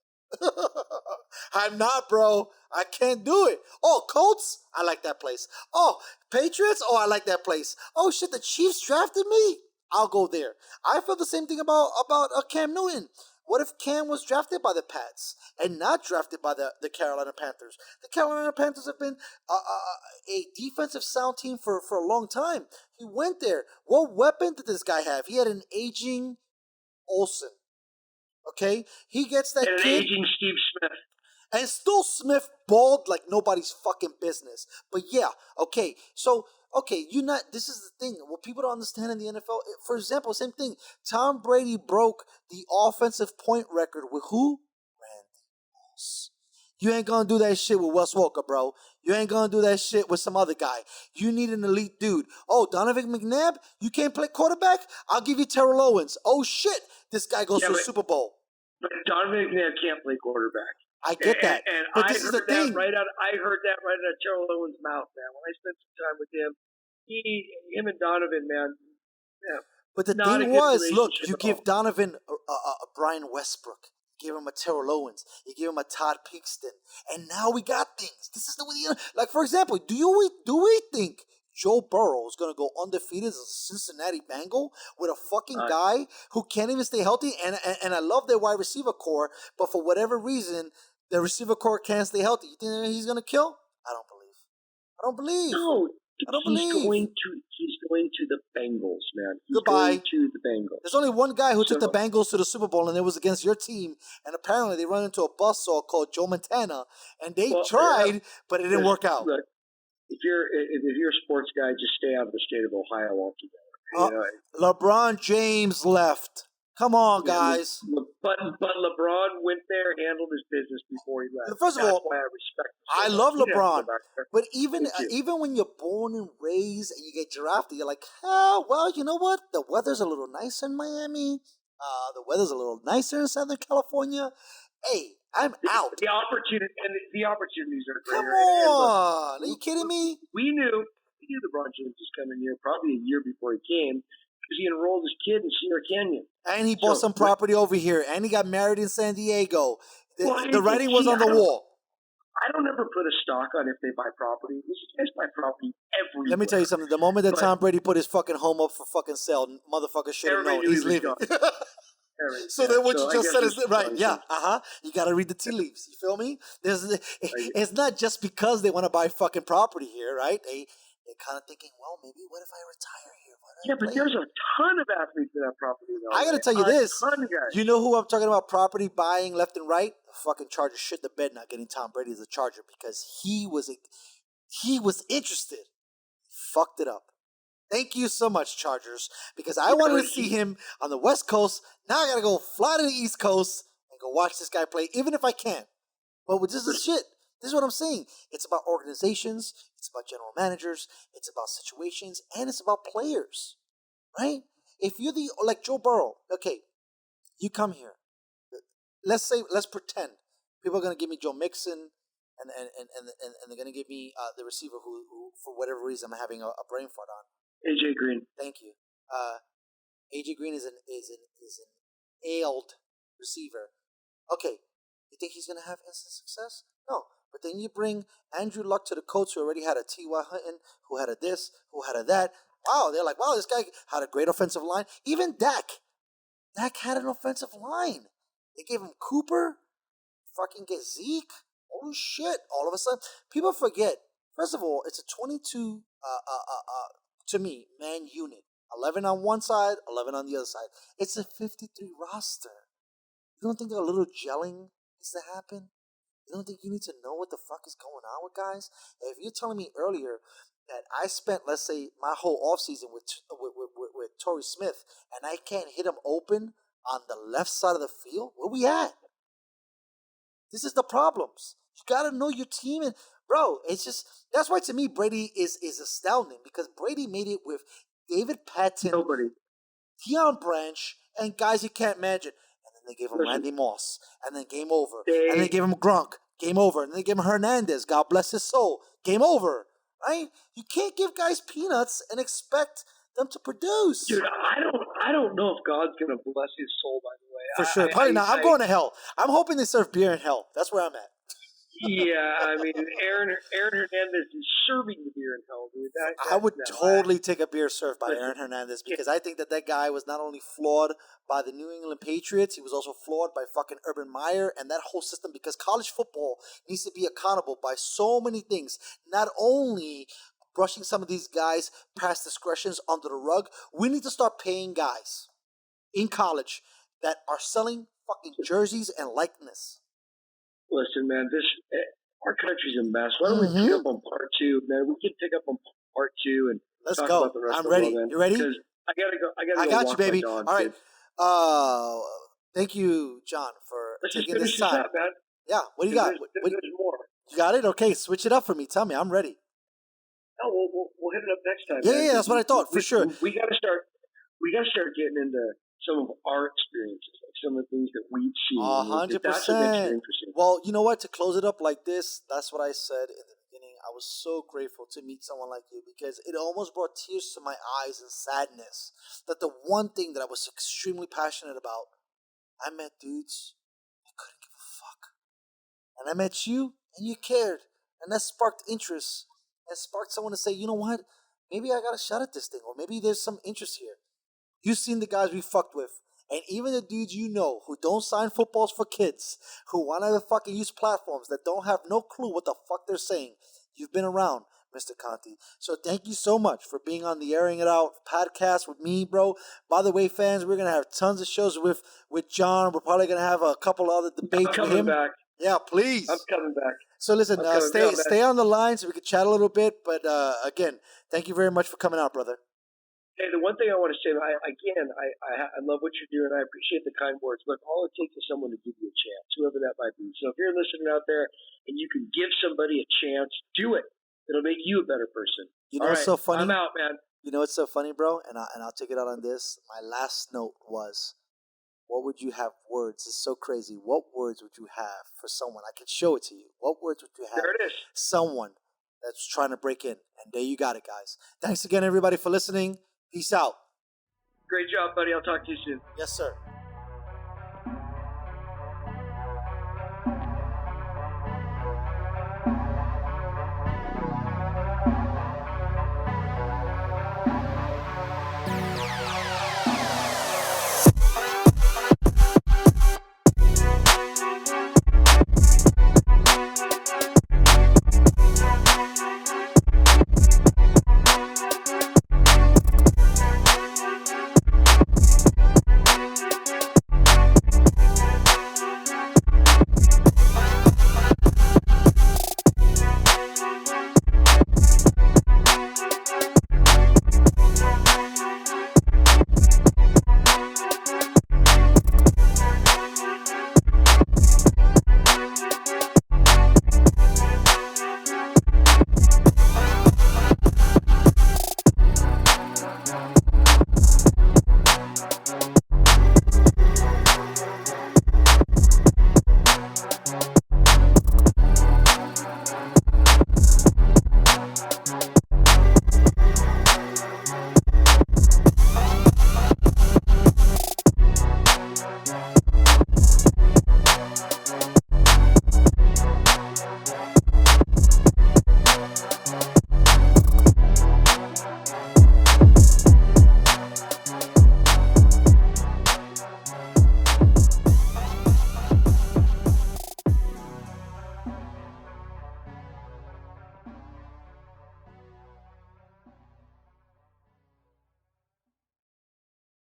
I'm not, bro. I can't do it. Oh, Colts? I like that place. Oh, Patriots? Oh, I like that place. Oh, shit, the Chiefs drafted me? I'll go there. I feel the same thing about Cam Newton. What if Cam was drafted by the Pats and not drafted by the Carolina Panthers? The Carolina Panthers have been a defensive sound team for a long time. He went there. What weapon did this guy have? He had an aging Olsen. Okay? He gets that And an kid. aging Steve Smith. And still Smith balled like nobody's fucking business. But yeah, okay. So, okay, this is the thing. What people don't understand in the NFL, for example, same thing. Tom Brady broke the offensive point record with who? Randy Moss. You ain't gonna do that shit with Wes Welker, bro. You ain't gonna do that shit with some other guy. You need an elite dude. Oh, Donovan McNabb? You can't play quarterback? I'll give you Terrell Owens. Oh shit, this guy goes to the Super Bowl. But Donovan McNabb can't play quarterback. I get that. And but I this is heard the thing. I heard that right out of Terrell Owens' mouth, man. When I spent some time with him, him and Donovan, man. Yeah, but the thing was, look, you give Donovan a Brian Westbrook. You give him a Terrell Owens. You give him a Todd Peakston. And now we got things. This is the way, like, for example, do we think Joe Burrow is going to go undefeated as a Cincinnati Bengal with a fucking guy who can't even stay healthy? And I love their wide receiver core, but for whatever reason, the receiver core can't stay healthy. You think he's going to kill? I don't believe. No, I don't believe. He's going to the Bengals, man. He's Goodbye. going to the Bengals. There's only one guy who took the Bengals to the Super Bowl, and it was against your team. And apparently, they run into a buzzsaw called Joe Montana, and they tried, but it didn't work out. Look, if you're a sports guy, just stay out of the state of Ohio altogether. LeBron James left. Come on, guys. But LeBron went there, handled his business before he left. First of all, why I respect him. I love LeBron. But even when you're born and raised and you get drafted, you're like, well, you know what? The weather's a little nicer in Miami. The weather's a little nicer in Southern California. Hey, I'm out. The opportunities are great. Come on. Are you kidding me? We knew LeBron James was coming here probably a year before he came. Because he enrolled his kid in Sierra Canyon. And he bought some property over here. And he got married in San Diego. The writing was on the wall. I don't ever put a stock on if they buy property. These guys buy property everywhere. Let me tell you something. The moment that Tom Brady put his fucking home up for fucking sale, motherfucker should have known. He's leaving. So then what you just said is right. Yeah. You got to read the tea leaves. You feel me? It's not just because they want to buy fucking property here, right? They're kind of thinking, well, maybe what if I retire here? Yeah, but there's a ton of athletes in that property. I got to tell you this. You know who I'm talking about property buying left and right? The fucking Chargers shit the bed not getting Tom Brady as a Charger because he was interested. Fucked it up. Thank you so much, Chargers, because I wanted to see him on the West Coast. Now I got to go fly to the East Coast and go watch this guy play, even if I can. But this is shit. This is what I'm saying. It's about organizations. It's about general managers. It's about situations. And it's about players. Right? If you're like Joe Burrow, okay, you come here. Let's pretend people are going to give me Joe Mixon and they're going to give me the receiver who, for whatever reason, I'm having a brain fart on. AJ Green. Thank you. AJ Green is an ailed receiver. Okay. You think he's going to have instant success? No. But then you bring Andrew Luck to the Colts, who already had a T.Y. Hilton, who had a this, who had a that. Wow, they're like, wow, this guy had a great offensive line. Even Dak had an offensive line. They gave him Cooper, fucking get Zeke. Oh shit! All of a sudden, people forget. First of all, it's a 22, to me, man unit. 11 on one side, 11 on the other side. It's a 53 roster. You don't think a little gelling needs to happen? You don't think you need to know what the fuck is going on with guys? If you're telling me earlier that I spent, let's say, my whole offseason with Torrey Smith, and I can't hit him open on the left side of the field, where we at? This is the problems. You got to know your team. And, bro, it's just, that's why to me Brady is astounding, because Brady made it with David Patton, Deion Branch, and guys you can't imagine. They gave him Randy Moss, and then game over. And they gave him Gronk, game over. And they gave him Hernandez, God bless his soul, game over. Right? You can't give guys peanuts and expect them to produce. Dude, I I don't know if God's going to bless his soul, by the way. For sure. Probably not. I'm going to hell. I'm hoping they serve beer in hell. That's where I'm at. Yeah, I mean, Airin Hernandez is serving the beer in hell, dude. I would totally take a beer served by Airin Hernandez because I think that guy was not only flawed by the New England Patriots, he was also flawed by fucking Urban Meyer and that whole system because college football needs to be accountable by so many things. Not only brushing some of these guys' past discretions under the rug, we need to start paying guys in college that are selling fucking jerseys and likeness. Listen, man, our country's a mess. Why don't we pick up on part 2, man? We can pick up on part 2 and let's talk go. about the rest I'm of ready. the world, man. You ready? Because I gotta go. I got you, baby. Dog, all right. Dude. Thank you, John, for Let's taking just this finish time. this up, man. Yeah. What do you got? There's more. You got it? Okay. Switch it up for me. Tell me. I'm ready. No, we'll hit it up next time. Yeah, that's what I thought for sure. We gotta start getting into some of our experiences, like some of the things that we've seen. 100%. That's what makes it interesting. Well, you know what? To close it up like this, that's what I said in the beginning. I was so grateful to meet someone like you because it almost brought tears to my eyes and sadness that the one thing that I was extremely passionate about, I met dudes that couldn't give a fuck. And I met you, and you cared. And that sparked interest. And sparked someone to say, you know what? Maybe I got a shot at this thing. Or maybe there's some interest here. You've seen the guys we fucked with. And even the dudes you know who don't sign footballs for kids, who want to fucking use platforms that don't have no clue what the fuck they're saying. You've been around, Mr. Conti. So thank you so much for being on the Airing It Out podcast with me, bro. By the way, fans, we're going to have tons of shows with John. We're probably going to have a couple other debates with him. Back. Yeah, please. I'm coming back. So listen, stay on the line so we can chat a little bit. But again, thank you very much for coming out, brother. Hey, the one thing I want to say, I love what you're doing. I appreciate the kind words. Look, all it takes is someone to give you a chance, whoever that might be. So if you're listening out there and you can give somebody a chance, do it. It'll make you a better person. You know what's so funny? I'm out, man. You know what's so funny, bro? And I'll take it out on this. My last note was, what would you have words? It's so crazy. What words would you have for someone? I can show it to you. What words would you have? There it is. Someone that's trying to break in. And there you got it, guys. Thanks again, everybody, for listening. Peace out. Great job, buddy. I'll talk to you soon. Yes, sir.